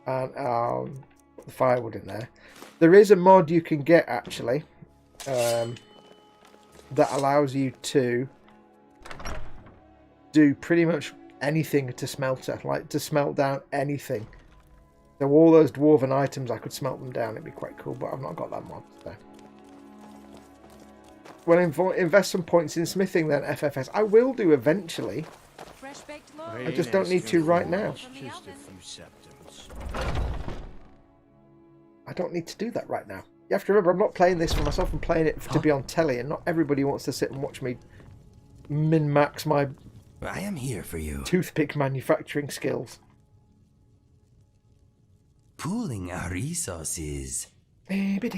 And the firewood in there. There is a mod you can get, actually, that allows you to do pretty much anything to smelter, like to smelt down anything. So all those dwarven items, I could smelt them down. It'd be quite cool, but I've not got that mod. So. Well, invest some points in smithing then, FFS. I will do eventually. I just don't need to right now. I don't need to do that right now. You have to remember, I'm not playing this for myself. I'm playing it to be on telly, and not everybody wants to sit and watch me min-max my I am here for you. Toothpick manufacturing skills. Pooling our resources. I will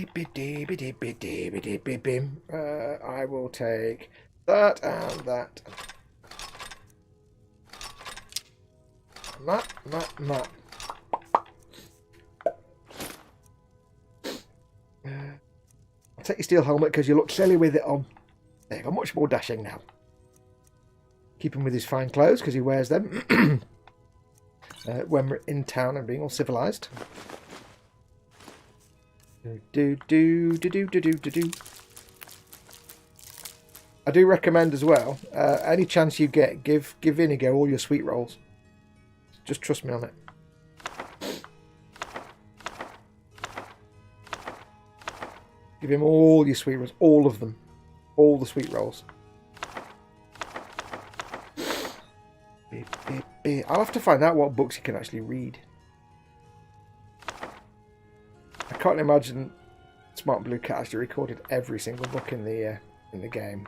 take that and that. And that, and that, and that. I'll take your steel helmet because you look silly with it on. There you go, much more dashing now. Keep him with his fine clothes because he wears them when we're in town and being all civilised. I do recommend as well, any chance you get, give Inigo all your sweet rolls. Just trust me on it. Give him all your sweet rolls, all of them. All the sweet rolls. I'll have to find out what books you can actually read. I can't imagine Smart Blue Cat actually recorded every single book in the game.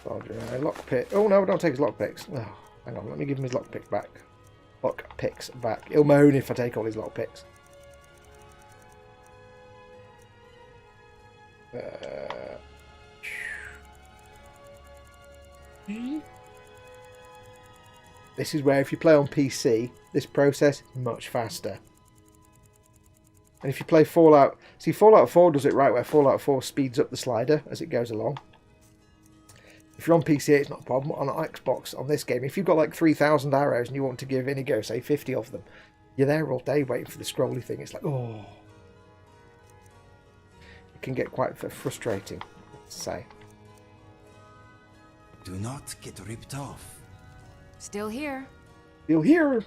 Lockpick. Oh no, don't take his lockpicks. Oh, hang on, let me give him his lockpick back. Lockpicks back. He'll moan if I take all his lockpicks. This is where if you play on PC, this process is much faster. And if you play Fallout... See, Fallout 4 does it right, where Fallout 4 speeds up the slider as it goes along. If you're on PC, it's not a problem. On Xbox, on this game, if you've got like 3,000 arrows and you want to give Inigo, say, 50 of them, you're there all day waiting for the scrolly thing. It's like, oh... It can get quite frustrating, let's say. Do not get ripped off. Still here. You'll hear.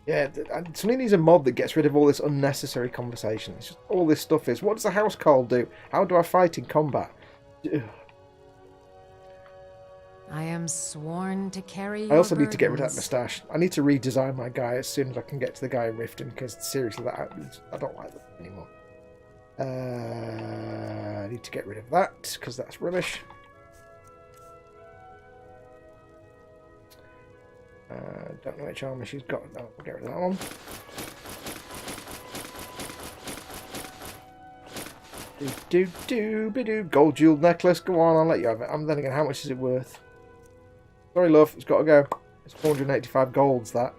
Yeah, somebody needs a mod that gets rid of all this unnecessary conversation. It's just, all this stuff is, what does a house call do? How do I fight in combat? Ugh. I am sworn to carry I also need to get rid of that burdens. moustache. I need to redesign my guy as soon as I can get to the guy in Riften, because seriously, I don't like that anymore. I need to get rid of that, because that's rubbish. Don't know which armor she's got. No, I'll get rid of that one. Gold jeweled necklace. Go on, I'll let you have it. Then again, how much is it worth? Sorry, love. It's got to go. It's 485 golds, that.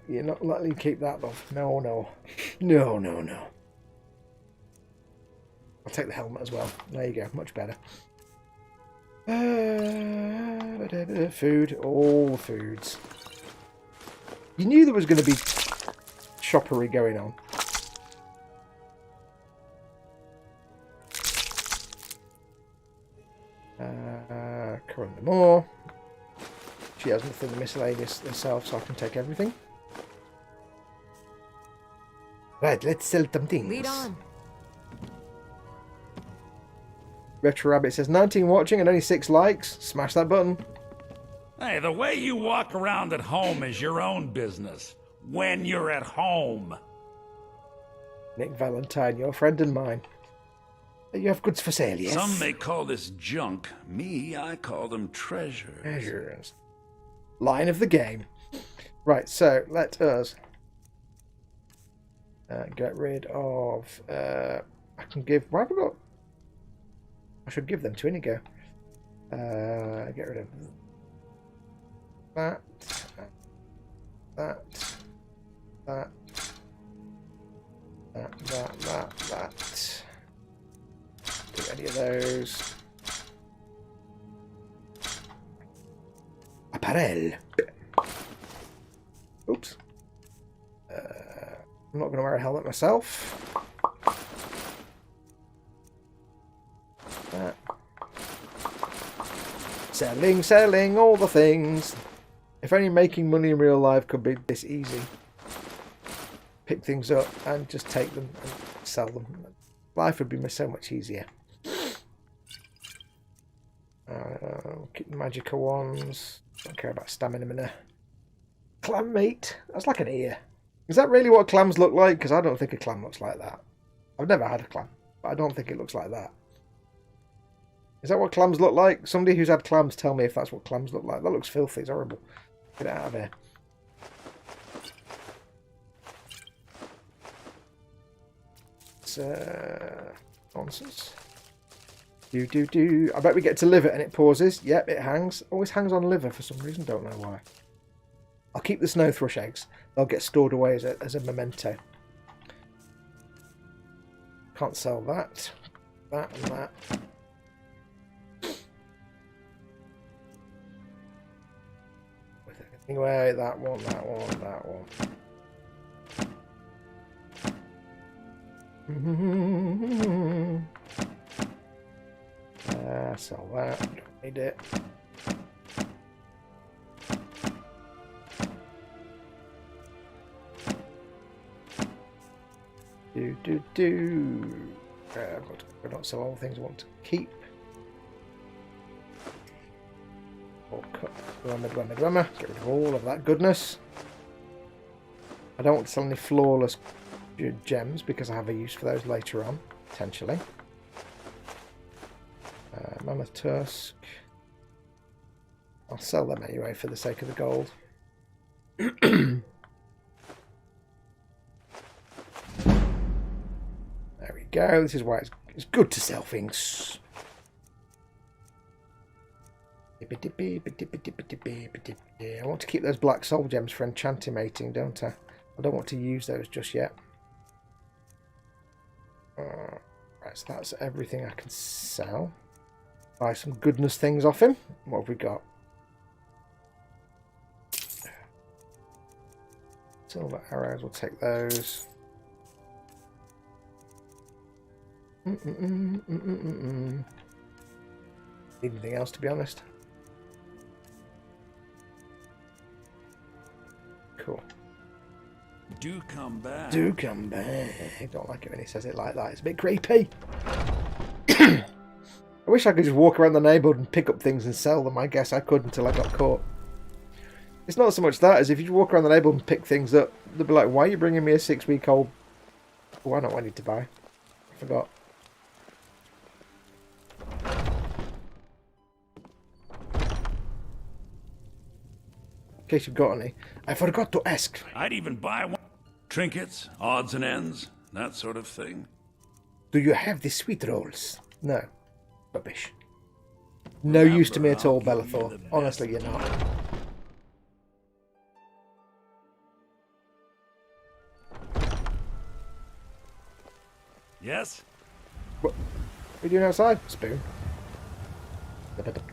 You're not letting me keep that, love. No, no. No, no, no. I'll take the helmet as well. There you go. Much better. Food, all the foods. You knew there was going to be shoppery going on. Currently more. She has nothing miscellaneous herself, so I can take everything. Right, let's sell some things. Lead on. Retro Rabbit says 19 watching and only 6 likes. Smash that button. Hey, the way you walk around at home is your own business. When you're at home. Nick Valentine, your friend and mine. You have goods for sale, yes? Some may call this junk. Me, I call them treasures. Treasures. Line of the game. Right, so let us get rid of... I can give... Why have I got... I should give them to Inigo. Get rid of that, that. Do any of those. Apparel. Oops. I'm not going to wear a helmet myself. Selling all the things. If only making money in real life could be this easy. Pick things up and just take them and sell them. Life would be so much easier. Keep the magical ones. Don't care about stamina minute. Clam meat. That's like an ear. Is that really what clams look like? Because I don't think a clam looks like that. I've never had a clam, but I don't think it looks like that. Is that what clams look like? Somebody who's had clams tell me if that's what clams look like. That looks filthy. It's horrible. Get it out of here. It's nonsense. Do. I bet we get to liver and it pauses. Yep, it hangs. Always hangs on liver for some reason. Don't know why. I'll keep the snow thrush eggs. They'll get stored away as a memento. Can't sell that. That and that. Anyway, that one. Sell that. Don't need it. I don't sell all the things I want to keep. Or cut. Get rid of all of that goodness. I don't want to sell any flawless gems because I have a use for those later on, potentially. Mammoth tusk. I'll sell them anyway for the sake of the gold. There we go. This is why it's good to sell things. I want to keep those black soul gems for enchantimating, don't I? I don't want to use those just yet. Right, so that's everything I can sell. Buy some goodness things off him. What have we got? Silver arrows, we'll take those. Need anything else, to be honest? Cool. Do come back. Do come back. I don't like it when he says it like that. It's a bit creepy. I wish I could just walk around the neighbourhood and pick up things and sell them. I guess I could until I got caught. It's not so much that as if you walk around the neighbourhood and pick things up, they'll be like, why are you bringing me a 6-week-old? Oh, I know what I need to buy. I forgot. In case you've got any. I forgot to ask. I'd even buy one. Trinkets, odds and ends, that sort of thing. Do you have the sweet rolls? No. Rubbish. No use to me at all, Bellathor. Honestly, you're not. Yes? What are you doing outside? Spoon.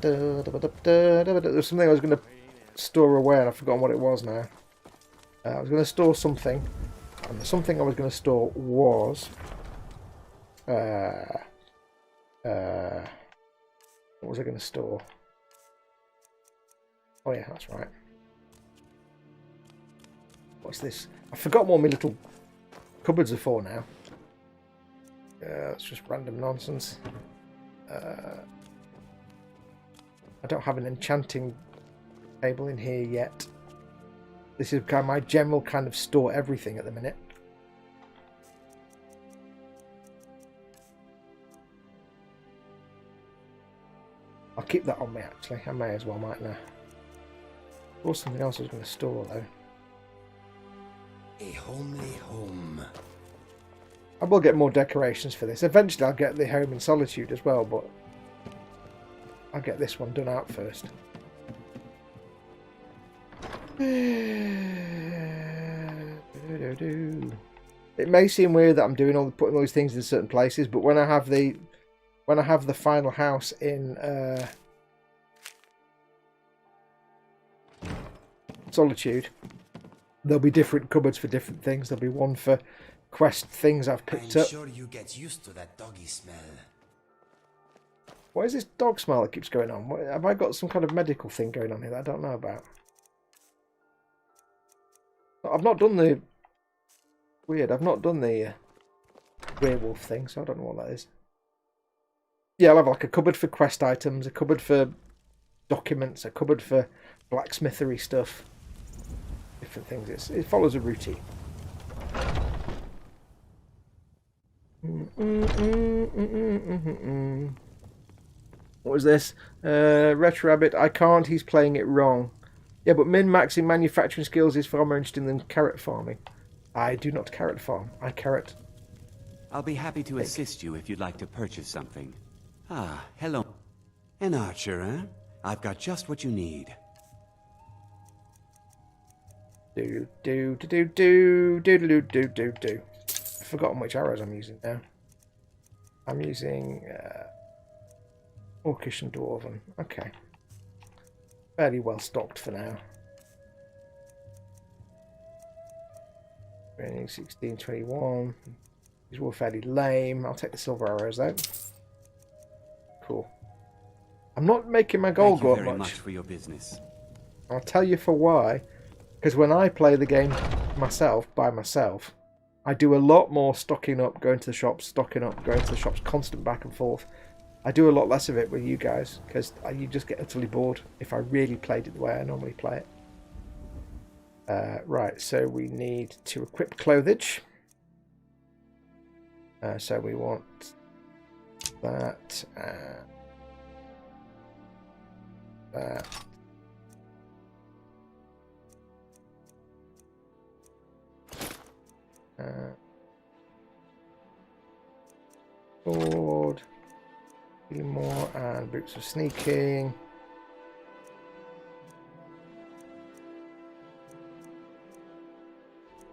There's something I was going to store away and I've forgotten what it was now. I was going to store something, and the something I was going to store was what was I going to store? Oh yeah, that's right. What's this? I forgot what my little cupboards are for now. It's just random nonsense. I don't have an enchanting table in here yet. This is kind of my general kind of store everything at the minute. I'll keep that on me actually. I may as well, mightn't I? Or something else I was going to store though. A homely home. I will get more decorations for this. Eventually I'll get the home in solitude as well, but I'll get this one done out first. It may seem weird that I'm doing putting all these things in certain places, but when I have the final house in solitude, There'll be different cupboards for different things. There'll be one for quest things I've picked up. Sure you get used to that doggy smell. What is this dog smell that keeps going on? Have I got some kind of medical thing going on here that I don't know about? I've not done the... Weird, I've not done the werewolf thing, so I don't know what that is. Yeah, I'll have like a cupboard for quest items, a cupboard for documents, a cupboard for blacksmithery stuff. Different things. It follows a routine. What was this? Retro Rabbit, I can't, he's playing it wrong. Yeah, but min-maxing manufacturing skills is far more interesting than carrot farming. I do not carrot farm. I carrot. I'll be happy to assist you if you'd like to purchase something. Ah, hello. An archer, eh? I've got just what you need. I've forgotten which arrows I'm using now. I'm using Orcish and Dwarven. Okay. Fairly well stocked for now. 16, 21. These were fairly lame. I'll take the silver arrows out. Cool. I'm not making my gold go up much. Thank you very much for your business. I'll tell you for why. Because when I play the game myself, by myself, I do a lot more stocking up, going to the shops, stocking up, going to the shops, constant back and forth. I do a lot less of it with you guys, because you just get utterly bored if I really played it the way I normally play it. Right, so we need to equip clothage. So we want that, that. Sword, healing more, and boots of sneaking.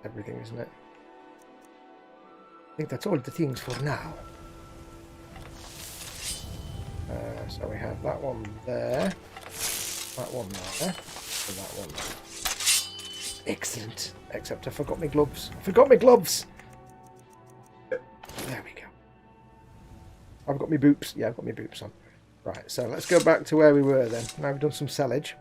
Everything, isn't it? I think that's all the things for now. So we have that one there, that one there, and that one there. Excellent. Except I forgot my gloves. I forgot my gloves! There we go. I've got my boots. Yeah, I've got my boots on. Right, so let's go back to where we were then. Now we've done some sellage.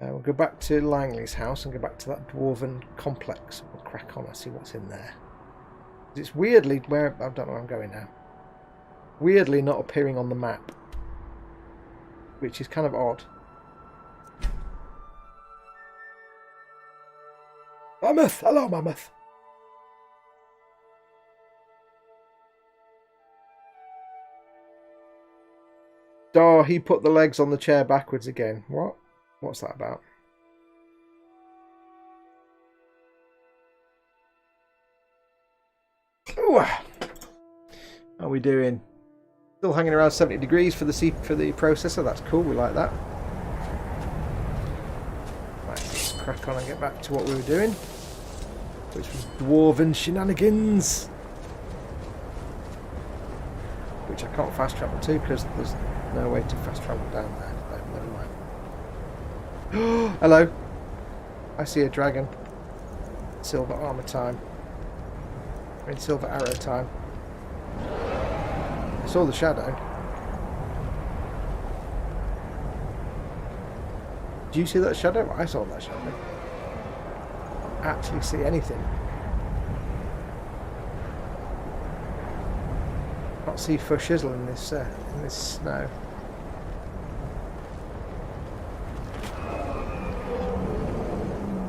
We'll go back to Langley's house and go back to that dwarven complex. We'll crack on and see what's in there. It's weirdly where... I don't know where I'm going now. Weirdly not appearing on the map. Which is kind of odd. Mammoth! Hello, Mammoth! Oh, he put the legs on the chair backwards again. What? What's that about? Ooh. How are we doing? Still hanging around 70 degrees for the processor. That's cool. We like that. Right, let's crack on and get back to what we were doing, which was dwarven shenanigans, which I can't fast travel to because there's no way to fast travel down there. No, never mind. Hello. I see a dragon. Silver armor time. I mean silver arrow time. I saw the shadow. Do you see that shadow? I saw that shadow. Actually see anything. Can't see for shizzle in this snow.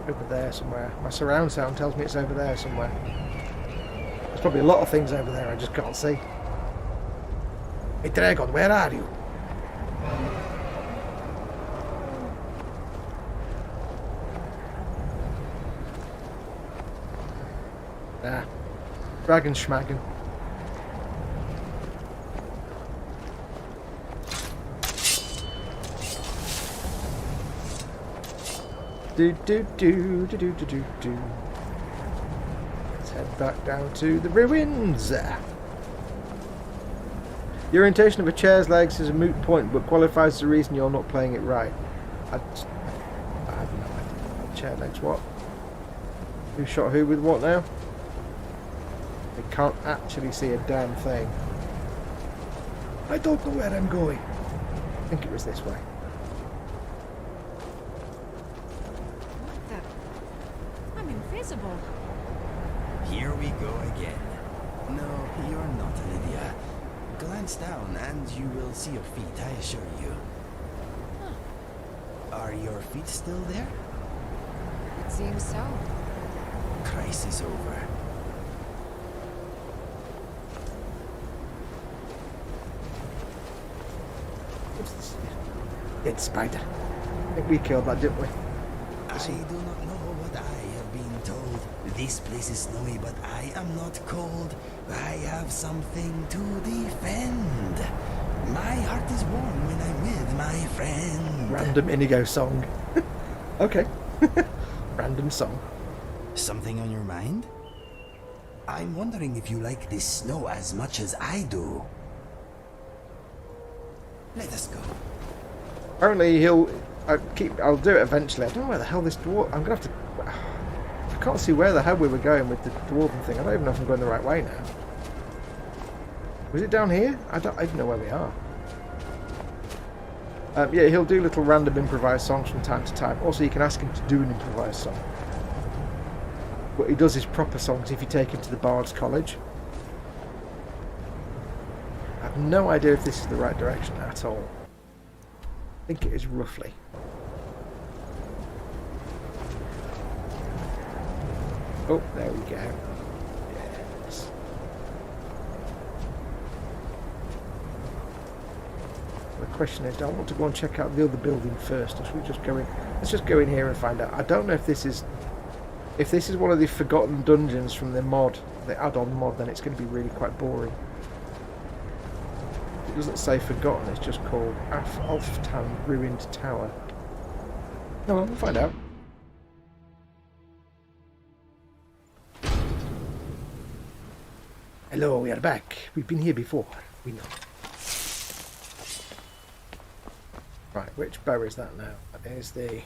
Over there somewhere. My surround sound tells me it's over there somewhere. There's probably a lot of things over there I just can't see. Hey dragon, where are you? Ah, dragon schmaggin. Do. Let's head back down to the ruins. The orientation of a chair's legs is a moot point, but qualifies as the reason you're not playing it right. I have no idea. chair legs. What? Who shot who with what now? I can't actually see a damn thing. I don't know where I'm going. I think it was this way. What the? I'm invisible. Here we go again. No, you're not, Olivia. Glance down and you will see your feet, I assure you. Are your feet still there? It seems so. Crisis over. What's this? Dead spider. I think we killed that, didn't we? I do not know what I have been told. This place is snowy, but I am not cold. I have something to defend. My heart is warm when I'm with my friend. Random Inigo song. Okay. Random song. Something on your mind? I'm wondering if you like this snow as much as I do. Let us go. Apparently I'll do it eventually. I don't know where the hell this dwarf... I'm going to have to... I can't see where the hell we were going with the dwarven thing. I don't even know if I'm going the right way now. Was it down here? I don't even know where we are. Yeah, he'll do little random improvised songs from time to time. Also, you can ask him to do an improvised song. But he does his proper songs if you take him to the Bard's College. I have no idea if this is the right direction at all. I think it is roughly. Oh, there we go. Yes. The question is, do I want to go and check out the other building first, or should we just go in? Let's just go in here and find out. I don't know if this is one of the forgotten dungeons from the mod, the add-on mod. Then it's going to be really quite boring. It doesn't say forgotten. It's just called Alftan Ruined Tower. No, we'll find out. Hello, we are back. We've been here before. We know. Right, which bow is that now? That is the...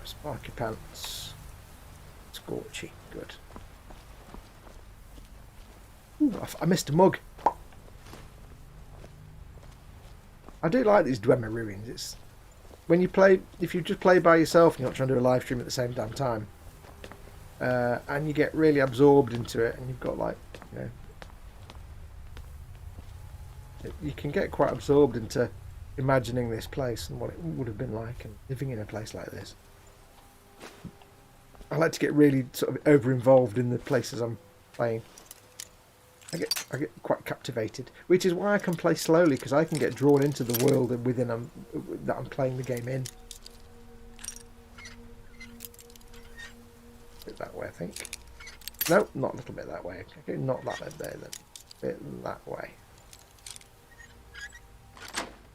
Sparky Pants. Scorchy. Good. Ooh, I missed a mug. I do like these Dwemer ruins. It's... When you play, if you just play by yourself and you're not trying to do a live stream at the same damn time, and you get really absorbed into it, and you've got like, you know, you can get quite absorbed into imagining this place and what it would have been like and living in a place like this. I like to get really sort of over involved in the places I'm playing. I get quite captivated, which is why I can play slowly, because I can get drawn into the world within that I'm playing the game in. A bit that way, I think. No, not a little bit that way. Okay, not that bit there then. A bit that way.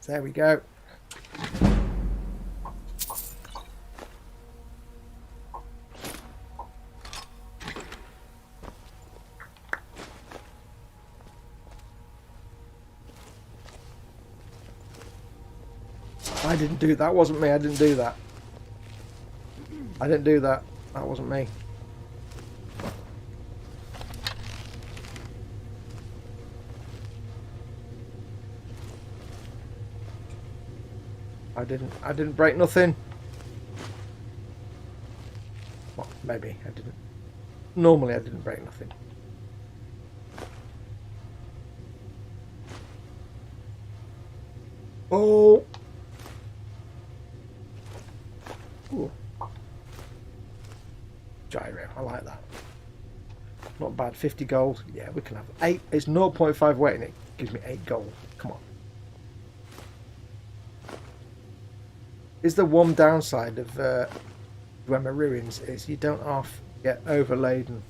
There we go. I didn't do that. Wasn't me. I didn't do that. I didn't do that. That wasn't me. I didn't break nothing. Well, maybe I didn't. Normally I didn't break nothing. Oh. Ooh. Gyro, I like that. Not bad. 50 gold. Yeah, we can have 8. It's 0.5 weight and it gives me 8 gold. Come on. Is the one downside of Dwemer Ruins is you don't half get overladen.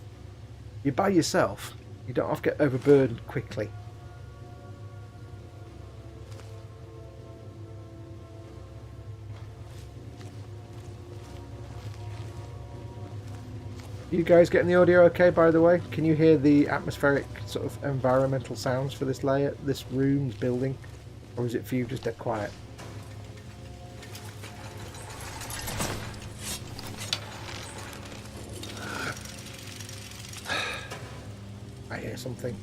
You're by yourself. You don't half get overburdened quickly. You guys getting the audio okay, by the way? Can you hear the atmospheric sort of environmental sounds for this layer, this room's building? Or is it for you just dead quiet? I hear something.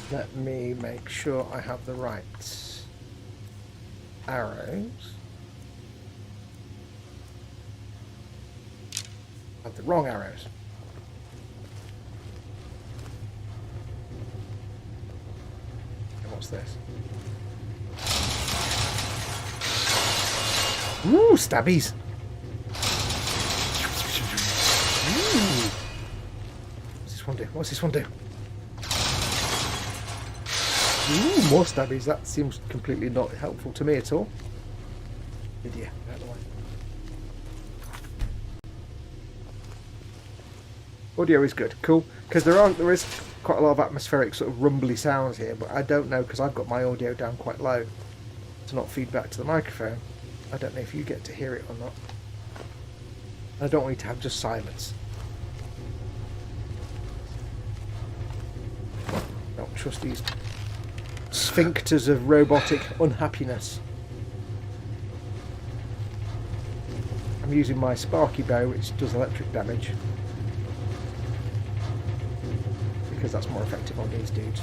Let me make sure I have the right arrows. I have the wrong arrows. And what's this? Ooh, stabbies! Ooh. What's this one do? What's this one do? Ooh, more stabbies. That seems completely not helpful to me at all. Lydia, out of the way. Audio is good, cool. Because there is quite a lot of atmospheric sort of rumbly sounds here, but I don't know because I've got my audio down quite low to not feed back to the microphone. I don't know if you get to hear it or not. I don't want you to have just silence. Don't trust these sphincters of robotic unhappiness. I'm using my sparky bow, which does electric damage, because that's more effective on these dudes.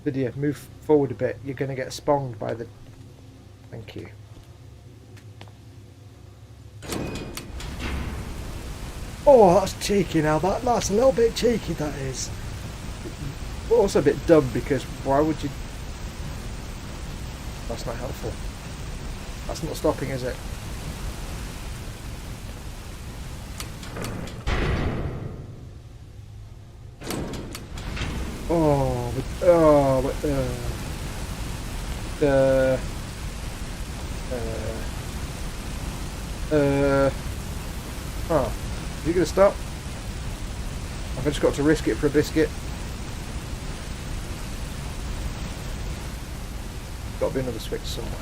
Lydia, move forward a bit. You're going to get sponged by the... Thank you. Oh, that's cheeky now. That's a little bit cheeky, that is. But also a bit dumb, because why would you... That's not helpful. That's not stopping, is it? Are you going to stop? I've just got to risk it for a biscuit. Got to be another switch somewhere.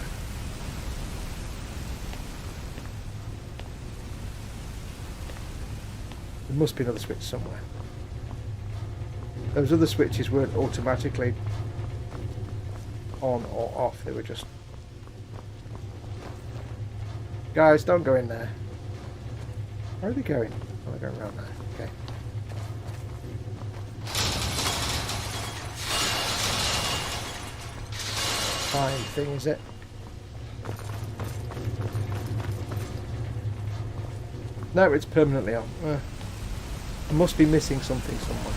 There must be another switch somewhere. Those other switches weren't automatically on or off, they were just... Guys, don't go in there. Where are they going? Oh, they're going around there. Okay. Fine thing, is it? No, it's permanently on. I must be missing something somewhere.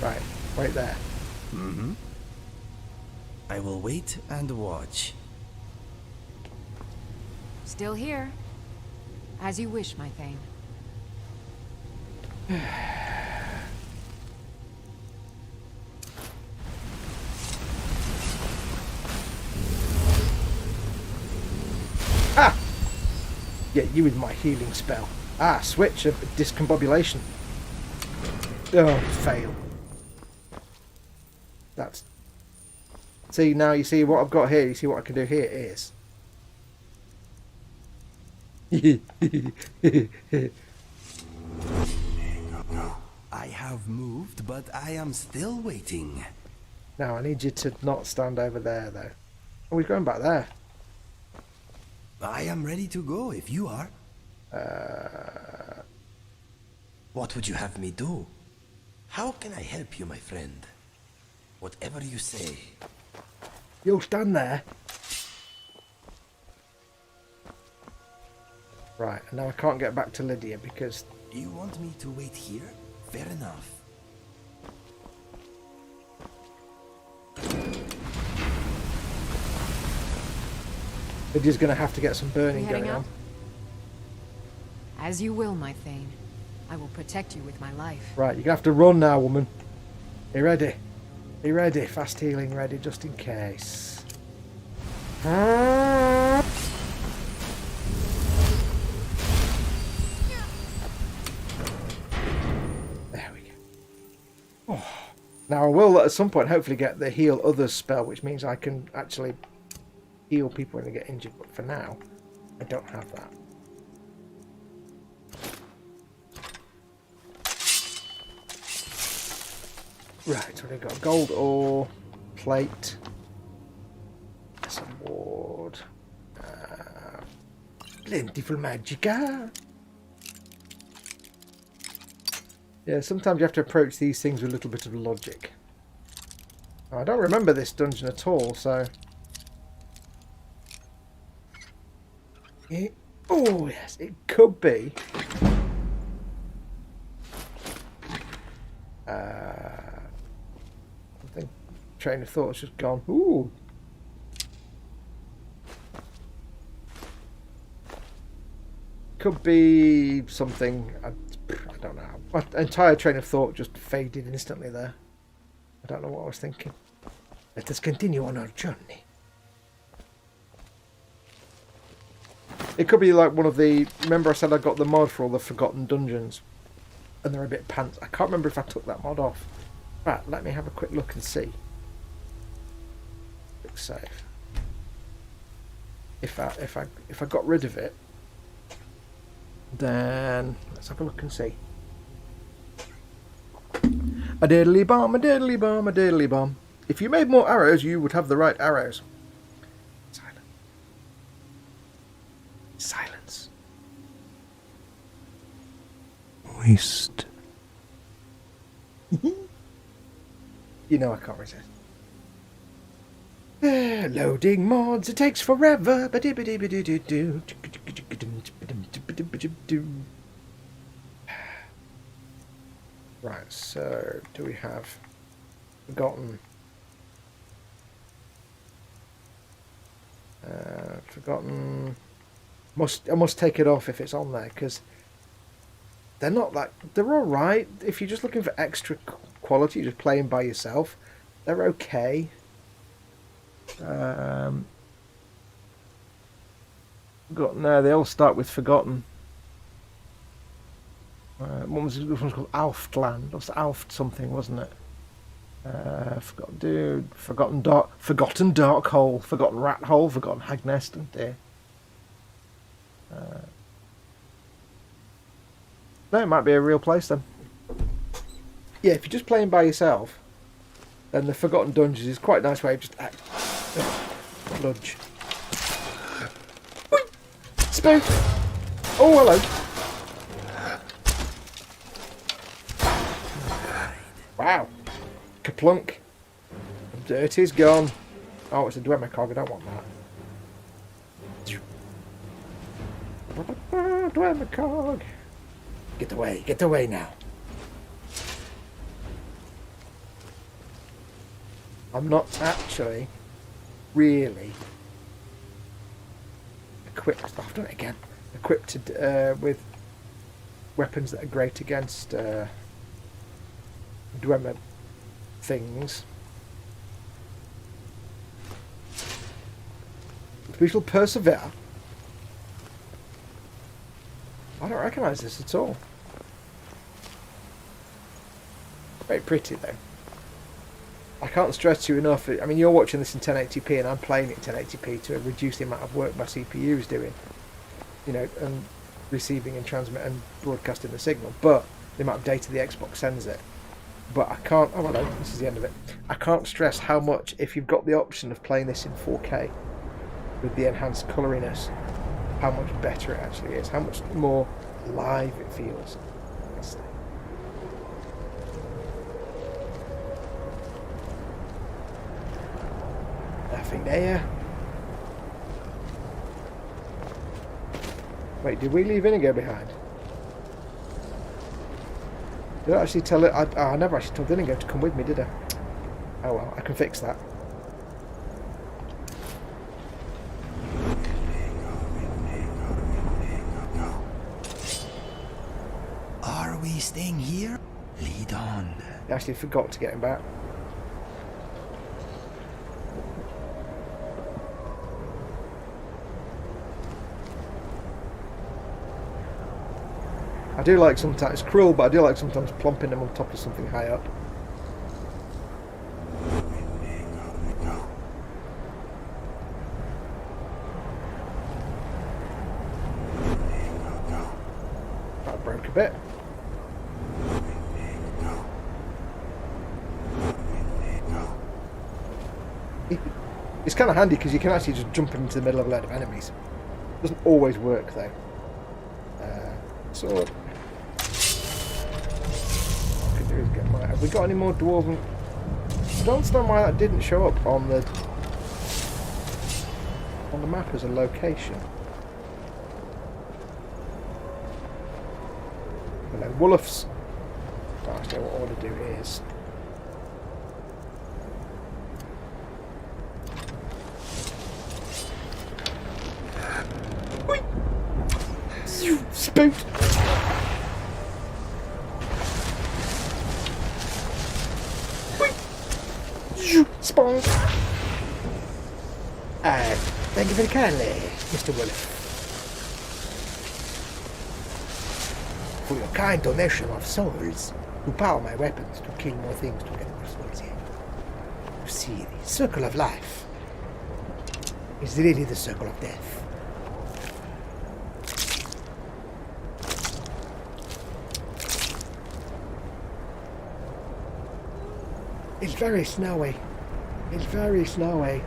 Right, wait there. Mm-hmm. I will wait and watch. Still here. As you wish, my Thane. Ah! Yeah, you with my healing spell. Ah, switch of discombobulation. Oh, fail. That's... See, now you see what I've got here. You see what I can do here is... I have moved, but I am still waiting. Now, I need you to not stand over there, though. Oh, we're going back there. I am ready to go if you are. What would you have me do? How can I help you, my friend? Whatever you say. You'll stand there. Right, and now I can't get back to Lydia because... You want me to wait here? Fair enough. We're just going to have to get some burning Heading going out? on. As you will, my Thane. I will protect you with my life. Right, you're going to have to run now, woman. Are you ready? Are you ready? Fast healing ready, just in case. There we go. Oh. Now I will at some point hopefully get the heal others spell, which means I can actually heal people when they get injured, but for now I don't have that. Right, so we've got gold ore, plate, some ward, plentiful magicka. Yeah, sometimes you have to approach these things with a little bit of logic. Oh, I don't remember this dungeon at all, so... Oh, yes, it could be. I think train of thought's just gone. Ooh. Could be something. I don't know. My entire train of thought just faded instantly there. I don't know what I was thinking. Let us continue on our journey. It could be like one of the... Remember I said I got the mod for all the Forgotten Dungeons? And they're a bit pants. I can't remember if I took that mod off. Right, let me have a quick look and see. Quick save. If I got rid of it, then let's have a look and see. A diddly bomb, a diddly bomb, a diddly bomb. If you made more arrows, you would have the right arrows. Silence. Silence. Moist. You know I can't resist. Loading mods, it takes forever. Right, so do we have Forgotten? Forgotten. I must take it off if it's on there, because they're not that. They're all right if you're just looking for extra quality, just playing by yourself. They're okay. Forgotten. No, they all start with Forgotten. This one's called Alftland. What's Alft something, wasn't it? Forgotten Dude, Forgotten Dark Hole, Forgotten Rat Hole, Forgotten Hag Nest, and dear. No, it might be a real place then. Yeah, if you're just playing by yourself, then the Forgotten Dungeons is quite a nice way of just act. Bludge. Spook! Oh, hello. Wow. Kaplunk. Dirty's gone. Oh, it's a Dwemercog. I don't want that. Dwemercog. Get away now. I'm not actually really equipped. Oh, I've done it again. Equipped with weapons that are great against Dwemer things. We shall persevere. I don't recognise this at all. Very pretty though. I can't stress to you enough. I mean, you're watching this in 1080p and I'm playing it in 1080p to reduce the amount of work my CPU is doing. You know, and receiving and transmitting and broadcasting the signal. But the amount of data the Xbox sends it. But I can't... Oh, hello. This is the end of it. I can't stress how much, if you've got the option of playing this in 4K with the enhanced coloriness, how much better it actually is. How much more live it feels. Nothing there. Wait, did we leave Inigo behind? Did I actually tell it? I never actually told Dillinger to come with me, did I? Oh well, I can fix that. Are we staying here? Lead on. I actually forgot to get him back. I do like sometimes, it's cruel, but I do like sometimes plomping them on top of something high up. That broke a bit. It's kind of handy because you can actually just jump into the middle of a load of enemies. Doesn't always work though. Sword. What I could do is get my. Have we got any more dwarven? I don't understand why that didn't show up on the map as a location. Hello, wolves. Actually, what I want to do is. Spoot! Spawn! Thank you very kindly, Mr. Wolf, for your kind donation of souls to power my weapons to kill more things to get more souls in. You see, the circle of life is really the circle of death. It's very snowy. It's very snowy.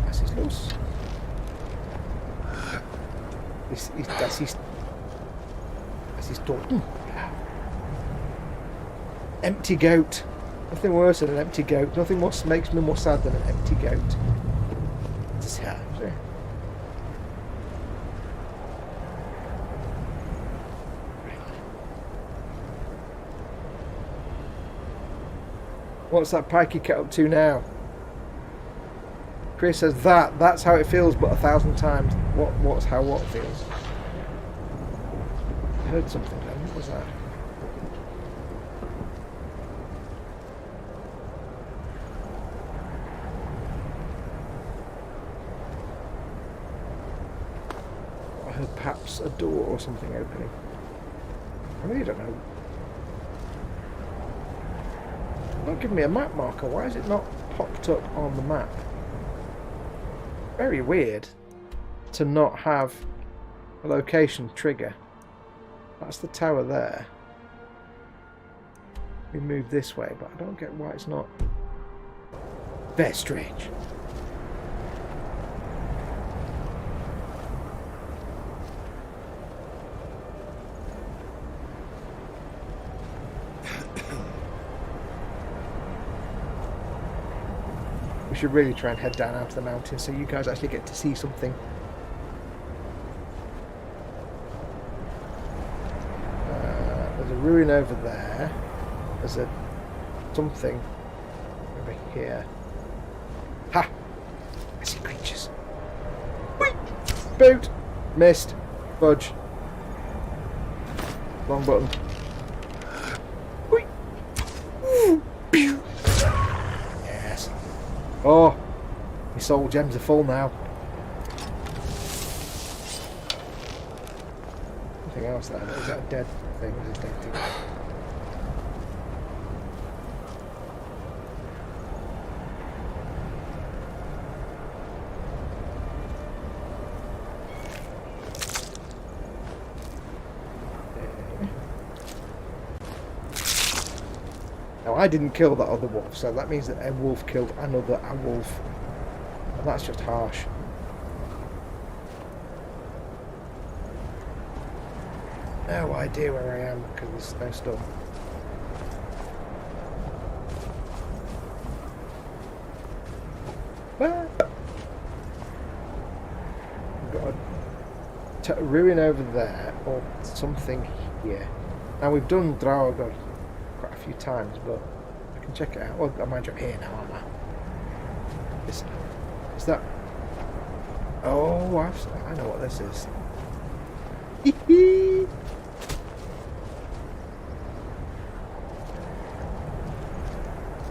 Das ist los. Das ist tot. Empty goat. Nothing worse than an empty goat. Nothing more makes me more sad than an empty goat. It's sad. What's that pikey get up to now? Chris says that's how it feels, but 1,000 times. What's how what feels? I heard something then. What was that? I heard perhaps a door or something opening. I really don't know. Not giving me a map marker. Why is it not popped up on the map? Very weird to not have a location trigger. That's the tower there. We move this way, but I don't get why it's not. Very strange. We should really try and head down out of the mountain so you guys actually get to see something. There's a ruin over there. There's a something over here. Ha! I see creatures. Whee! Boot! Missed. Fudge. Wrong button. Whee! Ooh! Pew! Yes. Oh! My soul gems are full now. Anything else there? Is that a dead thing? Is it a dead thing? Now I didn't kill that other wolf, so that means that a wolf killed another wolf. And that's just harsh. No idea where I am because there's snowstorm. I've got a a ruin over there or something here. Now we've done Draugr quite a few times, but I can check it out. Well, I'm mind you, I'm here now, aren't I? Is that... Oh, I know what this is.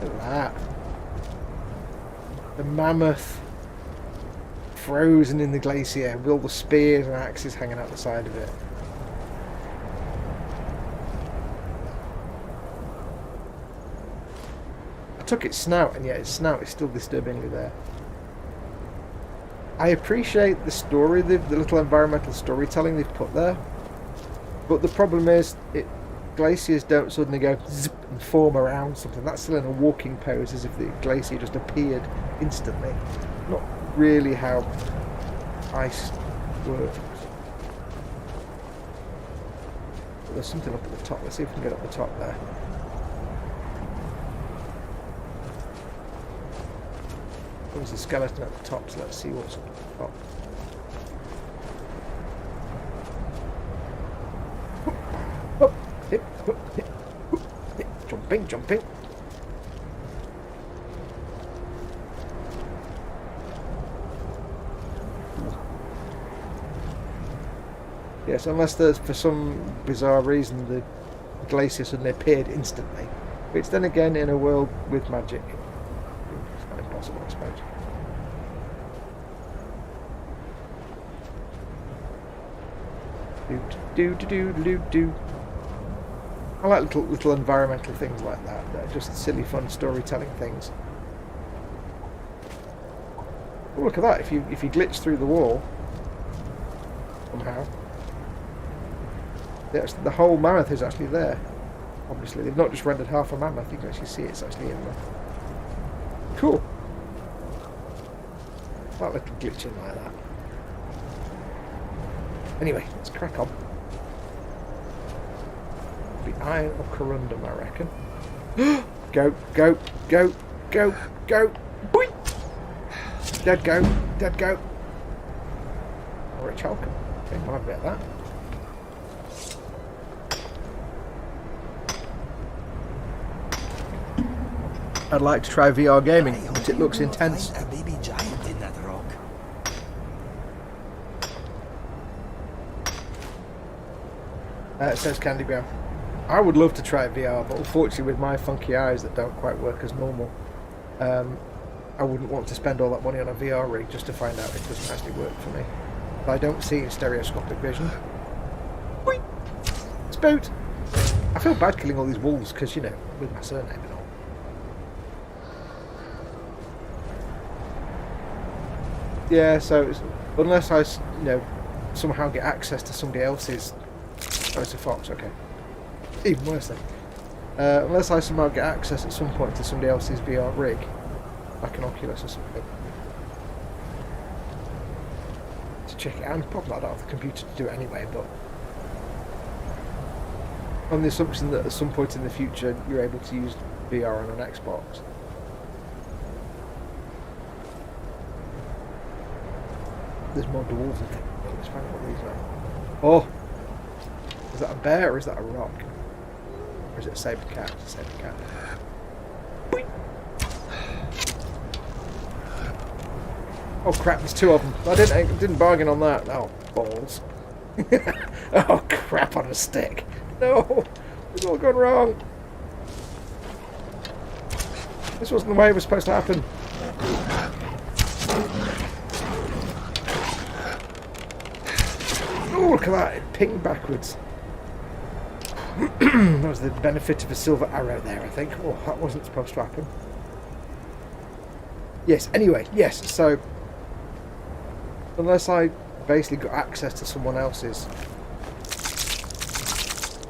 Look at that. The mammoth frozen in the glacier with all the spears and axes hanging out the side of it. I took its snout, and yet its snout is still disturbingly there. I appreciate the story, the little environmental storytelling they've put there, but the problem is glaciers don't suddenly go zip and form around something. That's still in a walking pose, as if the glacier just appeared instantly. Not really how ice works. But there's something up at the top. Let's see if we can get up the top there. There's a skeleton at the top, so let's see what's up at the top. Jumping. Yes, unless there's, for some bizarre reason, the glacier suddenly appeared instantly. Which then again, in a world with magic, it's not impossible, I suppose. Do. I like little environmental things like that. They're just silly, fun storytelling things. Oh, look at that! If you glitch through the wall somehow, the whole mammoth is actually there. Obviously, they've not just rendered half a mammoth. You can actually see it's actually in there. Cool. I like little glitching like that. Anyway, let's crack on. The Iron of Corundum, I reckon. Go. Boing! Dead go. Or a chalk. Okay, might have a bit of that. I'd like to try VR gaming, but it looks intense. A baby giant in that rock. It says Candygram. I would love to try VR, but unfortunately with my funky eyes that don't quite work as normal, I wouldn't want to spend all that money on a VR rig just to find out it doesn't actually work for me. But I don't see in stereoscopic vision. Whee! Spoot! I feel bad killing all these wolves because, you know, with my surname and all. Yeah, so it's, unless I, you know, somehow get access to somebody else's... Oh, it's a fox, okay. Even worse then. Unless I somehow get access at some point to somebody else's VR rig, like an Oculus or something, to check it out. And probably I don't have the computer to do it anyway, but on the assumption that at some point in the future you're able to use VR on an Xbox. There's more dwarves, I think. Let's find out what these are. Oh! Is that a bear or is that a rock? Or is it a saber cat? It's a saber cat. Boing. Oh crap, there's two of them. I didn't bargain on that. Oh, balls. Oh crap on a stick. No! It's all gone wrong. This wasn't the way it was supposed to happen. Oh, look at that. It pinged backwards. That was the benefit of a silver arrow there, I think. Oh, that wasn't supposed to happen. Yes, anyway, yes, so unless I basically got access to someone else's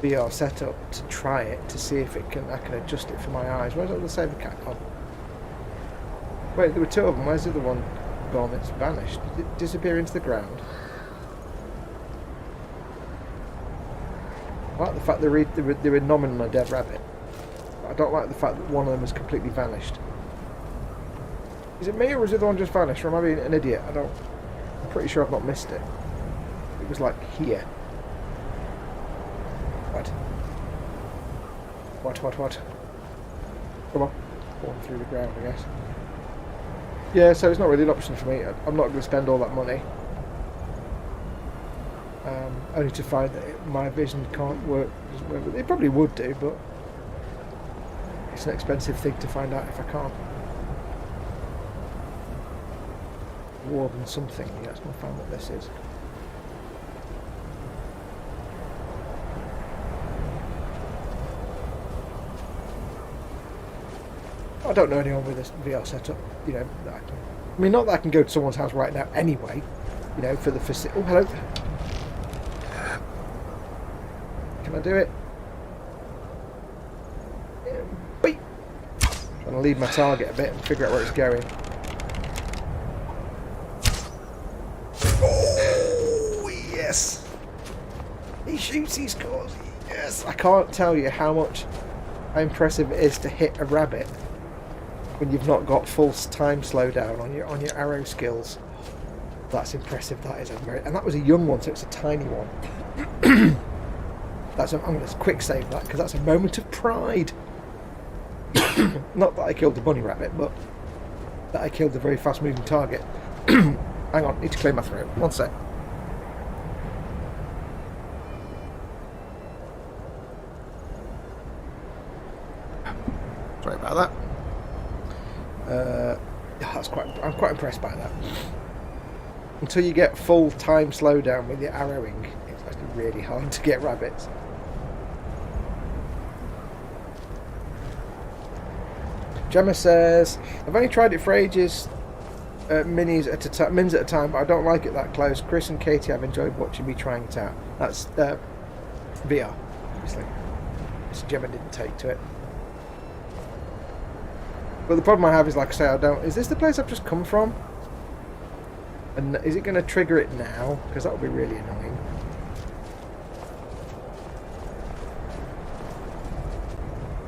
VR setup to try it, to see if I can adjust it for my eyes. Where's the saber cat gone? Wait, there were two of them. Where's the other one gone? It's vanished. Did it disappear into the ground? I like the fact they were nominal a dead rabbit. But I don't like the fact that one of them has completely vanished. Is it me or is the other one just vanished? Or am I being an idiot? I'm pretty sure I've not missed it. it was like here. What? What? Come on. Falling through the ground, I guess. Yeah, so it's not really an option for me. I'm not going to spend all that money. Only to find that my vision can't work. It probably would do, but it's an expensive thing to find out if I can't. More than something. Yeah, let's find what this is. I don't know anyone with this VR setup, you know. I mean, not that I can go to someone's house right now anyway, you know, for the facility. Oh, hello. Can I do it? Wait. I'm going to leave my target a bit and figure out where it's going. Oh, yes. He shoots, he scores. Yes. I can't tell you how impressive it is to hit a rabbit when you've not got full time slowdown on your arrow skills. That's impressive. That is and that was a young one, so it's a tiny one. I'm going to quick save that because that's a moment of pride. Not that I killed the bunny rabbit, but that I killed a very fast moving target. Hang on, need to clear my throat. One sec. Sorry about that. I'm quite impressed by that. Until you get full time slowdown with your arrowing, it's actually really hard to get rabbits. Gemma says, I've only tried it for ages, minis at a time, but I don't like it that close. Chris and Katie have enjoyed watching me trying it out. That's VR, obviously. So Gemma didn't take to it. But the problem I have is, like I say, is this the place I've just come from? And is it going to trigger it now? Because that would be really annoying.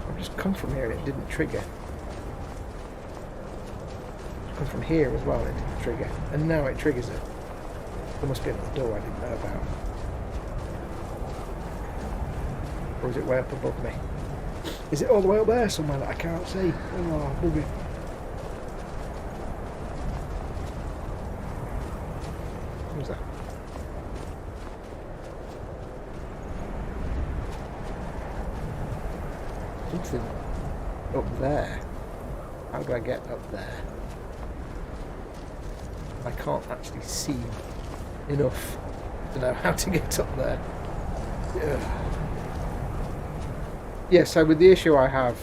I've just come from here and it didn't trigger. Come from here as well and it didn't trigger. And now it triggers it. There must be another door I didn't know about. Or is it way up above me? Is it all the way up there somewhere that I can't see? Oh, bugger. Who's that? Something up there. How do I get up there? I can't actually see enough to know how to get up there. Ugh. Yeah, so with the issue I have,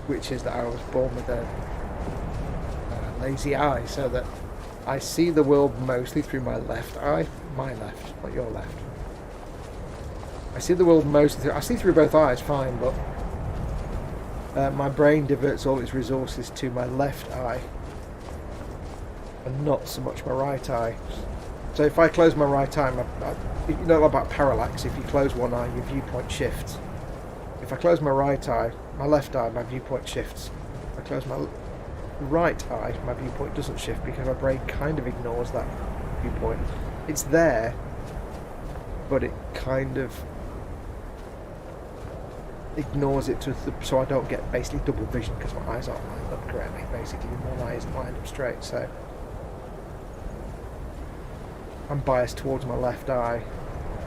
which is that I was born with a lazy eye, so that I see the world mostly through my left eye. My left, not your left. I see the world mostly through... I see through both eyes fine, but my brain diverts all its resources to my left eye and not so much my right eye. So if I close my right eye, you know about parallax, if you close one eye, your viewpoint shifts. If I close my right eye, my left eye, my viewpoint shifts. If I close my right eye, my viewpoint doesn't shift because my brain kind of ignores that viewpoint. It's there, but it kind of ignores it so I don't get basically double vision because my eyes aren't lined up correctly. Basically, one eye isn't lined up straight, so I'm biased towards my left eye.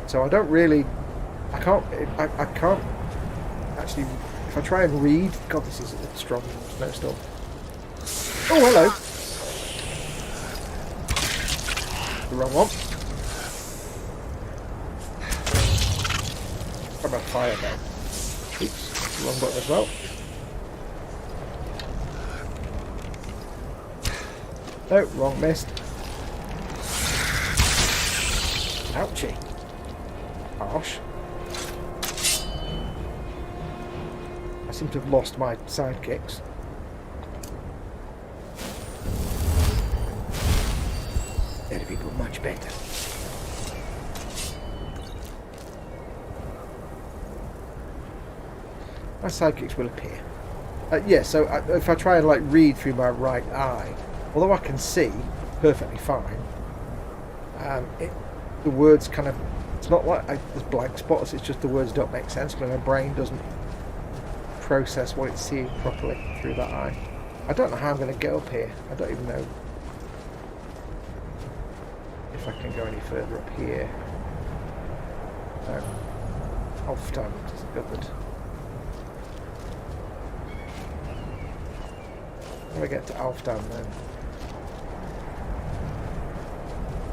So I don't really... I can't actually... If I try and read... God, this is a strong snowstorm. Oh, hello! The wrong one. How about fire now? Oops, wrong button as well. No, wrong missed. Ouchie. Harsh. I seem to have lost my sidekicks. They'd be much better. My sidekicks will appear. Yeah, so if I try and like read through my right eye, although I can see, perfectly fine. The words kind of, it's not like there's blank spots, it's just the words don't make sense, but my brain doesn't process what it's seeing properly through that eye. I don't know how I'm going to get up here. I don't even know if I can go any further up here. No. Halfdan is covered. How do I get to Halfdan then?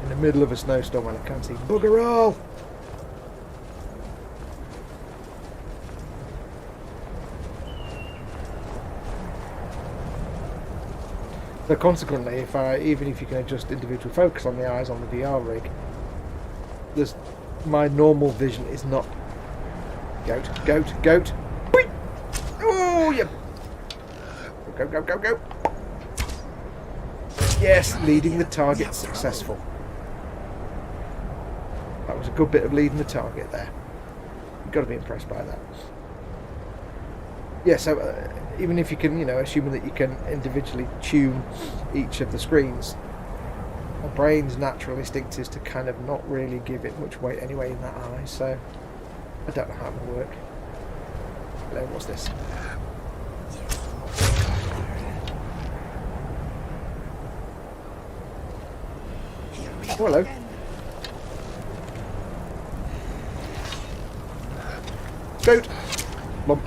In the middle of a snowstorm and I can't see bugger all! So consequently, even if you can adjust individual focus on the eyes on the VR rig, my normal vision is not goat. Whee! Oh yeah! Go! Yes, leading the target successful. That was a good bit of leading the target there. You've got to be impressed by that. Yeah, so even if you can, assuming that you can individually tune each of the screens, my brain's natural instinct is to kind of not really give it much weight anyway in that eye, so I don't know how it will work. Hello, what's this? Oh, hello. Goat! Lump.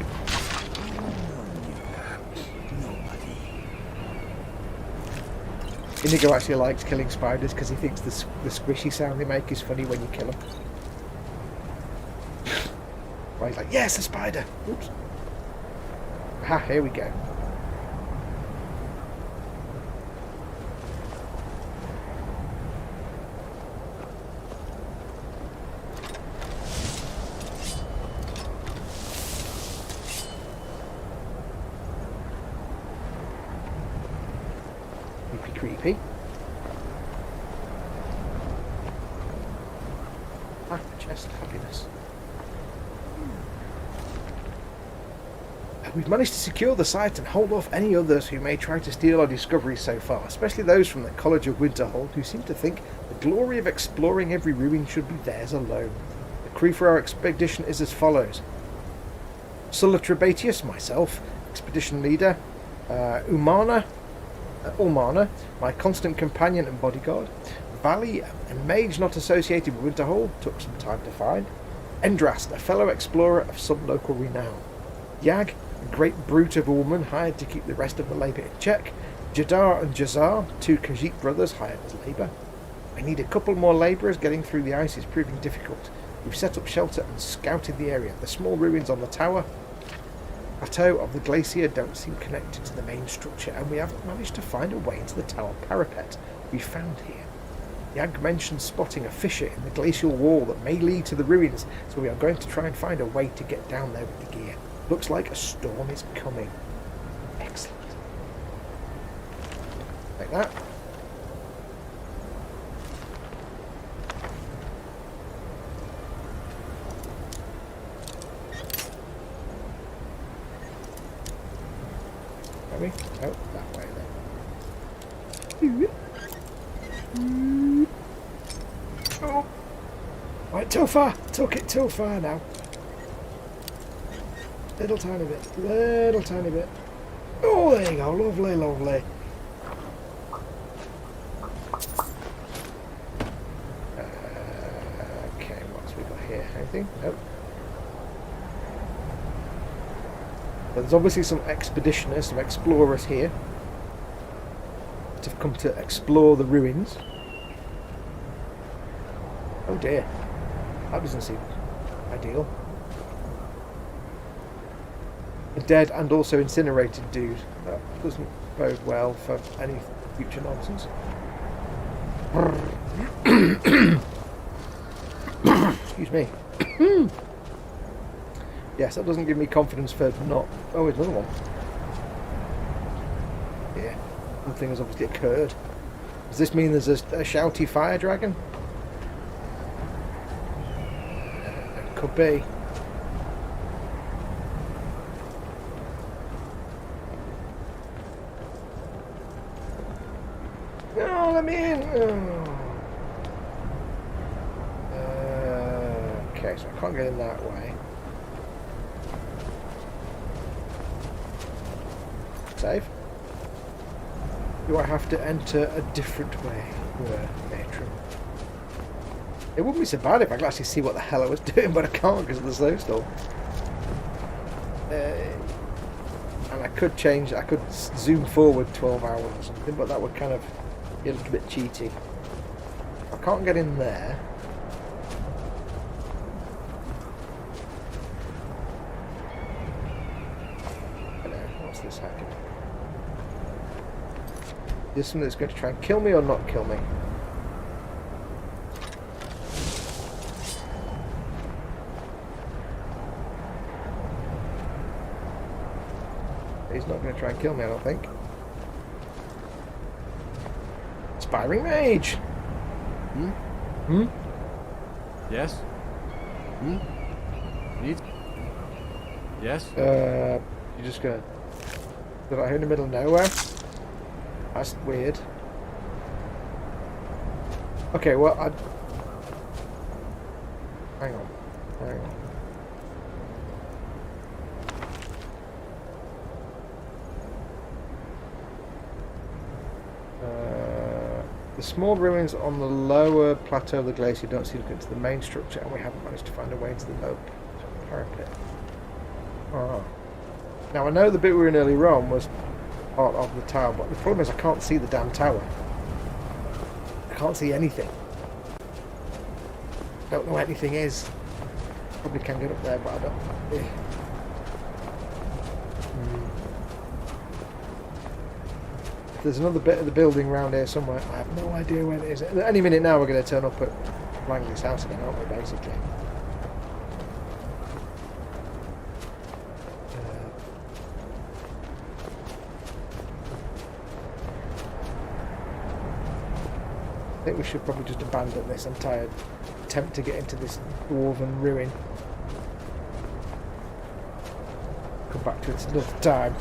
Inigo actually likes killing spiders because he thinks the squishy sound they make is funny when you kill them. Well, he's like, yes, a spider! Oops. Ha, here we go. Creepy. Ah, chest, fabulous. We've managed to secure the site and hold off any others who may try to steal our discoveries so far, especially those from the College of Winterhold who seem to think the glory of exploring every ruin should be theirs alone. The crew for our expedition is as follows. Sulla Trebatius, myself, expedition leader, Ulmana, my constant companion and bodyguard. Valley, a mage not associated with Winterhold, took some time to find. Endrast, a fellow explorer of some local renown. Yag, a great brute of a woman hired to keep the rest of the labour in check. Jadar and Jazar, two Khajiit brothers hired as labour. I need a couple more labourers. Getting through the ice is proving difficult. We've set up shelter and scouted the area. The small ruins on the tower plateau of the glacier don't seem connected to the main structure, and we haven't managed to find a way into the tower parapet we found here. Yag mentioned spotting a fissure in the glacial wall that may lead to the ruins, so we are going to try and find a way to get down there with the gear. Looks like a storm is coming. Excellent. Like that. Oh, that way then. Oh! Right, too far! Took it too far now. Little tiny bit. Oh, there you go. Lovely, lovely. Okay, what's we got here? Anything? Nope. There's obviously some expeditioners, some explorers here that have come to explore the ruins. Oh dear, that doesn't seem ideal. A dead and also incinerated dude. That doesn't bode well for any future nonsense. Excuse me. Yes, that doesn't give me confidence for not... Oh, there's another one. Yeah, something has obviously occurred. Does this mean there's a shouty fire dragon? It could be. on, let me in! Oh. Okay, so I can't get in that way. Save. Do I have to enter a different way? Matron. It wouldn't be so bad if I could actually see what the hell I was doing, but I can't because of the snowstorm. And I could change, I could zoom forward 12 hours or something, but that would kind of be a little bit cheaty. I can't get in there. Hello, what's this happening? Is this something that's going to try and kill me or not kill me? He's not going to try and kill me, I don't think. Aspiring Mage! Hmm? Hmm? Yes? Hmm? Need? Yes? You're just going to... Is that here in the middle of nowhere? That's weird. Okay, well, hang on. Hang on. The small ruins on the lower plateau of the glacier don't seem to get to the main structure, and we haven't managed to find a way into the low parapet. Oh. Now, I know the bit we were in earlier on was part of the tower, but the problem is I can't see the damn tower. I can't see anything. Don't know where anything is. Probably can get up there, but I don't. There's another bit of the building around here somewhere. I have no idea where it is. Any minute now we're going to turn up at Langley's house again, aren't we, basically? I think we should probably just abandon this entire attempt to get into this dwarven ruin. Come back to it another time.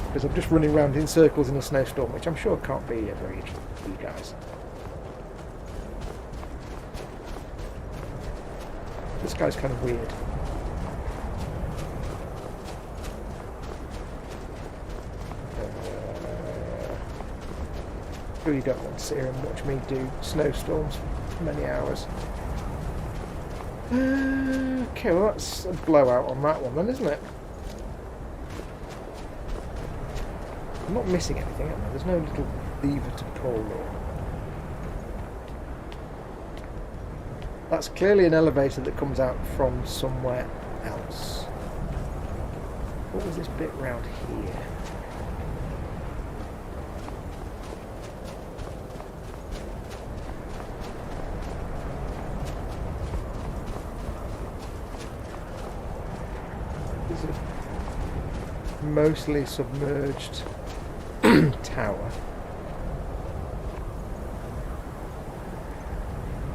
Because I'm just running around in circles in a snowstorm, which I'm sure can't be very interesting for you guys. This guy's kind of weird. Sure you don't want to sit here and watch me do snowstorms for many hours. Okay, well that's a blowout on that one then, isn't it? I'm not missing anything, am I? There's no little lever to pull or... That's clearly an elevator that comes out from somewhere else. What was this bit round here? This is a mostly submerged tower.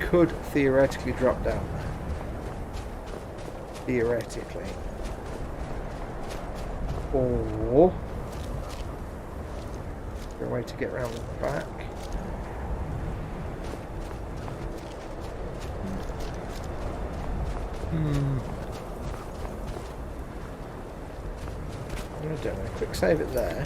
Could theoretically drop down there. Theoretically. Or is there a way to get around the back? I don't know. Quick save it there.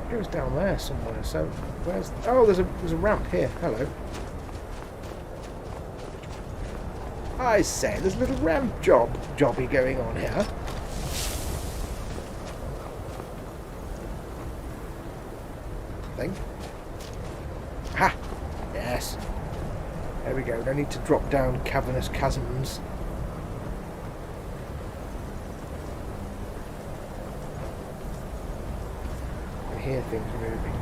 It goes down there somewhere. So where's? Oh, there's a ramp here. Hello. I say, there's a little ramp jobby going on here. Thing. Ha! Yes. There we go. No need to drop down cavernous chasms. I hear things moving.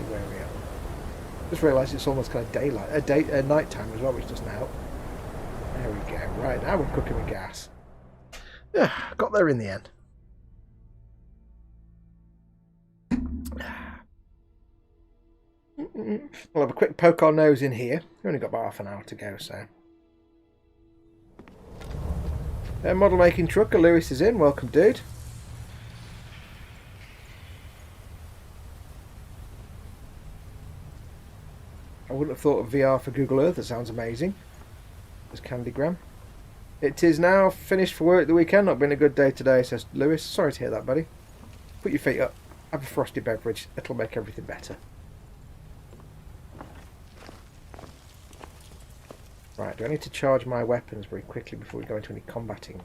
Where we are. Just realised it's almost kind of daylight, night time as well, which doesn't help. There we go. Right, now we're cooking with gas. Got there in the end. We'll have a quick poke our nose in here. We've only got about half an hour to go, so. Model making trucker, Lewis is in. Welcome, dude. I wouldn't have thought of VR for Google Earth. That sounds amazing. There's Candygram. It is now finished for work the weekend. Not been a good day today, says Lewis. Sorry to hear that, buddy. Put your feet up. Have a frosty beverage. It'll make everything better. Right, do I need to charge my weapons very quickly before we go into any combating?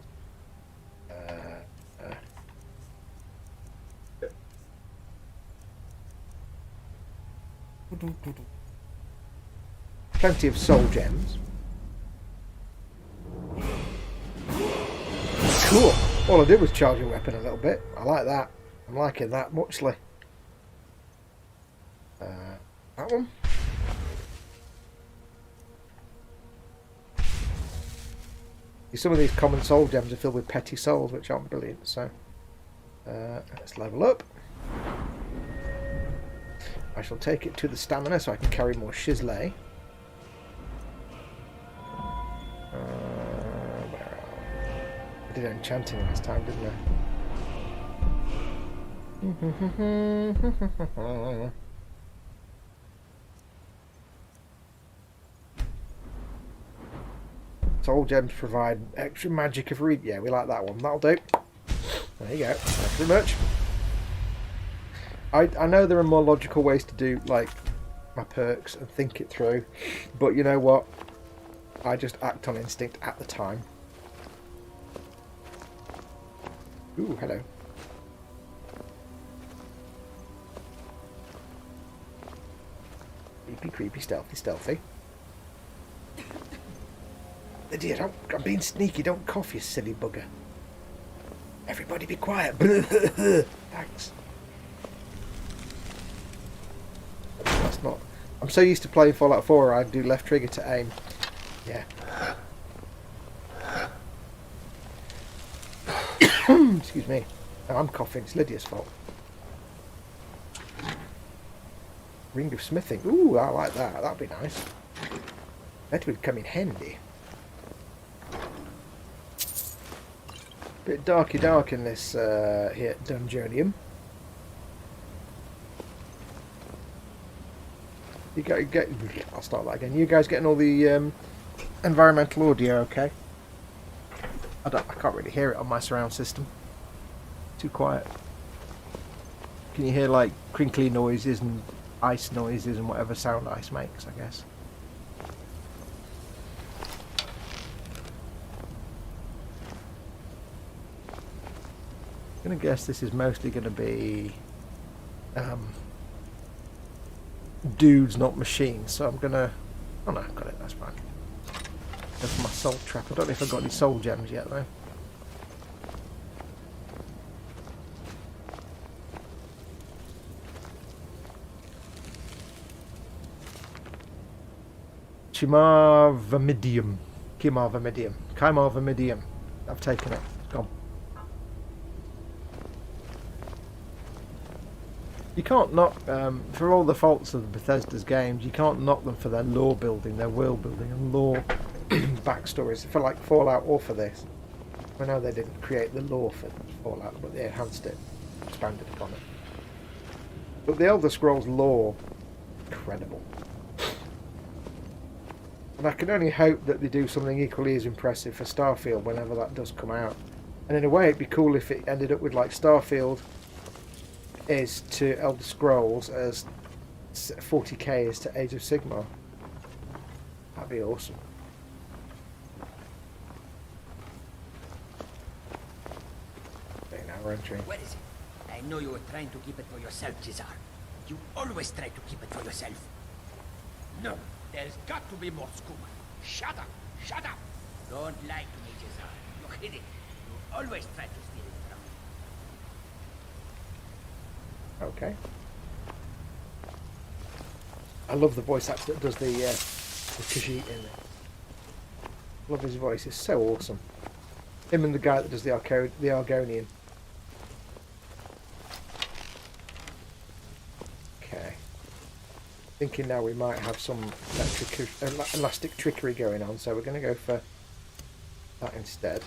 Plenty of soul gems. Cool. All I did was charge a weapon a little bit. I like that. I'm liking that muchly. That one. Some of these common soul gems are filled with petty souls, which aren't brilliant. So let's level up. I shall take it to the stamina so I can carry more shisley. I did enchanting last time, didn't I? Soul gems provide extra magic of read. Yeah, we like that one. That'll do. There you go. Thanks very much. I know there are more logical ways to do like my perks and think it through, but you know what? I just act on instinct at the time. Ooh, hello. Creepy, creepy, stealthy, stealthy. Lydia, I'm being sneaky. Don't cough, you silly bugger. Everybody be quiet. Thanks. That's not... I'm so used to playing Fallout 4, I do left trigger to aim. Yeah. Excuse me. No, I'm coughing. It's Lydia's fault. Ring of smithing. Ooh, I like that. That'd be nice. That would come in handy. Bit dark in this here Dungeonium. You get. I'll start that again. You guys getting all the environmental audio? Okay. I can't really hear it on my surround system. Too quiet. Can you hear like crinkly noises and ice noises and whatever sound ice makes? I guess. I'm gonna guess this is mostly gonna be dudes, not machines. So I'm gonna. Oh no, I've got it. That's fine. Go for my soul trap. I don't know if I've got any soul gems yet though. Chimarvamidium. Chimarvamidium. I've taken it. It's gone. You can't knock, for all the faults of Bethesda's games, you can't knock them for their lore building, their world building and lore backstories, for like Fallout or for this. I know they didn't create the lore for Fallout, but they enhanced it, expanded upon it. But the Elder Scrolls lore, incredible. And I can only hope that they do something equally as impressive for Starfield whenever that does come out. And in a way it'd be cool if it ended up with like Starfield is to Elder Scrolls as 40k is to Age of Sigmar. That'd be awesome. Okay, now we're entering. Where is it? I know you were trying to keep it for yourself, Jizar. You always try to keep it for yourself. No, there's got to be more skooma. Shut up! Shut up! Don't lie to me, Jizar. You're hidden. You always try to steal it from me. Okay. I love the voice actor that does the Khajiit in it. Love his voice. It's so awesome. Him and the guy that does the Argonian. Okay. thinking now we might have some elastic trickery going on, so we're going to go for that instead.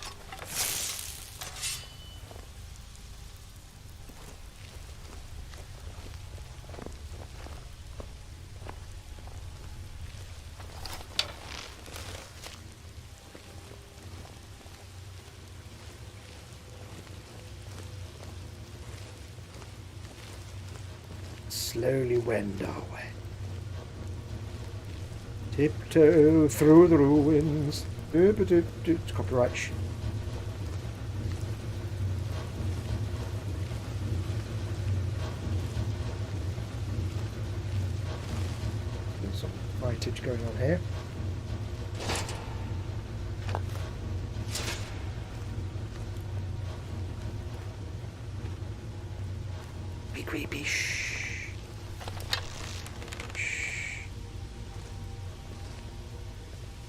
Slowly wend our way. Tiptoe through the ruins. It's copyright. There's some writage going on here. Be creepy. Shh.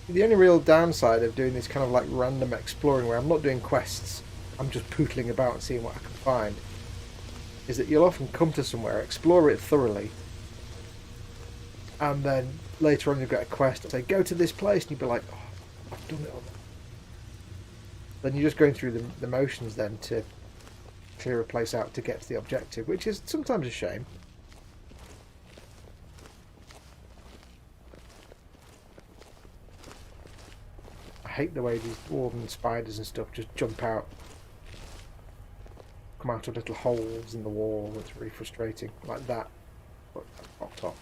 The only real downside of doing this kind of like random exploring where I'm not doing quests, I'm just pootling about and seeing what I can find, is that you'll often come to somewhere, explore it thoroughly, and then later on you'll get a quest and say, go to this place, and you'll be like, oh, I've done it all. Then you're just going through the motions then to clear a place out to get to the objective, which is sometimes a shame. I hate the way these dwarven spiders and stuff just jump out, come out of little holes in the wall. It's really frustrating, like that. But that popped off.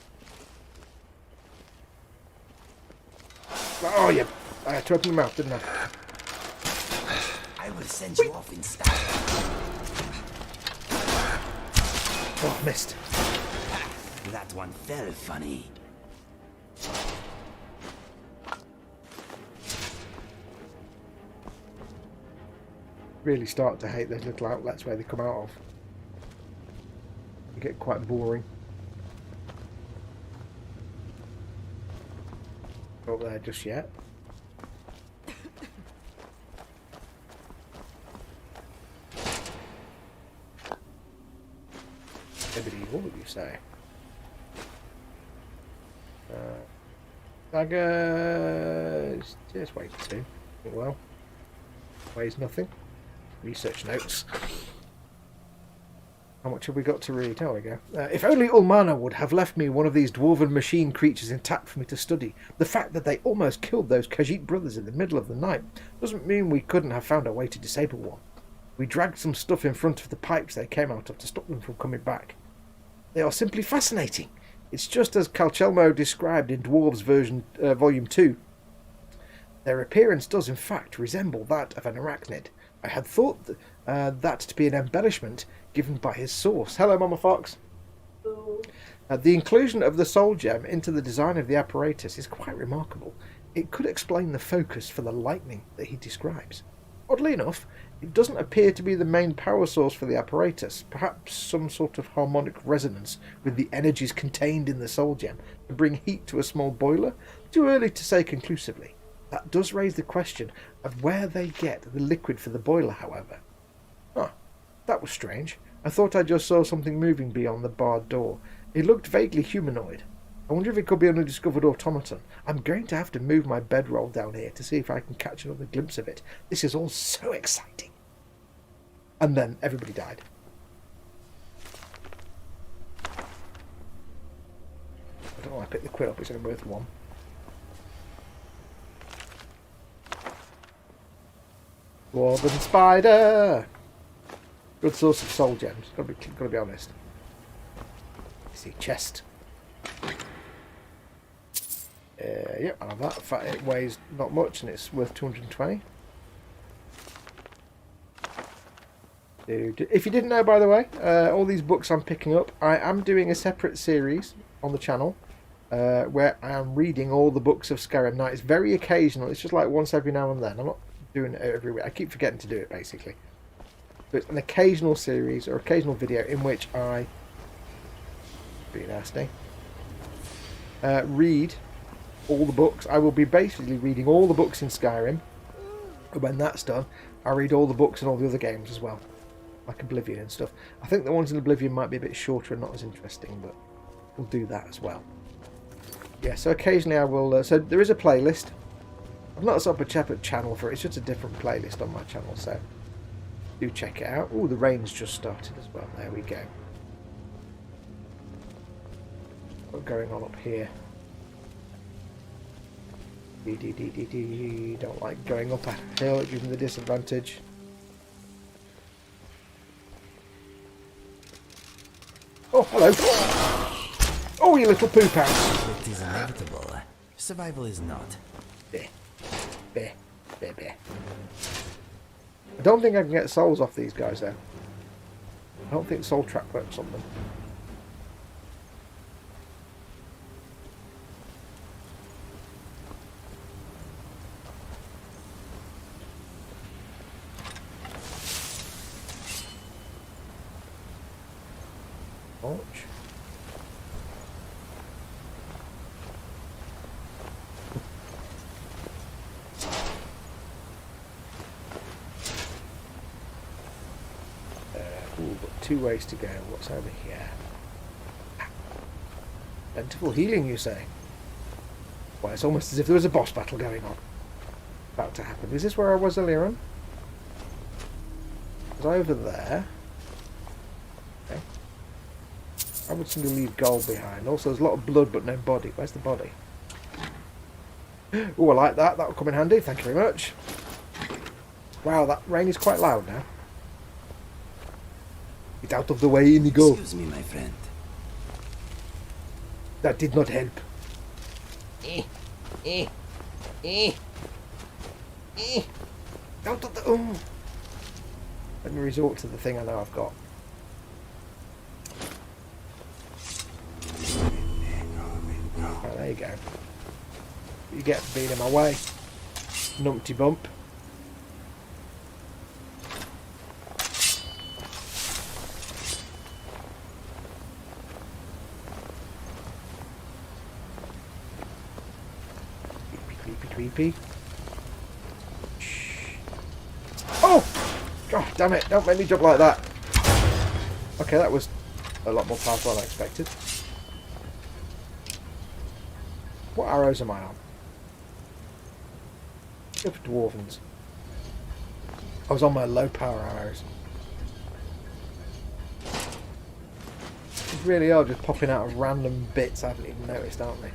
Oh yeah, I had to open the mouth, didn't I? I will send you off in style. Oh, I missed. That one fell funny. Really start to hate those little outlets where they come out of. They get quite boring. Not there just yet. What would you say? Daggers. Just wait two. Well, weighs nothing. Research notes. How much have we got to read? There we go. If only Ulmana would have left me one of these dwarven machine creatures intact for me to study. The fact that they almost killed those Khajiit brothers in the middle of the night doesn't mean we couldn't have found a way to disable one. We dragged some stuff in front of the pipes they came out of to stop them from coming back. They are simply fascinating. It's just as Calcelmo described in Dwarves version Volume 2. Their appearance does in fact resemble that of an arachnid. I had thought that to be an embellishment given by his source. Hello, Mama Fox. The inclusion of the soul gem into the design of the apparatus is quite remarkable. It could explain the focus for the lightning that he describes. Oddly enough, it doesn't appear to be the main power source for the apparatus. Perhaps some sort of harmonic resonance with the energies contained in the soul gem to bring heat to a small boiler? Too early to say conclusively. That does raise the question of where they get the liquid for the boiler, however. That was strange. I thought I just saw something moving beyond the barred door. It looked vaguely humanoid. I wonder if it could be an undiscovered automaton. I'm going to have to move my bedroll down here to see if I can catch another glimpse of it. This is all so exciting. And then everybody died. I don't know why I picked the quid up, it's only worth one. Dwarven spider! Good source of soul gems, gotta be honest. You see, chest. Yep, I'll have that. In fact, it weighs not much and it's worth 220. If you didn't know, by the way, all these books I'm picking up, I am doing a separate series on the channel where I am reading all the books of Skyrim. Now, it's very occasional, it's just like once every now and then. I'm not doing it every week. I keep forgetting to do it, basically. But it's an occasional series or occasional video in which I, be nasty, read all the books. I will be basically reading all the books in Skyrim. And when that's done, I'll read all the books and all the other games as well. Like Oblivion and stuff. I think the ones in Oblivion might be a bit shorter and not as interesting, but we'll do that as well. Yeah, so occasionally I will... so there is a playlist. I've not set up a separate channel for it. It's just a different playlist on my channel, so do check it out. Oh, the rain's just started as well. There we go. What's going on up here? Don't like going up a hill. It gives me the disadvantage. Oh, hello. Oh, you little poop house. It is inevitable. Survival is not. Bear. Bear. Bear, bear. I don't think I can get souls off these guys, though. I don't think soul track works on them. Launch. Ooh, got 2 ways to go. What's over here? Plentiful healing, you say? Well, it's almost as if there was a boss battle going on. About to happen. Is this where I was earlier on? Was I over there? Okay. I would seem to leave gold behind. Also, there's a lot of blood but no body. Where's the body? Oh, I like that. That'll come in handy. Thank you very much. Wow, that rain is quite loud now. Get out of the way, Inigo. Excuse me, my friend. That did not help. Out of the... Oh. Let me resort to the thing I know I've got. Right, there you go. You get for being in my way. Numpty bump. Creepy. Oh! God damn it, don't make me jump like that. Okay, that was a lot more powerful than I expected. What arrows am I on? Go for dwarvens. I was on my low power arrows. They really are just popping out of random bits I haven't even noticed, aren't they?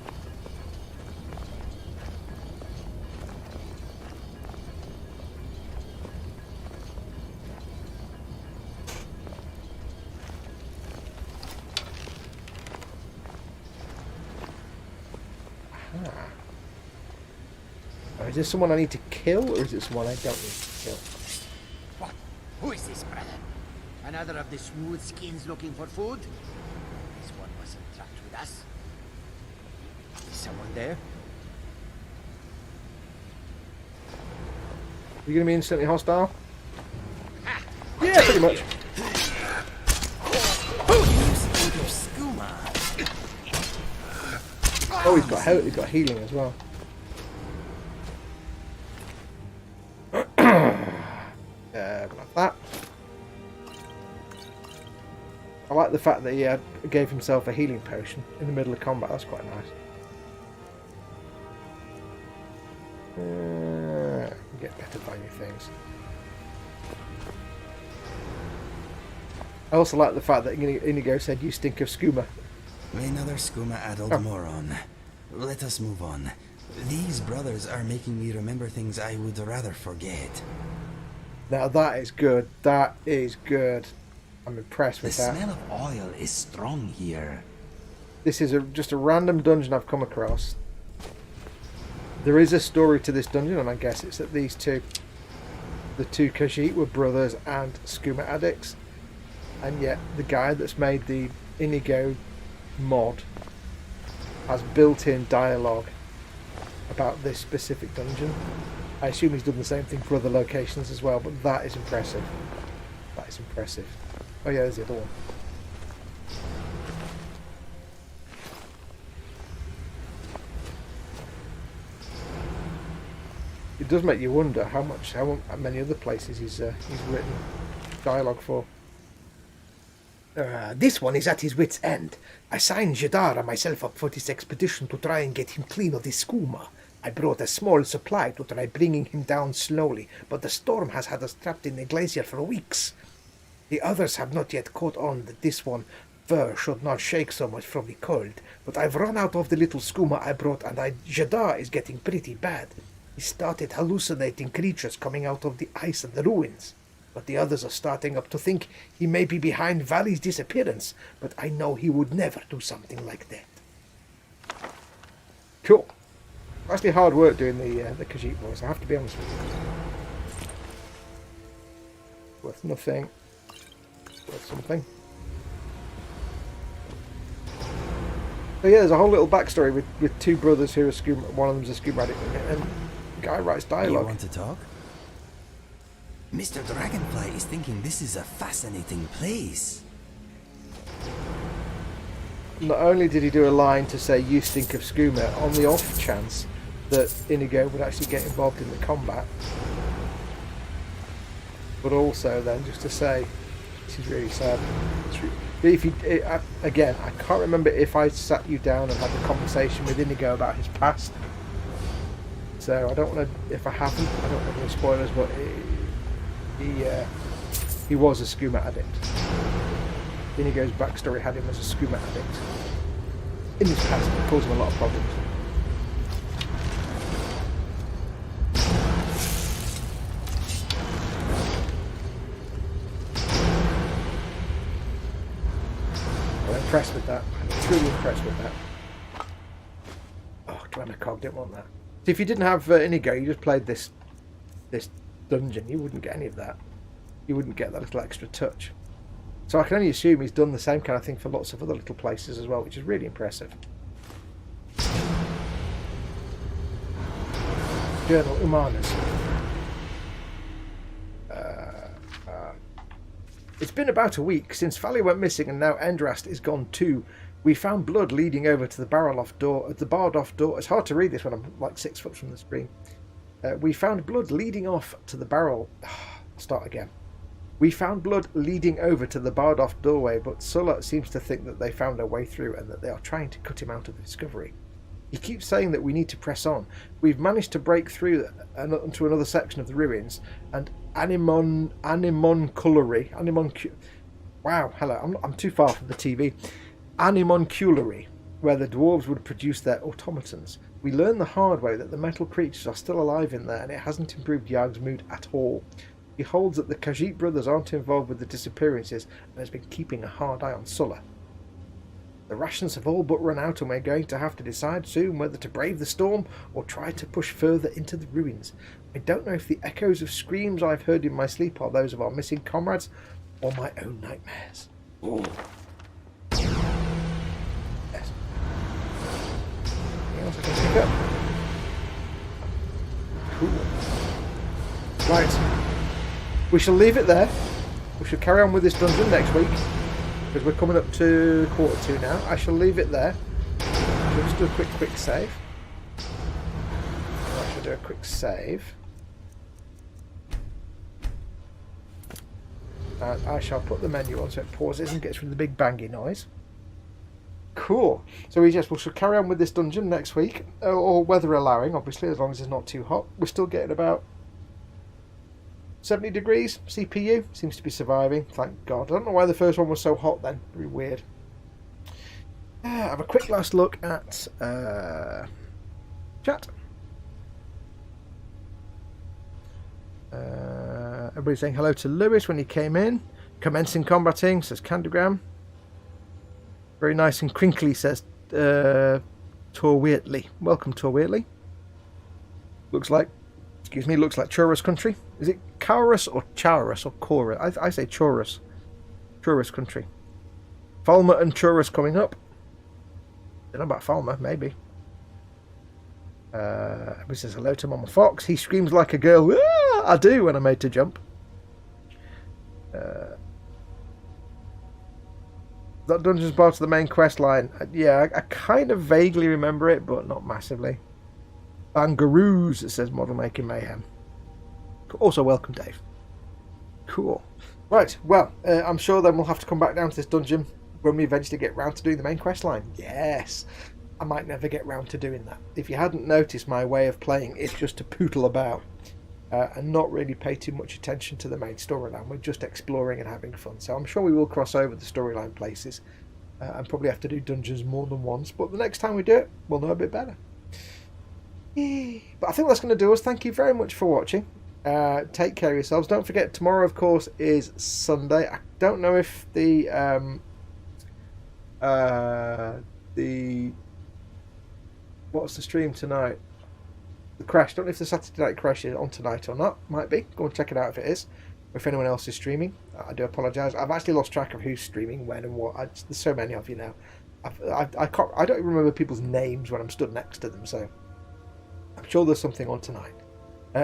Is this someone I need to kill, or is it someone I don't need to kill? What? Who is this, brother? Another of the smooth skins looking for food? This one wasn't trapped with us. Is someone there? Are you going to be instantly hostile? Ha! Yeah, pretty much. Oh, he's got healing as well. Like that. I like the fact that he gave himself a healing potion in the middle of combat. That's quite nice. Get better value things. I also like the fact that Inigo said, "You stink of skooma." Another skooma-addled moron. Let us move on. These brothers are making me remember things I would rather forget. Now that is good. That is good. I'm impressed with that. The smell of oil is strong here. This is just a random dungeon I've come across. There is a story to this dungeon, and I guess it's that these two, the two Khajiit, were brothers and skooma addicts. And yet the guy that's made the Inigo mod has built-in dialogue about this specific dungeon. I assume he's done the same thing for other locations as well, but that is impressive. That is impressive. Oh yeah, there's the other one. It does make you wonder how many other places he's written dialogue for. This one is at his wit's end. I signed JarJar and myself up for this expedition to try and get him clean of this skooma. I brought a small supply to try bringing him down slowly, but the storm has had us trapped in the glacier for weeks. The others have not yet caught on that this one fur should not shake so much from the cold, but I've run out of the little skooma I brought, and JarJar is getting pretty bad. He started hallucinating creatures coming out of the ice and the ruins. But the others are starting up to think he may be behind Valley's disappearance, but I know he would never do something like that. Cool. Actually hard work doing the Khajiit voice, I have to be honest with you. Worth nothing. Worth something. So yeah, there's a whole little backstory with two brothers who are scuba. One of them's a scuba addict, and the guy writes dialogue. You want to talk? Mr. Dragonfly is thinking this is a fascinating place. Not only did he do a line to say you stink of skooma, on the off chance that Inigo would actually get involved in the combat, but also then just to say this is really sad. If you, again, I can't remember if I sat you down and had a conversation with Inigo about his past, so I don't want to, if I haven't, I don't want any spoilers, but he was a skooma addict. Inigo's backstory had him as a skooma addict in his past. It caused him a lot of problems. I'm impressed with that. I'm truly impressed with that. Oh, Glenacog didn't want that. So if you didn't have Inigo, you just played this dungeon, you wouldn't get any of that. You wouldn't get that little extra touch. So I can only assume he's done the same kind of thing for lots of other little places as well, which is really impressive. Journal Umanas. It's been about a week since Valley went missing, and now Endrast is gone too. We found blood leading over to the barred-off door. It's hard to read this when I'm like 6 foot from the screen. We found blood leading off to the barrel. I'll start again. We found blood leading over to the barred-off doorway, but Sulla seems to think that they found a way through and that they are trying to cut him out of the discovery. He keeps saying that we need to press on. We've managed to break through into another section of the ruins, and wow, hello, I'm too far from the TV. Animonculary, where the dwarves would produce their automatons. We learn the hard way that the metal creatures are still alive in there, and it hasn't improved Yarg's mood at all. He holds that the Khajiit brothers aren't involved with the disappearances and has been keeping a hard eye on Sulla. The rations have all but run out, and we're going to have to decide soon whether to brave the storm or try to push further into the ruins. I don't know if the echoes of screams I've heard in my sleep are those of our missing comrades or my own nightmares. Ooh. Yes. Anything else I can pick up? Cool. Right. We shall leave it there. We shall carry on with this dungeon next week, because we're coming up to 1:45 now. I shall leave it there. I'll just do a quick save. I shall do a quick save. And I shall put the menu on so it pauses and gets rid of the big bangy noise. Cool. So we shall carry on with this dungeon next week, or weather allowing, obviously, as long as it's not too hot. We're still getting about 70 degrees. CPU seems to be surviving, thank God. I don't know why the first one was so hot then. Very weird. Have a quick last look at chat. Everybody's saying hello to Lewis when he came in. Commencing combating, says Candygram. Very nice and crinkly, says Torwheatley. Welcome, Torwheatley. Looks like Churus country. Is it Chaurus or Chaurus or Chorus? I say Churus. Churus country. Falmer and Churus coming up. Don't know about Falmer, maybe. He says hello to Mama Fox. He screams like a girl. Ah, I do when I'm made to jump. That dungeon's part of the main quest line. Yeah, I kind of vaguely remember it, but not massively. Bangaroos, it says Model Making Mayhem. Also, welcome, Dave. Cool. Right, well, I'm sure then we'll have to come back down to this dungeon when we eventually get round to doing the main quest line. Yes, I might never get round to doing that. If you hadn't noticed, my way of playing is just to poodle about and not really pay too much attention to the main storyline. We're just exploring and having fun. So I'm sure we will cross over the storyline places and probably have to do dungeons more than once. But the next time we do it, we'll know a bit better. But I think that's going to do us. Thank you very much for watching. Take care of yourselves. Don't forget, tomorrow, of course, is Sunday. I don't know if the what's the stream tonight? The Crash. Don't know if the Saturday Night Crash is on tonight or not. Might be. Go and check it out if it is. Or if anyone else is streaming. I do apologise. I've actually lost track of who's streaming, when and what. There's so many of you now. I don't even remember people's names when I'm stood next to them. So I'm sure there's something on tonight.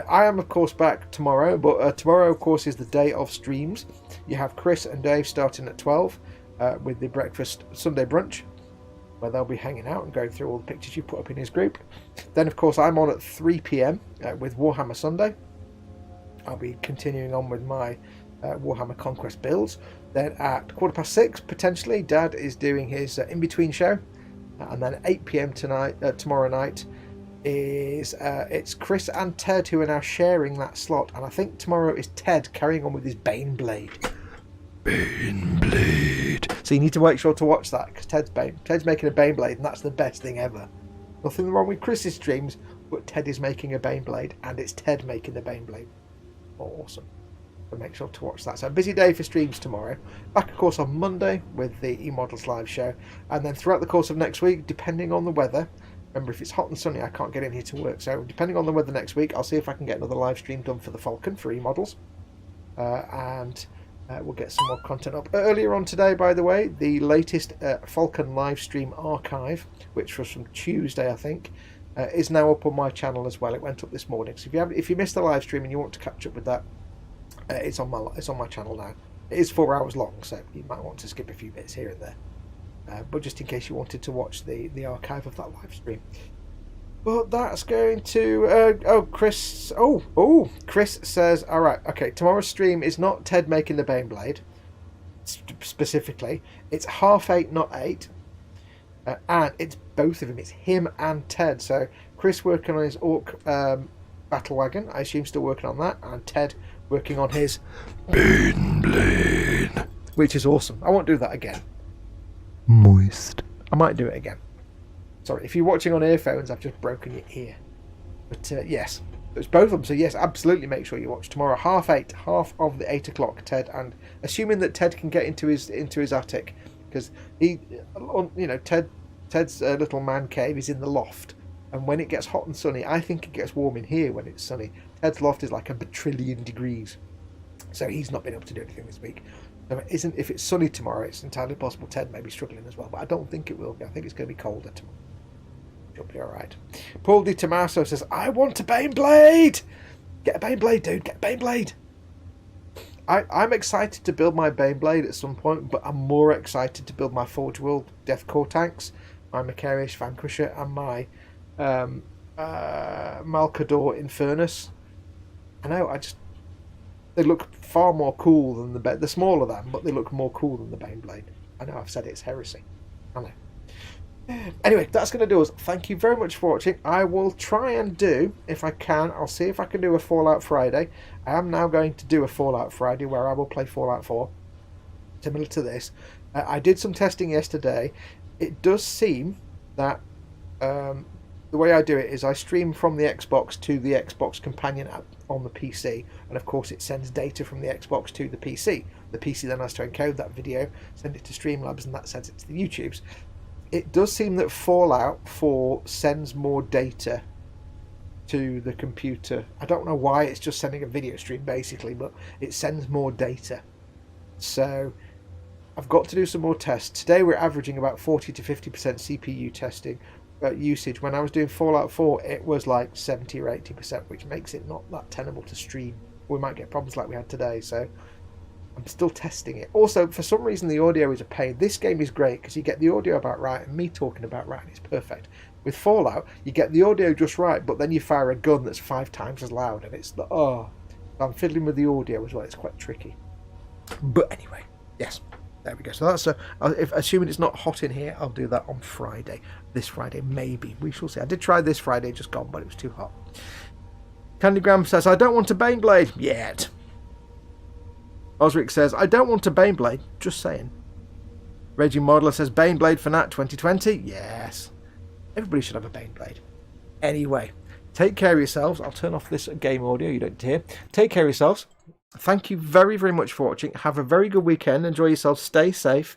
I am, of course, back tomorrow, but tomorrow, of course, is the day of streams. You have Chris and Dave starting at 12 with the breakfast Sunday brunch, where they'll be hanging out and going through all the pictures you put up in his group. Then, of course, I'm on at 3 PM with Warhammer Sunday. I'll be continuing on with my Warhammer Conquest builds. Then at 6:15, potentially, Dad is doing his in-between show. And then at 8 PM tomorrow night, it's Chris and Ted who are now sharing that slot, and I think tomorrow is Ted carrying on with his Baneblade. So you need to make sure to watch that, because Ted's making a Baneblade, and that's the best thing ever. Nothing wrong with Chris's streams, but Ted is making a Baneblade, and it's Ted making the Baneblade. Awesome. So make sure to watch that. So a busy day for streams tomorrow. Back, of course, on Monday with the eModels live show, and then throughout the course of next week, depending on the weather. Remember, if it's hot and sunny, I can't get in here to work. So depending on the weather next week, I'll see if I can get another live stream done for the Falcon for eModels. And we'll get some more content up. Earlier on today, by the way, the latest Falcon live stream archive, which was from Tuesday, I think, is now up on my channel as well. It went up this morning. So if you missed the live stream and you want to catch up with that, it's on my channel now. It is 4 hours long, so you might want to skip a few bits here and there. But just in case you wanted to watch the archive of that live stream. But that's going to... Chris says, alright, okay, tomorrow's stream is not Ted making the Baneblade, specifically. It's 8:30, not 8. And it's both of them. It's him and Ted. So Chris working on his Orc battle wagon. I assume still working on that. And Ted working on his Baneblade. Which is awesome. I won't do that again. Moist. I might do it again. Sorry, if you're watching on earphones, I've just broken your ear. But yes, it's both of them. So yes, absolutely make sure you watch tomorrow. 8:30, half of the 8 o'clock. Ted, and assuming that Ted can get into his attic, because Ted's little man cave is in the loft, and when it gets hot and sunny, I think it gets warm in here when it's sunny. Ted's loft is like 1 trillion degrees, so he's not been able to do anything this week. If it's sunny tomorrow, it's entirely possible Ted may be struggling as well, but I don't think it will be. I think it's going to be colder tomorrow. It'll be alright. Paul Di Tommaso says, I want a Baneblade! Get a Baneblade, dude, get a Baneblade! I'm excited to build my Baneblade at some point, but I'm more excited to build my Forge World Death Core tanks, my Macarius Vanquisher, and my Malcador Infernus. I know, they look far more cool than they're smaller than, but they look more cool than the Baneblade. I know I've said it's heresy. I know. Anyway, that's going to do us. Thank you very much for watching. I will try and do, if I can, I'll see if I can do a Fallout Friday. I am now going to do a Fallout Friday where I will play Fallout 4, similar to this. I did some testing yesterday. It does seem that the way I do it is I stream from the Xbox to the Xbox companion app on the PC, and of course it sends data from the Xbox to the PC. The PC then has to encode that video, send it to Streamlabs, and that sends it to the YouTubes. It does seem that Fallout 4 sends more data to the computer. I don't know why, it's just sending a video stream basically, but it sends more data. So I've got to do some more tests. Today we're averaging about 40 to 50% CPU testing usage. When I was doing Fallout 4, it was like 70 or 80%, which makes it not that tenable to stream. We might get problems like we had today, so I'm still testing it. Also, for some reason, the audio is a pain. This game is great because you get the audio about right and me talking about right, and it's perfect. With Fallout, you get the audio just right, but then you fire a gun that's 5 times as loud, and it's I'm fiddling with the audio as well. It's quite tricky. But anyway, yes, there we go. So that's assuming it's not hot in here, I'll do that on Friday. This Friday, maybe. We shall see. I did try this Friday, just gone, but it was too hot. Candygram says, I don't want a Baneblade yet. Osric says, I don't want a Baneblade, just saying. Raging Modeler says, Baneblade for Nat 2020. Yes. Everybody should have a Baneblade. Anyway, take care of yourselves. I'll turn off this game audio, you don't hear. Take care of yourselves. Thank you very, very much for watching. Have a very good weekend. Enjoy yourselves. Stay safe.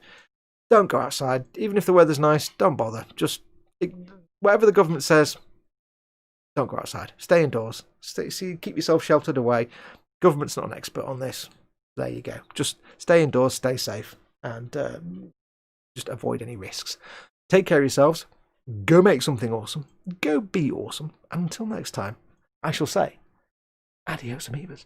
Don't go outside. Even if the weather's nice, don't bother. Just, whatever the government says, don't go outside. Stay indoors. Keep yourself sheltered away. Government's not an expert on this. There you go. Just stay indoors, stay safe, and just avoid any risks. Take care of yourselves. Go make something awesome. Go be awesome. And until next time, I shall say, adios, amoebas.